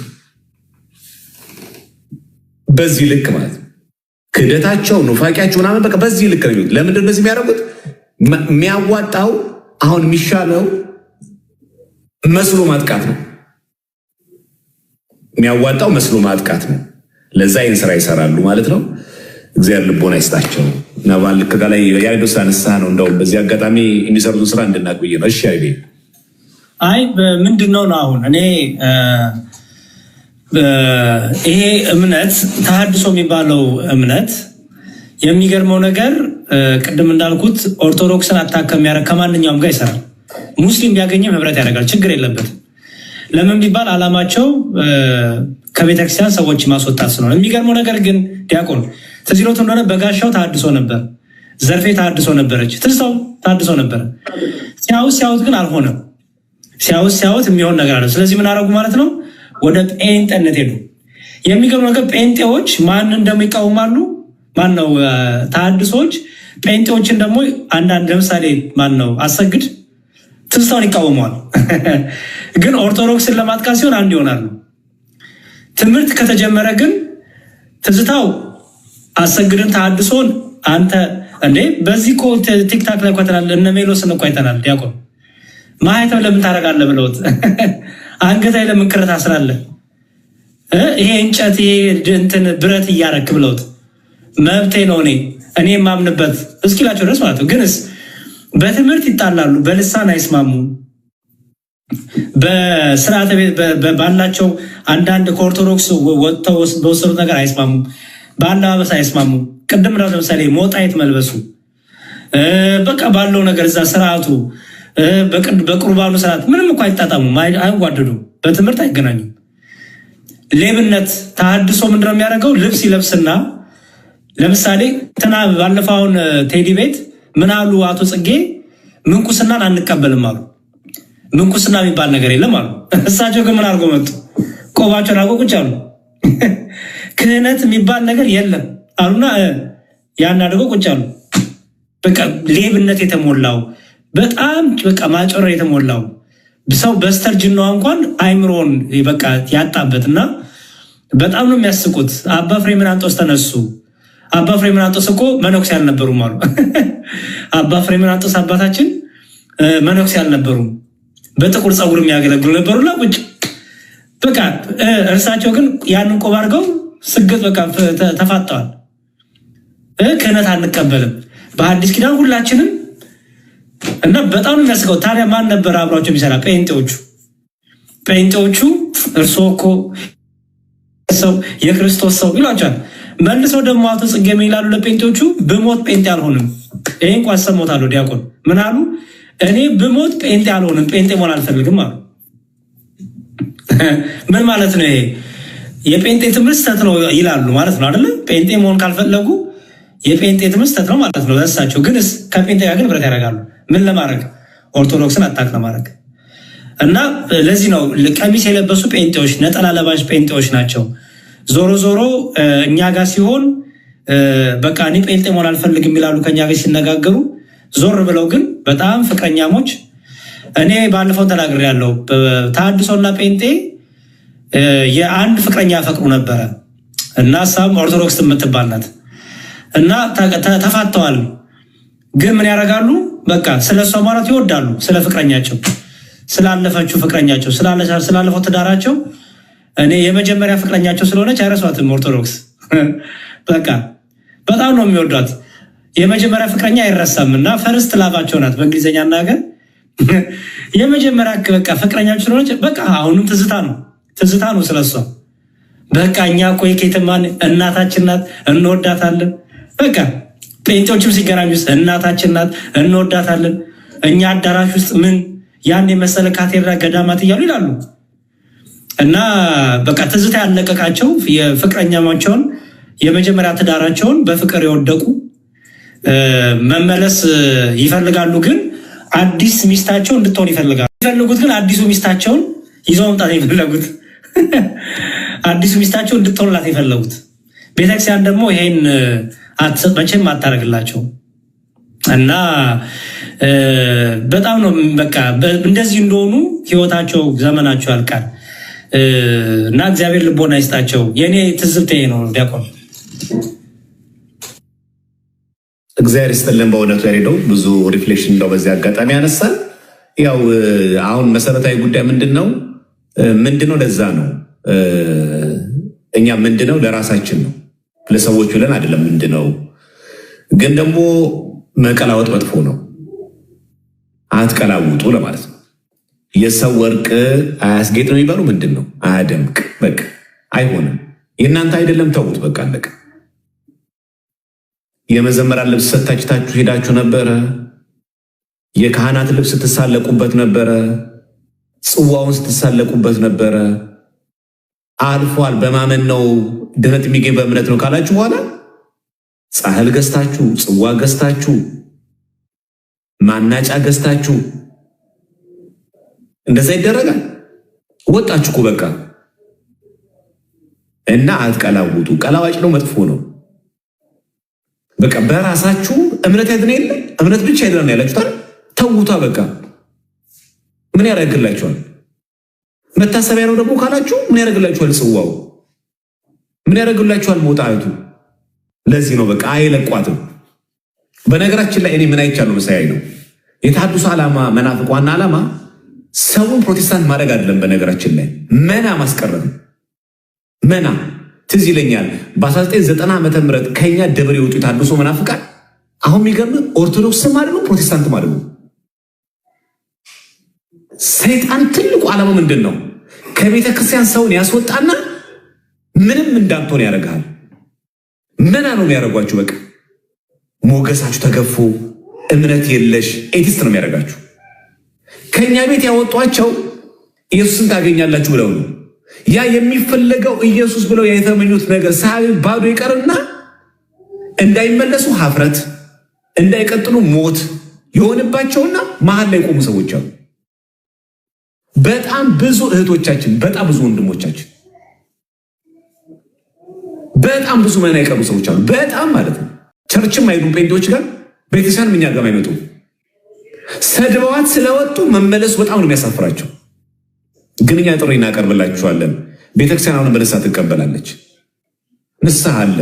በዚህ ልክ ማለት ነው ክህደታቸው፣ ኑፋቂያቸው ምናምን በቃ በዚህ ልክ ነው። ለምንድን ነው የሚያደርጉት? የሚያዋጣው አሁን የሚሻለው መስሎ ማጥቃት ነው። የሚያዋጣው መስሎ ማጥቃት ነው። ለዛ ይህን ስራ ይሰራሉ ማለት ነው። እግዚአብሔር ልቦና ይስጣቸው። እና ባልክ ላይ ያሬዶ ሳነሳ ነው እንደውም በዚህ አጋጣሚ የሚሰሩትን ስራ እንድናቅ ብዬ ነው። እሺ አይቤ አይ ምንድን ነው አሁን እኔ ይሄ እምነት ተሐድሶ የሚባለው እምነት የሚገርመው ነገር ቅድም እንዳልኩት ኦርቶዶክስን አታክ የሚያደርግ ከማንኛውም ጋር ይሰራል። ሙስሊም ቢያገኝም ህብረት ያደርጋል፣ ችግር የለበትም። ለምን ቢባል አላማቸው ከቤተክርስቲያን ሰዎች ማስወጣት ስለሆነ። የሚገርመው ነገር ግን ዲያቆን ትዝ ይሎት እንደሆነ በጋሻው ተሐድሶ ነበር፣ ዘርፌ ተሐድሶ ነበረች፣ ትዝታው ተሐድሶ ነበረ። ሲያዩት ግን አልሆነም። ሲያዩት የሚሆን ነገር አለ። ስለዚህ ምን አደረጉ ማለት ነው? ወደ ጴንጤነት ሄዱ። የሚገርመው ነገር ጴንጤዎች ማን እንደሚቃወማሉ ማን ነው? ተሐድሶች ጴንጤዎችን ደግሞ አንዳንድ ለምሳሌ ማን ነው አሰግድ ትዝታውን ይቃወመዋል። ግን ኦርቶዶክስን ለማጥቃት ሲሆን አንድ ይሆናሉ። ትምህርት ከተጀመረ ግን ትዝታው አሰግድን ተሐድሶን አንተ እንዴ በዚህ እኮ ቲክታክ ላይ ቆይተናል። እነ ሜሎስን እኮ አይተናል። ዲያቆን ማህተም ለምን ታደርጋለህ ብለውት አንገት ላይ ለምን ክር ታስራለህ? ይሄ እንጨት ይሄ እንትን ብረት እያረክ ብለውት መብቴ ነው እኔ የማምንበት እስኪላቸው ድረስ ማለት ነው። ግንስ በትምህርት ይጣላሉ፣ በልሳን አይስማሙም፣ በስርዓተ ቤት ባላቸው አንዳንድ ከኦርቶዶክስ ወጥተው በወሰዱት ነገር አይስማሙም፣ በአለባበስ አይስማሙም። ቅድም ነው ለምሳሌ ሞጣይት መልበሱ በቃ ባለው ነገር እዛ ስርዓቱ በቁርባኑ ስርዓት ምንም እኮ አይጣጣሙም፣ አይዋደዱም፣ በትምህርት አይገናኙም። ሌብነት ተሐድሶ ምንድነው የሚያደርገው? ልብስ ይለብስና ለምሳሌ ትና ባለፈውን ቴዲ ቤት ምን አሉ? አቶ ጽጌ ምንኩስናን አንቀበልም አሉ። ምንኩስና የሚባል ነገር የለም አሉ። እሳቸው ግን ምን አድርጎ መጡ? ቆባቸውን አድርጎ ቁጭ አሉ። ክህነት የሚባል ነገር የለም አሉና ያን አድርገው ቁጭ አሉ። በቃ ሌብነት የተሞላው በጣም በቃ ማጮር የተሞላው ሰው በስተርጅናዋ እንኳን አይምሮን በቃ ያጣበትና በጣም ነው የሚያስቁት። አባ ፍሬምናጦስ ተነሱ። አባ ፍሬምናጦስ እኮ መነኩሴ አልነበሩም አሉ። አባ ፍሬምናጦስ አባታችን መነኩሴ አልነበሩም፣ በጥቁር ፀጉር የሚያገለግሉ ነበሩና ቁጭ በቃ እርሳቸው ግን ያንን ቆብ አድርገው ስግጥ በቃ ተፋጠዋል። ክህነት አንቀበልም በአዲስ ኪዳን ሁላችንም እና በጣም ነው የሚያስቀው። ታዲያ ማን ነበር አብሯቸው የሚሰራ? ጴንጤዎቹ እርስዎ እኮ ሰው የክርስቶስ ሰው ይሏቸዋል። መልሰው ደግሞ አቶ ጽጌ ይላሉ ለጴንጤዎቹ ብሞት ጴንጤ አልሆንም። ይሄ እንኳ አሰሞታለሁ። ዲያቆን ምን አሉ? እኔ ብሞት ጴንጤ አልሆንም፣ ጴንጤ መሆን አልፈልግም አሉ። ምን ማለት ነው ይሄ? የጴንጤ ትምህርት ስተት ነው ይላሉ ማለት ነው አይደለ? ጴንጤ መሆን ካልፈለጉ የጴንጤ ትምህርት ስተት ነው ማለት ነው ለእሳቸው። ግን ከጴንጤ ጋር ግን ብረት ያደርጋሉ። ምን ለማድረግ? ኦርቶዶክስን አታክ ለማድረግ። እና ለዚህ ነው ቀሚስ የለበሱ ጴንጤዎች፣ ነጠላ ለባሽ ጴንጤዎች ናቸው። ዞሮ ዞሮ እኛ ጋር ሲሆን በቃ እኔ ጴንጤ መሆን አልፈልግም ይላሉ። ከኛ ጋር ሲነጋገሩ ዞር ብለው ግን በጣም ፍቅረኛሞች። እኔ ባለፈው ተናግሬያለሁ። ተሐድሶና ጴንጤ የአንድ ፍቅረኛ ፈቅሩ ነበረ እና እሷም ኦርቶዶክስ የምትባል ናት እና ተፋተዋል። ግን ምን ያደርጋሉ? በቃ ስለ እሷ ማለት ይወዳሉ። ስለ ፍቅረኛቸው፣ ስላለፈችው ፍቅረኛቸው፣ ስላለፈው ትዳራቸው እኔ የመጀመሪያ ፍቅረኛቸው ስለሆነች አይረሷትም። ኦርቶዶክስ በቃ በጣም ነው የሚወዷት። የመጀመሪያ ፍቅረኛ አይረሳም እና ፈርስት ላቫቸው ናት በእንግሊዝኛ ነገር የመጀመሪያ በቃ ፍቅረኛቸው ስለሆነች በቃ አሁንም ትዝታ ነው ስለሷ። በቃ እኛ እኮ የኬትማን እናታችን ናት እንወዳታለን። በቃ ጴንጤዎችም ሲገናኙ እናታችን ናት እንወዳታለን። እኛ አዳራሽ ውስጥ ምን ያን የመሰለ ካቴድራል ገዳማት እያሉ ይላሉ። እና በቃ ትዝታ ያለቀቃቸው የፍቅረኛቸውን የመጀመሪያ ትዳራቸውን በፍቅር የወደቁ መመለስ ይፈልጋሉ። ግን አዲስ ሚስታቸው እንድትሆን ይፈልጋሉ። የሚፈልጉት ግን አዲሱ ሚስታቸውን ይዞ መምጣት የፈለጉት አዲሱ ሚስታቸው እንድትሆንላት የፈለጉት። ቤተክርስቲያን ደግሞ ይሄን መቼም አታደርግላቸው እና በጣም ነው በቃ እንደዚህ እንደሆኑ ህይወታቸው ዘመናቸው ያልቃል እና እግዚአብሔር ልቦና ይስጣቸው። የኔ ትዝብት ነው ዲያቆን። እግዚአብሔር ይስጥልን። በእውነቱ ያሬዶ ብዙ ሪፍሌክሽን እንደው በዚህ አጋጣሚ ያነሳል። ያው አሁን መሰረታዊ ጉዳይ ምንድነው? ለዛ ነው እኛ ምንድነው ለራሳችን ነው ለሰዎች ብለን አይደለም። ምንድነው ግን ደግሞ መቀላወጥ መጥፎ ነው። አትቀላውጡ ለማለት ነው። የሰው ወርቅ አያስጌጥ ነው የሚባለው ምንድነው? አያደምቅ። በቃ አይሆንም። የእናንተ አይደለም ተውት። በቃ አለቀ። የመዘመራን ልብስ ሰታችታችሁ ሄዳችሁ ነበረ። የካህናት ልብስ ስትሳለቁበት ነበረ። ጽዋውን ስትሳለቁበት ነበረ። አልፏል። በማመን ነው ድነት የሚገኝ በእምነት ነው ካላችሁ በኋላ ጻሕል ገዝታችሁ፣ ጽዋ ገዝታችሁ፣ ማናጫ ገዝታችሁ እንደዛ ይደረጋል። ወጣችሁ እኮ በቃ እና አትቀላውጡ። ቀላዋጭ ነው፣ መጥፎ ነው። በቃ በራሳችሁ እምነት ያድነ የለ እምነት ብቻ ይደረና ያላችሁ ተውታ። በቃ ምን ያደርግላችኋል? መታሰቢያ ነው ደግሞ ካላችሁ ምን ያደርግላችኋል? ጽዋው ምን ያደርግላችኋል? መውጣቱ። ለዚህ ነው በቃ አይለቋትም። በነገራችን ላይ እኔ ምን አይቻለሁ መሳያይ ነው የተሐድሶ ዓላማ መናፍቅ ዋና ዓላማ ሰውን ፕሮቴስታንት ማድረግ አይደለም። በነገራችን ላይ መና ማስቀረት መና ትዝ ይለኛል በ1990 ዓመተ ምህረት ከኛ ደብር የወጡ የተሐድሶ መናፍቃን አሁን የሚገርም ኦርቶዶክስም አይደሉም ፕሮቴስታንትም አይደሉም። ሰይጣን ትልቁ ዓላማ ምንድን ነው? ከቤተ ክርስቲያን ሰውን ያስወጣና ምንም እንዳትሆን ያደርጋል። መና ነው የሚያደርጓችሁ። በቃ ሞገሳችሁ ተገፎ እምነት የለሽ ኤቲስት ነው የሚያደርጋችሁ። ከኛ ቤት ያወጧቸው ኢየሱስን ታገኛላችሁ ብለው ነው። ያ የሚፈለገው ኢየሱስ ብለው የተመኙት ነገር ሳያገኙ ባዶ ይቀርና እንዳይመለሱ ሀፍረት፣ እንዳይቀጥሉ ሞት የሆንባቸውና መሀል ላይ ቆሙ ሰዎች አሉ። በጣም ብዙ እህቶቻችን፣ በጣም ብዙ ወንድሞቻችን፣ በጣም ብዙ መና የቀሩ ሰዎች አሉ። በጣም ማለት ነው። ቸርችም አይሄዱም ጴንጤዎች ጋር፣ ቤተክርስቲያንም እኛ ጋር አይመጡም። ሰድበዋት ስለወጡ መመለሱ በጣም ነው የሚያሳፍራቸው። ግን እኛ ጥሪ እናቀርብላችኋለን። ቤተክርስቲያን አሁን በንስሐ ትቀበላለች። ንስሐ አለ።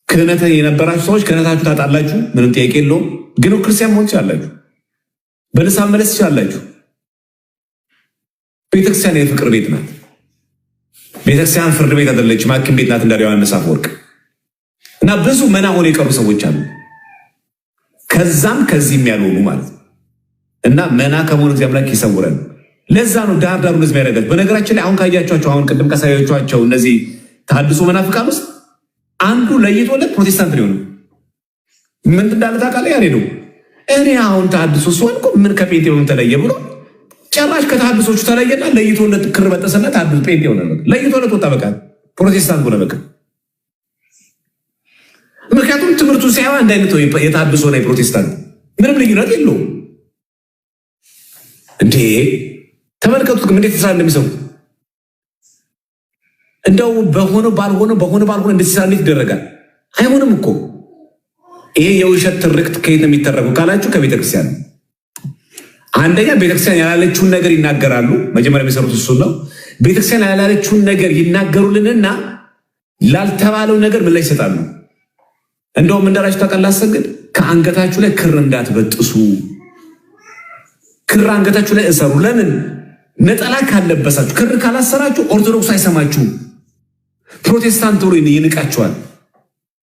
ክህነት የነበራችሁ ሰዎች ክህነታችሁ ታጣላችሁ፣ ምንም ጥያቄ የለውም። ግን ክርስቲያን መሆን ትችላላችሁ፣ በንስሐ መለስ ትችላላችሁ። ቤተክርስቲያን የፍቅር ቤት ናት። ቤተክርስቲያን ፍርድ ቤት አይደለችም፣ ሐኪም ቤት ናት እንደ ዮሐንስ አፈወርቅ። እና ብዙ መና ሆነው የቀሩ ሰዎች አሉ፣ ከዛም ከዚህም ያልሆኑ ማለት ነው። እና መና ከመሆኑ እግዚአብሔር አምላክ ይሰውረን። ለዛ ነው ዳር ዳሩ እንደዚህ ያደርጋል። በነገራችን ላይ አሁን ካያችኋቸው አሁን ቅድም ካሳያችኋቸው እነዚህ ተሐድሶ መናፍቃን ውስጥ አንዱ ለይቶለት ፕሮቴስታንት ነው። ምን እንዳለ ታውቃለህ? ያሬዶ እኔ አሁን ተሐድሶ ሲሆን ምን ከጴንጤ ምን ተለየ ብሎ ጭራሽ ከተሐድሶቹ ተለየና ለይቶለት ክር በጠሰና ተሐድሶ ጴንጤ ሆነ። ለይቶለት ወጣ፣ በቃ ፕሮቴስታንት ሆነ በቃ። ምክንያቱም ትምህርቱ ሳይሆን አንድ አይነት ነው። የተሐድሶ እና የፕሮቴስታንት ምንም ልዩነት የለውም እንዴ! ተመልከቱት ግን እንዴት ስራ እንደሚሰሩ። እንደው በሆነ ባልሆነ እንዴት ስራ እንዴት ይደረጋል? አይሆንም እኮ። ይሄ የውሸት ትርክት ከየት ነው የሚተረጉ ካላችሁ ከቤተክርስቲያን። አንደኛ ቤተክርስቲያን ያላለችውን ነገር ይናገራሉ። መጀመሪያ የሚሰሩት እሱን ነው። ቤተክርስቲያን ያላለችውን ነገር ይናገሩልንና ላልተባለው ነገር ምን ላይ ይሰጣሉ። እንደውም እንደራችሁ ታውቃላችሁ፣ ከአንገታችሁ ላይ ክር እንዳትበጥሱ፣ ክር አንገታችሁ ላይ እሰሩ። ለምን? ነጠላ ካለበሳችሁ፣ ክር ካላሰራችሁ ኦርቶዶክስ አይሰማችሁም። ፕሮቴስታንት ብሎ ይንቃችኋል።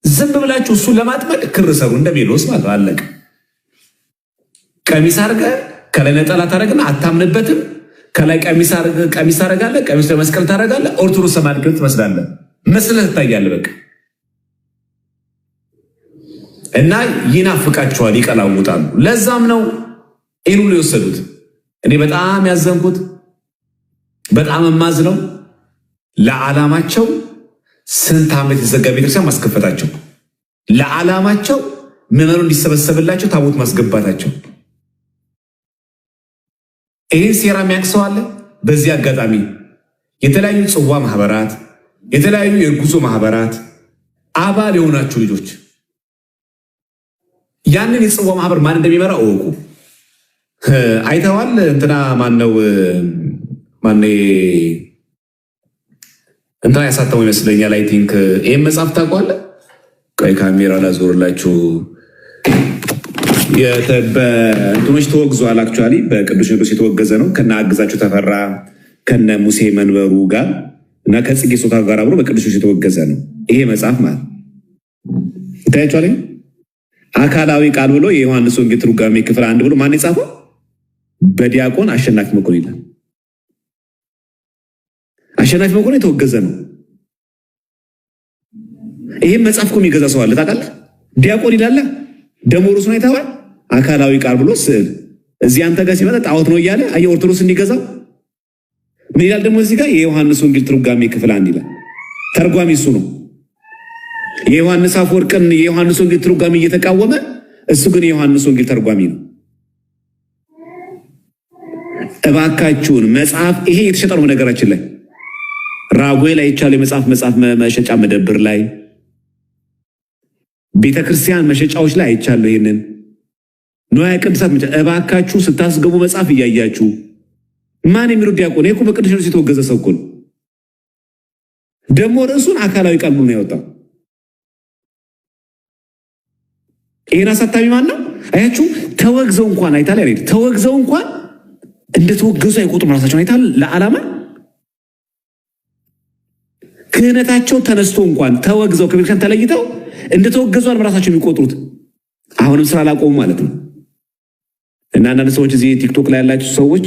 ዝም ብላችሁ እሱን ለማጥመድ ክር ሰሩ፣ እንደ ሜሎስ ማለት አለቀ። ቀሚስ አድርገህ ከላይ ነጠላ ታደርግና አታምንበትም። ከላይ ቀሚስ ታደርጋለህ፣ ቀሚስ ለመስቀል ታደርጋለህ። ኦርቶዶክስ ሰማዕት ትመስላለህ፣ መስለህ ትታያለህ። በቃ እና ይናፍቃቸዋል፣ ይቀላውጣሉ። ለዛም ነው ይህን ሁሉ የወሰዱት። እኔ በጣም ያዘንኩት በጣም የማዝነው ለዓላማቸው ስንት ዓመት የዘጋ ቤተክርስቲያን ማስከፈታቸው፣ ለዓላማቸው ምዕመኑ እንዲሰበሰብላቸው ታቦት ማስገባታቸው። ይህን ሴራ የሚያውቅ ሰው አለ? በዚህ አጋጣሚ የተለያዩ ጽዋ ማህበራት፣ የተለያዩ የጉዞ ማህበራት አባል የሆናችሁ ልጆች ያንን የጽዋ ማህበር ማን እንደሚመራ እወቁ። አይተዋል። እንትና ማነው እንትና ያሳተመው ይመስለኛል። አይ ቲንክ ይህን መጽሐፍ ታውቀዋለህ? ቀይ ካሜራ ላዞርላችሁ። በእንትኖች ተወግዟል። አክቹዋሊ በቅዱስ ሲኖዶስ የተወገዘ ነው። ከነ አግዛቸው ተፈራ ከነ ሙሴ መንበሩ ጋር እና ከጽጌ ጾታ ጋር አብሮ በቅዱስ ሲኖዶስ የተወገዘ ነው ይሄ መጽሐፍ ማለት ይታያችኋል። አካላዊ ቃል ብሎ የዮሐንስ ወንጌል ትርጓሜ ክፍል 1 ብሎ ማን የጻፈው? በዲያቆን አሸናፊ መኮንን ይላል። አሸናፊ መኮንን የተወገዘ ነው። ይህም መጽሐፍ እኮ የሚገዛ ሰው አለ ታውቃለህ? ዲያቆን ይላል ደሞ ርሱን አይተዋል። አካላዊ ቃል ብሎ ስዕል እዚህ አንተ ጋር ሲመጣ ጣዖት ነው እያለ አየ ኦርቶዶክስ እንዲገዛው ምን ይላል ደግሞ እዚህ ጋር የዮሐንስ ወንጌል ትርጓሜ ክፍል 1 ይላል። ተርጓሚ እሱ ነው። የዮሐንስ አፈወርቅን የዮሐንስ ወንጌል ትርጓሜ እየተቃወመ እሱ ግን የዮሐንስ ወንጌል ተርጓሚ ነው። እባካችሁን መጽሐፍ ይሄ የተሸጠ ነው። ነገራችን ላይ ራጉኤል አይቻል የመጽሐፍ መሸጫ መደብር ላይ ቤተክርስቲያን መሸጫዎች ላይ አይቻለሁ። ይሄንን ንዋየ ቅድሳት እባካችሁ ስታስገቡ መጽሐፍ እያያችሁ ማን የሚለው ዲያቆን ይሄ እኮ በቅዱስ ሲኖዶስ የተወገዘ ሰው እኮ ነው። ደግሞ ርዕሱን አካላዊ ቃል ነው ያወጣው። ይሄን አሳታሚ ማን ነው? አያችሁ ተወግዘው እንኳን አይታል አይደል? ተወግዘው እንኳን እንደተወገዙ አይቆጥሩም ራሳቸው አይታል። ለዓላማ ክህነታቸው ተነስቶ እንኳን ተወግዘው ከቤተክርስቲያን ተለይተው እንደተወገዙ ራሳቸው የሚቆጥሩት አሁንም ስራ አላቆሙ ማለት ነው። እና አንዳንድ ሰዎች እዚህ ቲክቶክ ላይ ያላችሁ ሰዎች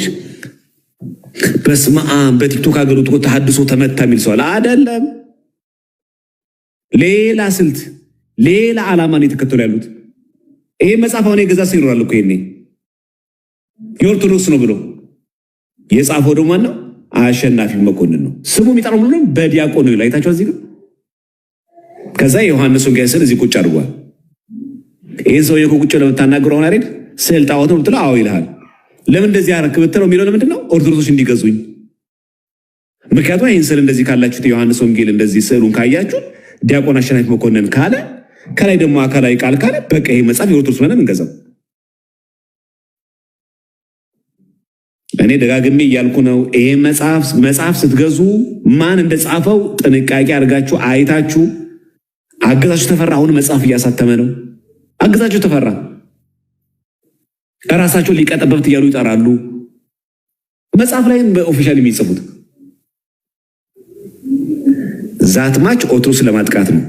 በስመ አብ በቲክቶክ አገሩት ተሐድሶ ተመታ የሚል ሰው አይደለም። ሌላ ስልት ሌላ ዓላማ ነው የተከተሉ ያሉት። ይሄ መጽሐፍ አሁን የገዛ ሰው ይኖራል እኮ ይሄኔ የኦርቶዶክስ ነው ብሎ የጻፈው ደግሞ ማን ነው? አሸናፊ መኮንን ነው። ስሙ የሚጠራው ብሎ በዲያቆን ነው ይላይታቸው እዚህ ጋር። ከዛ የዮሐንስ ወንጌል ስዕል እዚህ ቁጭ አድርጓል። ይሄን ሰው የኮ ቁጭ ለምታናገረው አሁን አይደል ስዕል ጣዖት ነው ብትለው አዎ ይልሃል። ለምን እንደዚህ አረክ ብትለው የሚለው ለምንድን ነው? ኦርቶዶክሶች እንዲገዙኝ። ምክንያቱም ይህን ስዕል እንደዚህ ካላችሁት የዮሐንስ ወንጌል እንደዚህ ስዕሉን ካያችሁ ዲያቆን አሸናፊ መኮንን ካለ ከላይ ደግሞ አካላዊ ቃል ካለ በቃ ይሄ መጽሐፍ የኦርቶዶክስ ሆነ እንገዛው። እኔ ደጋግሜ እያልኩ ነው። ይሄ መጽሐፍ ስትገዙ ማን እንደጻፈው ጥንቃቄ አድርጋችሁ አይታችሁ። አገዛችሁ ተፈራ አሁን መጽሐፍ እያሳተመ ነው። አገዛችሁ ተፈራ እራሳቸው ሊቀጠበብት እያሉ ይጠራሉ። መጽሐፍ ላይም በኦፊሻል የሚጽፉት ዛትማች ኦርቶዶክስ ለማጥቃት ነው።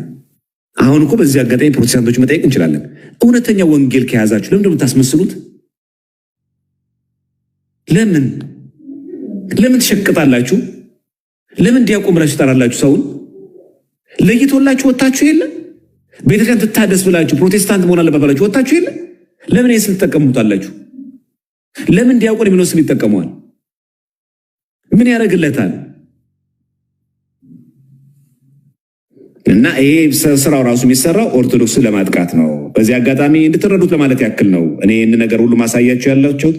አሁን እኮ በዚህ አጋጣሚ ፕሮቴስታንቶች መጠየቅ እንችላለን። እውነተኛ ወንጌል ከያዛችሁ ለምን እንደምታስመስሉት? ለምን ትሸቅጣላችሁ? ለምን ዲያቆን ብላችሁ ትጠራላችሁ? ሰውን ለይቶላችሁ ወጣችሁ የለ ቤተክርስቲያን ትታደስ ብላችሁ ፕሮቴስታንት መሆን አለበት ብላችሁ ወጣችሁ የለ ለምን ይሄን ትጠቀሙታላችሁ? ለምን ዲያቆን የሚለው ስም ይጠቀመዋል? ምን ያደርግለታል? እና ይሄ ስራው ራሱ የሚሰራው ኦርቶዶክስን ለማጥቃት ነው። በዚህ አጋጣሚ እንድትረዱት ለማለት ያክል ነው። እኔ ይህን ነገር ሁሉ ማሳያችሁ ያላችሁ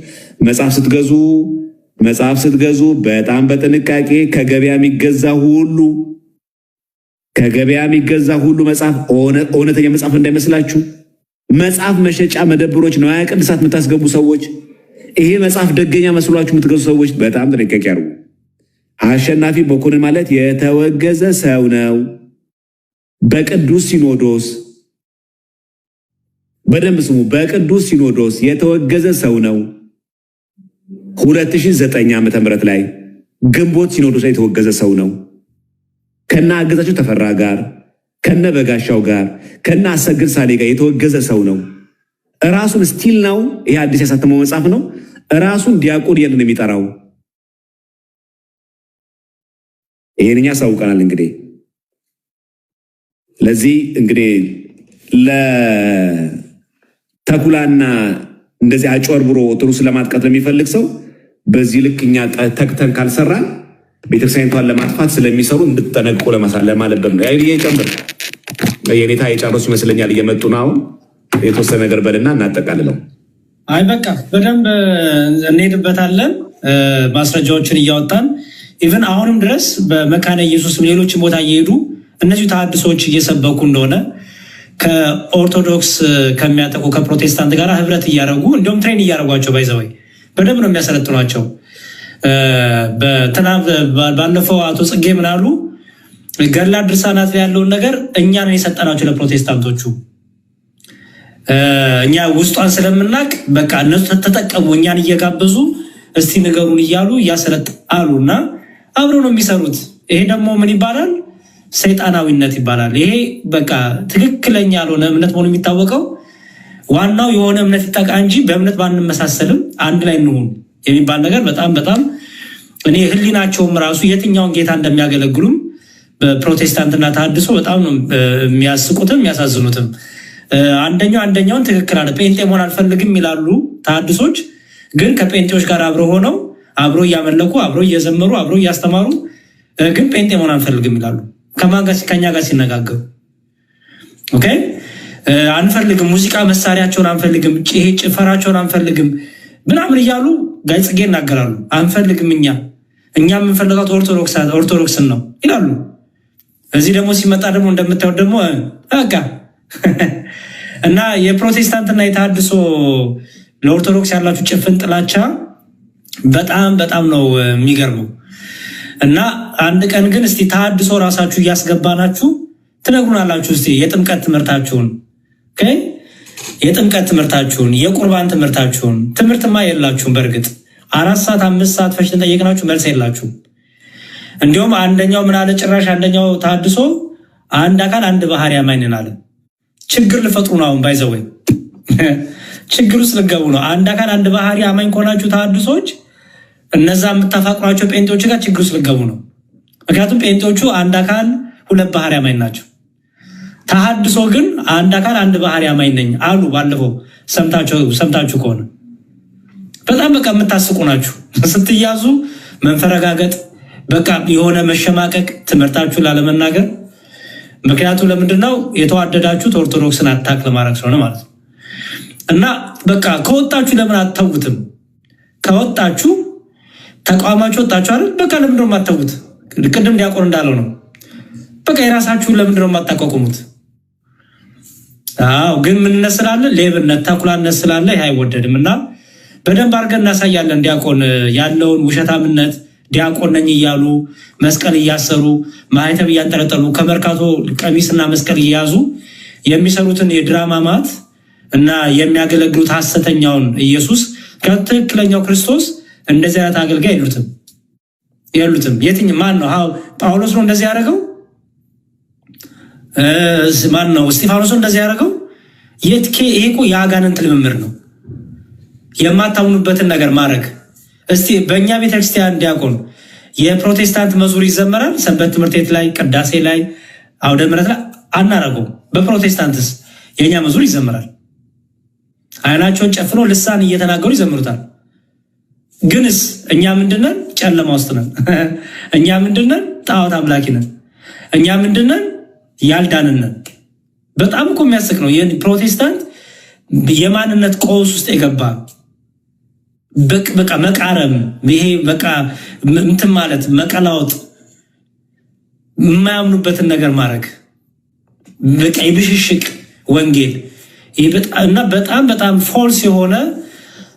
መጽሐፍ ስትገዙ በጣም በጥንቃቄ ከገበያ የሚገዛ ሁሉ መጽሐፍ እውነተኛ መጽሐፍ እንዳይመስላችሁ። መጽሐፍ መሸጫ መደብሮች ንዋየ ቅድሳት የምታስገቡ ሰዎች፣ ይሄ መጽሐፍ ደገኛ መስሏችሁ የምትገዙ ሰዎች በጣም ጥንቃቄ አድርጉ። አሸናፊ መኮንን ማለት የተወገዘ ሰው ነው። በቅዱስ ሲኖዶስ በደንብ ስሙ። በቅዱስ ሲኖዶስ የተወገዘ ሰው ነው። 2009 ዓ.ም ላይ ግንቦት ሲኖዶስ ላይ የተወገዘ ሰው ነው። ከነ አገዛቸው ተፈራ ጋር ከነ በጋሻው ጋር ከነ አሰግድ ሳሌ ጋር የተወገዘ ሰው ነው። ራሱን ስቲል ነው። ይሄ አዲስ ያሳተመው መጽሐፍ ነው። ራሱን ዲያቆን እያለ ነው የሚጠራው። ይሄንኛ ሳውቀናል። እንግዲህ ለዚህ እንግዲህ ለተኩላና እንደዚህ አጭበርብሮ ኦርቶዶክስ ለማጥቃት ለሚፈልግ ሰው በዚህ ልክ እኛ ተክተን ካልሰራን ቤተክርስቲያኒቷን ለማጥፋት ስለሚሰሩ እንድትጠነቅቁ ለማለበር ነው። ያይ ጨምር የኔታ የጨረሱ ይመስለኛል። እየመጡ ነው። አሁን የተወሰነ ነገር በልና እናጠቃልለው። አይ በቃ በደንብ እንሄድበታለን። ማስረጃዎችን እያወጣን ኢቨን አሁንም ድረስ በመካነ ኢየሱስም ሌሎችም ቦታ እየሄዱ እነዚህ ተሐድሶች እየሰበኩ እንደሆነ ከኦርቶዶክስ ከሚያጠቁ ከፕሮቴስታንት ጋር ህብረት እያደረጉ እንዲሁም ትሬን እያደረጓቸው ባይዘወይ በደንብ ነው የሚያሰለጥኗቸው። ባለፈው አቶ ጽጌ ምናሉ ገድላ ድርሳናት ላይ ያለውን ነገር እኛ ነን የሰጠናቸው ለፕሮቴስታንቶቹ። እኛ ውስጧን ስለምናቅ በቃ እነሱ ተጠቀሙ፣ እኛን እየጋበዙ እስቲ ንገሩን እያሉ እያሰለጥናሉ እና አብረው ነው የሚሰሩት። ይሄ ደግሞ ምን ይባላል? ሰይጣናዊነት ይባላል። ይሄ በቃ ትክክለኛ ያልሆነ እምነት መሆኑ የሚታወቀው ዋናው የሆነ እምነት ይጠቃ እንጂ በእምነት ባንመሳሰልም አንድ ላይ እንሁን የሚባል ነገር በጣም በጣም እኔ ህሊናቸውም ራሱ የትኛውን ጌታ እንደሚያገለግሉም በፕሮቴስታንትና ተሐድሶ በጣም ነው የሚያስቁትም የሚያሳዝኑትም። አንደኛውን ትክክል አለ ጴንጤ መሆን አልፈልግም ይላሉ ተሐድሶች፣ ግን ከጴንጤዎች ጋር አብረው ሆነው አብረው እያመለኩ አብረው እየዘመሩ አብረው እያስተማሩ ግን ጴንጤ መሆን አንፈልግም ይላሉ። ከማን ጋር? ከኛ ጋር ሲነጋገሩ ኦኬ አንፈልግም፣ ሙዚቃ መሳሪያቸውን አንፈልግም፣ ይሄ ጭፈራቸውን አንፈልግም ምናምን እያሉ ጋይ ጽጌ ይናገራሉ። አንፈልግም እኛ የምንፈልጋት ኦርቶዶክስን ነው ይላሉ። እዚህ ደግሞ ሲመጣ ደግሞ እንደምታዩት ደግሞ በቃ እና የፕሮቴስታንትና የተሐድሶ ለኦርቶዶክስ ያላችሁ ጭፍን ጥላቻ በጣም በጣም ነው የሚገርመው። እና አንድ ቀን ግን እስቲ ተሐድሶ ራሳችሁ እያስገባናችሁ ትነግሩናላችሁ። እስቲ የጥምቀት ትምህርታችሁን የጥምቀት የቁርባን ትምህርትማ የላችሁም። በእርግጥ 4 ሰዓት 5 ሰዓት ፈሽተን ጠየቅናችሁ መልስ የላችሁም። እንዲሁም አንደኛው ምን አለ ጭራሽ አንደኛው ተሐድሶ አንድ አካል አንድ ባህሪ አማኝ ነን አለ። ችግር ልፈጥሩ ነው አሁን ባይዘወይ ችግር ውስጥ ልገቡ ነው። አንድ አካል አንድ ባህሪ አማኝ ከሆናችሁ ተሐድሶች እነዛ የምታፋቅሯቸው ጴንጤዎች ጋር ችግር ውስጥ ልገቡ ነው። ምክንያቱም ጴንጤዎቹ አንድ አካል ሁለት ባህሪ አማኝ ናቸው። ተሐድሶ ግን አንድ አካል አንድ ባህሪ አማኝ ነኝ አሉ። ባለፈው ሰምታችሁ ከሆነ በጣም በቃ የምታስቁ ናችሁ። ስትያዙ መንፈረጋገጥ፣ በቃ የሆነ መሸማቀቅ፣ ትምህርታችሁን ላለመናገር። ምክንያቱም ለምንድነው የተዋደዳችሁት ኦርቶዶክስን አታክ ለማድረግ ስለሆነ ማለት ነው። እና በቃ ከወጣችሁ ለምን አትተውትም? ከወጣችሁ ተቋማችሁ ወጣችሁ አይደል? በቃ ለምንድነው የማትተውት? ቅድም ዲያቆን እንዳለው ነው። በቃ የራሳችሁን ለምንድነው የማታቋቁሙት? አዎ ግን ምን ስላለ ሌብነት፣ ተኩላነት ስላለ ይህ አይወደድም። እና በደንብ አድርገን እናሳያለን ዲያቆን ያለውን ውሸታምነት። ዲያቆን ነኝ እያሉ መስቀል እያሰሩ ማህተብ እያንጠለጠሉ ከመርካቶ ቀሚስና መስቀል እያያዙ የሚሰሩትን የድራማ ማት እና የሚያገለግሉት ሐሰተኛውን ኢየሱስ ከትክክለኛው ክርስቶስ እንደዚህ አይነት አገልጋይ የሉትም። የትኝ ማን ነው? ጳውሎስ ነው እንደዚህ ያደረገው? ማን ነው? እስጢፋኖስ ነው እንደዚህ ያደረገው? ይሄ እኮ የአጋንንት ልምምር ነው። የማታምኑበትን ነገር ማድረግ። እስቲ በእኛ ቤተክርስቲያን ዲያቆን የፕሮቴስታንት መዝሙር ይዘመራል ሰንበት ትምህርት ቤት ላይ፣ ቅዳሴ ላይ፣ አውደ ምሕረት ላይ አናረገው። በፕሮቴስታንትስ የእኛ መዝሙር ይዘመራል። አይናቸውን ጨፍነው ልሳን እየተናገሩ ይዘምሩታል። ግንስ እኛ ምንድነን? ጨለማ ውስጥ ነን። እኛ ምንድነን? ጣዖት አምላኪ ነን። እኛ ምንድነን? ያልዳንነን። በጣም እኮ የሚያስቅ ነው። የፕሮቴስታንት የማንነት ቀውስ ውስጥ የገባ በቃ መቃረም፣ ይሄ በቃ እንትን ማለት መቀላወጥ፣ የማያምኑበትን ነገር ማድረግ፣ በቃ የብሽሽቅ ወንጌል እና በጣም በጣም ፎልስ የሆነ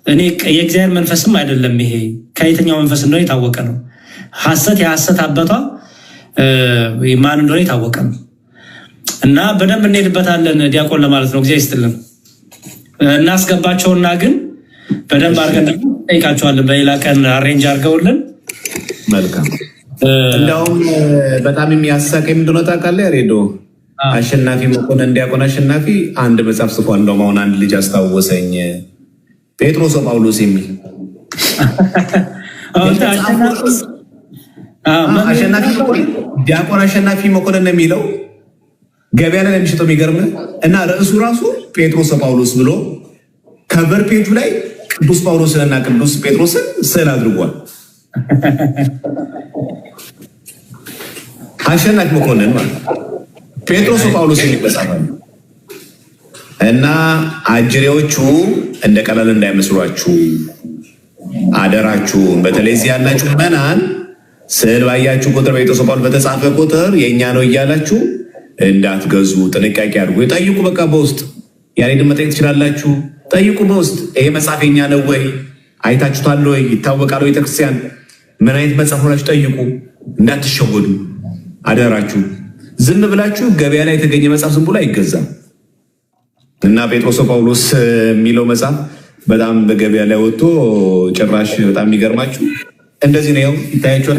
እኔ የእግዚአብሔር መንፈስም አይደለም። ይሄ ከየትኛው መንፈስ እንደሆነ የታወቀ ነው። ሐሰት የሐሰት አባቷ ማን እንደሆነ የታወቀ ነው። እና በደንብ እንሄድበታለን ዲያቆን ለማለት ነው። እግዚአብሔር ይስጥልን። እናስገባቸውና ግን በደንብ አድርገን ጠይቃቸዋለን። በሌላ ቀን አሬንጅ አድርገውልን። መልካም። እንደውም በጣም የሚያሳቀኝ ምንድን ነው ታውቃለህ? ሬዶ አሸናፊ መኮንን ዲያቆን አሸናፊ አንድ መጽሐፍ ጽፏል። እንደውም አሁን አንድ ልጅ አስታወሰኝ፣ ጴጥሮስ ጳውሎስ የሚል ዲያቆን አሸናፊ መኮንን የሚለው ገበያ ላይ የሚሸጠው የሚገርም እና ርዕሱ ራሱ ጴጥሮስ ጳውሎስ ብሎ ከቨር ፔጁ ላይ ቅዱስ ጳውሎስንና ቅዱስ ጴጥሮስን ስዕል አድርጓል። አሸናፊ መኮንን ማለት ጴጥሮስ ጳውሎስ ይበሳል። እና አጅሬዎቹ እንደ ቀላል እንዳይመስሏችሁ አደራችሁ በተለይ እዚህ ያላችሁ ምዕመናን ስዕል ባያችሁ ቁጥር በጴጥሮስ ጳውሎስ በተጻፈ ቁጥር የእኛ ነው እያላችሁ እንዳትገዙ ጥንቃቄ አድርጉ። ጠይቁ። በቃ በውስጥ ያሬድን መጠየቅ ትችላላችሁ። ጠይቁ በውስጥ ይሄ መጽሐፍ የኛ ነው ወይ አይታችሁታል ወይ ይታወቃል ወይ ቤተክርስቲያን ምን አይነት መጽሐፍ ሆናችሁ ጠይቁ። እንዳትሸወዱ አደራችሁ። ዝም ብላችሁ ገበያ ላይ የተገኘ መጽሐፍ ዝም ብሎ አይገዛም እና ጴጥሮስ ጳውሎስ የሚለው መጽሐፍ በጣም በገበያ ላይ ወጥቶ ጭራሽ በጣም የሚገርማችሁ እንደዚህ ነው ይታያችኋል።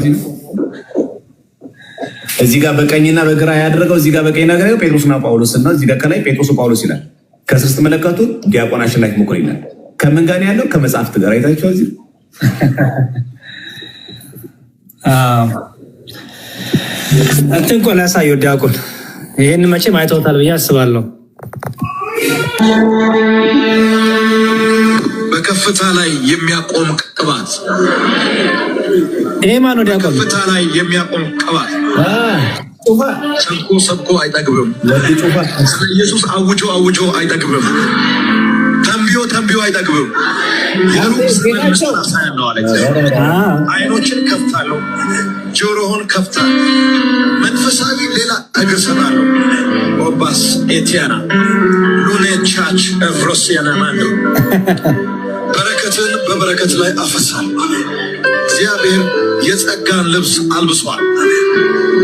እዚህ ጋር በቀኝና በግራ ያደረገው እዚህ ጋር በቀኝና በግራ ጴጥሮስና ጳውሎስ እና እዚህ ጋር ከላይ ጴጥሮስ ጳውሎስ ይላል። ከስር ስትመለከቱ ዲያቆን አሸናፊ መኮንን ይላል። ከምን ጋር ያለው ከመጽሐፍት ጋር አይታችኋል። እዚህ እንትን እኮ ላሳየው ዲያቆን ይህን መቼም አይተውታል ብዬ አስባለሁ። በከፍታ ላይ የሚያቆም ቅባት ይሄ ማነው ዲያቆን? በከፍታ ላይ የሚያቆም ቅባት ሰብኮ አይጠግብም። ስለ ኢየሱስ አውጆ አይጠግብም። ተንቢዮ አይጠግብም። አይኖችን ከፍታለሁ፣ ጆሮህን ከፍታለሁ፣ መንፈሳዊ ሌላ እግር ሰጣለሁ። ኦባስ ኤቲያና ሉኔ ቻች ኤቭሮሲያና ማንዶ በረከትን በበረከት ላይ አፈሳለሁ። እግዚአብሔር የጸጋን ልብስ አልብሷል።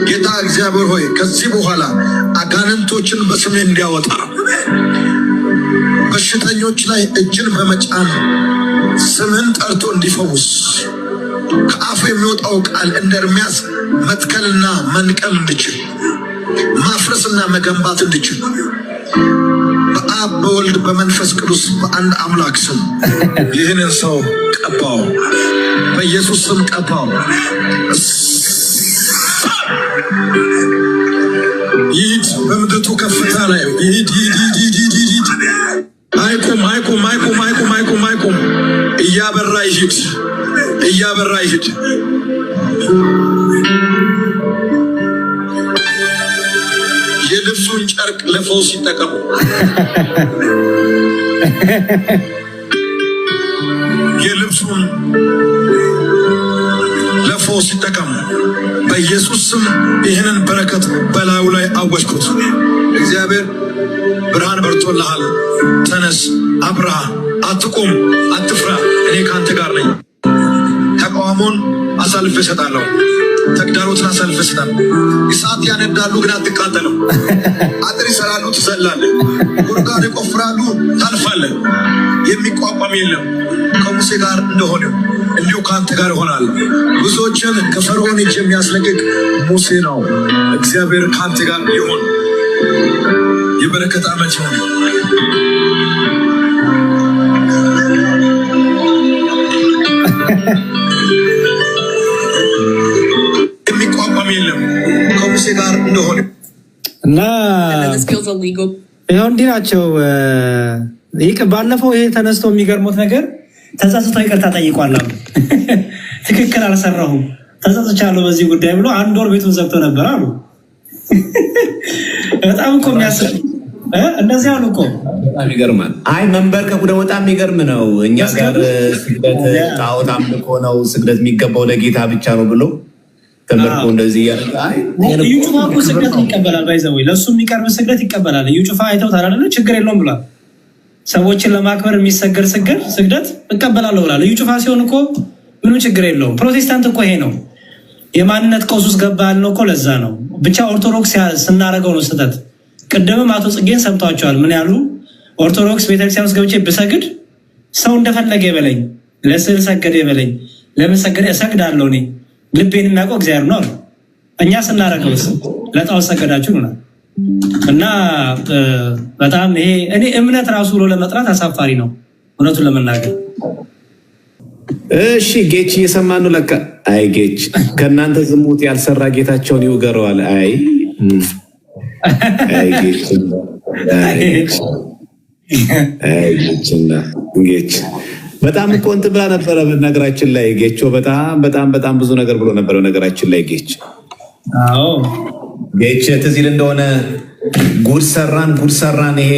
ጌታ እግዚአብሔር ሆይ ከዚህ በኋላ አጋንንቶችን በስሜ እንዲያወጣ በሽተኞች ላይ እጅን በመጫን ስምን ጠርቶ እንዲፈውስ ከአፉ የሚወጣው ቃል እንደ ኤርምያስ መትከልና መንቀል እንድችል ማፍረስና መገንባት እንድችል በአብ በወልድ በመንፈስ ቅዱስ በአንድ አምላክ ስም ይህንን ሰው ቀባው፣ በኢየሱስ ስም ቀባው። ይሂድ፣ በምድቱ ከፍታ ላይ ይሂድ። አይቁም። እያበራ ይሂድ። የልብሱን ጨርቅ ለፈውስ ይጠቀሙ። የልብሱን ለፈውስ ይጠቀሙ። በኢየሱስ ስም ይህንን በረከት በላዩ ላይ አወጅኩት። እግዚአብሔር ብርሃን በርቶልሃል፣ ተነስ፣ አብራ፣ አትቁም፣ አትፍራ፣ እኔ ከአንተ ጋር ነኝ። ተቃውሞን አሳልፌ እሰጣለሁ፣ ተግዳሮትን አሳልፌ እሰጣለሁ። እሳት ያነዳሉ ግን አትቃጠልም። አጥር ይሰራሉ ትዘላለህ፣ ጉድጓድ ይቆፍራሉ ታልፋለህ። የሚቋቋም የለም። ከሙሴ ጋር እንደሆነው እንዲሁ ከአንተ ጋር ይሆናል። ብዙዎችን ከፈርዖን እጅ የሚያስለቅቅ ሙሴ ነው። እግዚአብሔር ከአንተ ጋር ይሆን። የበረከት ዓመት ይሆን። የሚቋቋም የለም ከሙሴ ጋር እንደሆነ እና ይኸው እንዲህ ናቸው። ባለፈው ይሄ ተነስቶ የሚገርሙት ነገር ተጸጽቶ ይቅርታ ጠይቋል አሉ። ትክክል አልሰራሁም ተጸጽቻለሁ በዚህ ጉዳይ ብሎ 1 ወር ቤቱን ዘግቶ ነበር አሉ። በጣም እኮ የሚያስብ እንደዚህ አሉ እኮ በጣም ይገርማል። አይ መንበርከኩ ደግሞ በጣም የሚገርም ነው። እኛ ጋር ስግደት ጣዖት አምልኮ ነው፣ ስግደት የሚገባው ለጌታ ብቻ ነው ብሎ ተመርኮ እንደዚህ ያደርጋ። አይ እዩ ጩፋ እኮ ስግደት ይቀበላል፣ ባይዘው ለሱ የሚቀርብ ስግደት ይቀበላል። እዩ ጩፋ አይተው ታላለ ችግር የለውም ብሏል። ሰዎችን ለማክበር የሚሰገድ ስግደት እቀበላለሁ ብሏል። እዩ ጩፋ ሲሆን እኮ ምንም ችግር የለውም። ፕሮቴስታንት እኮ ይሄ ነው የማንነት ቀውስ ውስጥ ገባ ያልነው እኮ ለዛ ነው። ብቻ ኦርቶዶክስ ስናደርገው ነው ስህተት። ቅድምም አቶ ጽጌን ሰምቷቸዋል። ምን ያሉ ኦርቶዶክስ ቤተክርስቲያን ውስጥ ገብቼ ብሰግድ ሰው እንደፈለገ ይበለኝ፣ ለስዕል ሰገደ ይበለኝ፣ ለምን ሰገደ እሰግዳለሁ፣ እኔ ልቤን የሚያውቀው እግዚአብሔር ነው አሉ። እኛ ስናደርገው ለጣዖት ሰገዳችሁ ነው። እና በጣም ይሄ እኔ እምነት ራሱ ብሎ ለመጥራት አሳፋሪ ነው እውነቱን ለመናገር። እሺ ጌች እየሰማን ነው ለካ። አይ ጌች ከእናንተ ዝሙት ያልሰራ ጌታቸውን ይውገረዋል። አይ ጌች በጣም እኮ እንትን ብላ ነበረ። በነገራችን ላይ ጌቾ በጣም ብዙ ነገር ብሎ ነበረ። በነገራችን ላይ ጌች ጌች ትዝ ይል እንደሆነ ጉድ ሰራን ይሄ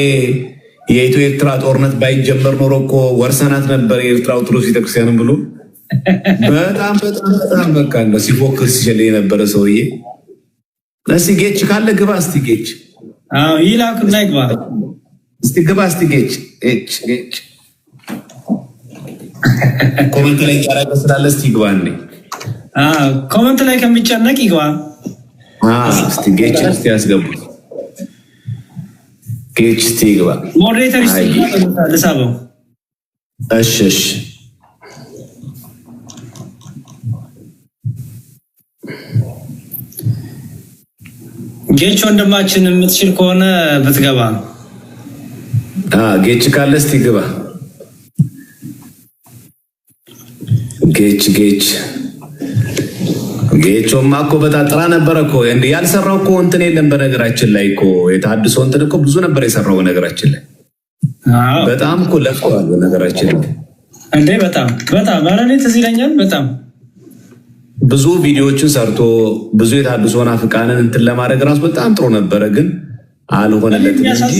የኢትዮ ኤርትራ ጦርነት ባይጀመር ኖሮ እኮ ወርሰናት ነበር የኤርትራ ኦርቶዶክስ ቤተክርስቲያንን ብሎ በጣም በጣም በጣም በቃ እንደው ሲፎክር ሲችል የነበረ ሰውዬ። እስቲ ጌች ካለ ግባ። እስቲ ጌች ይላኩና ይግባ። እስቲ ግባ። እስቲ ጌች ጌች ኮሜንት ላይ ያረጋ ስላለ እስቲ ግባ። እንዴ ኮሜንት ላይ ከሚጨነቅ ይግባ። እስቲ ጌች እስቲ ያስገቡ። ጌች እስቲ ግባ። ሞዴሬተር ልሳበው። እሺ እሺ ጌች ወንድማችን የምትችል ከሆነ ብትገባ። ጌች ካለ እስቲ ግባ። ጌች ጌች ጌቾማ እኮ በጣም ጥራ ነበረ እኮ እንዴ። ያልሰራው እኮ እንትን የለም። በነገራችን ላይ እኮ የታድሶ እንትን እኮ ብዙ ነበር የሰራው። በነገራችን ላይ በጣም እኮ ለፍቷል። በነገራችን ላይ እንዴ በጣም በጣም አረኔ ትዝ ይለኛል። በጣም ብዙ ቪዲዮዎችን ሰርቶ ብዙ የታድሶ ናፍቃንን እንትን ለማድረግ ራሱ በጣም ጥሩ ነበረ፣ ግን አልሆነለትም እንጂ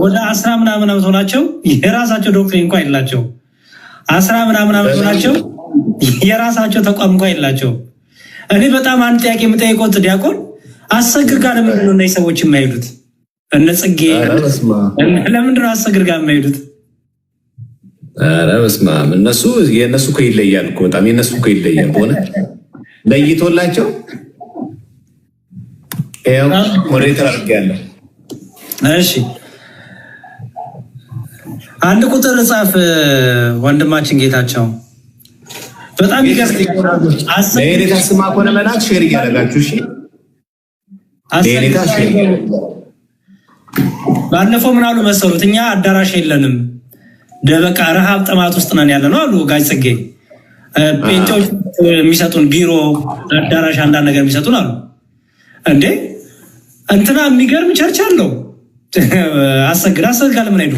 ወደ 10 ምናምን ዓመት ሆናቸው የራሳቸው ዶክትሪን እንኳን የላቸው። 10 ምናምን ዓመት ሆናቸው የራሳቸው ተቋም እንኳን የላቸው። እኔ በጣም አንድ ጥያቄ የምጠይቀው ዲያቆን አሰግድ ጋር ለምንድን ነው እነዚህ ሰዎች የማይሄዱት? እነ ጽጌ ለምንድን ነው አሰግድ ጋር የማይሄዱት? ኧረ በስመ አብ እነሱ የእነሱ እኮ ይለያል እኮ በጣም የእነሱ እኮ ይለያል። በሆነ ለይቶላቸው ያው ሞዴሬተር አድርጌያለሁ። እሺ አንድ ቁጥር ጻፍ ወንድማችን ጌታቸው። በጣም ይገርማል። ለኔታ ስማ ኮነ መላክ ሼር እያደረጋችሁ እሺ። ለኔታ ሼር ባለፈው ምን አሉ መሰሉት? እኛ አዳራሽ የለንም ደበቃ ረሃብ ጥማት ውስጥ ነን ያለ ነው አሉ ጋሽ ጽጌ። ጴንጤዎች የሚሰጡን ቢሮ አዳራሽ አንዳንድ ነገር የሚሰጡን አሉ። እንዴ እንትና የሚገርም ቸርች አለው። አሰግድ ጋር ለምን አይዱ?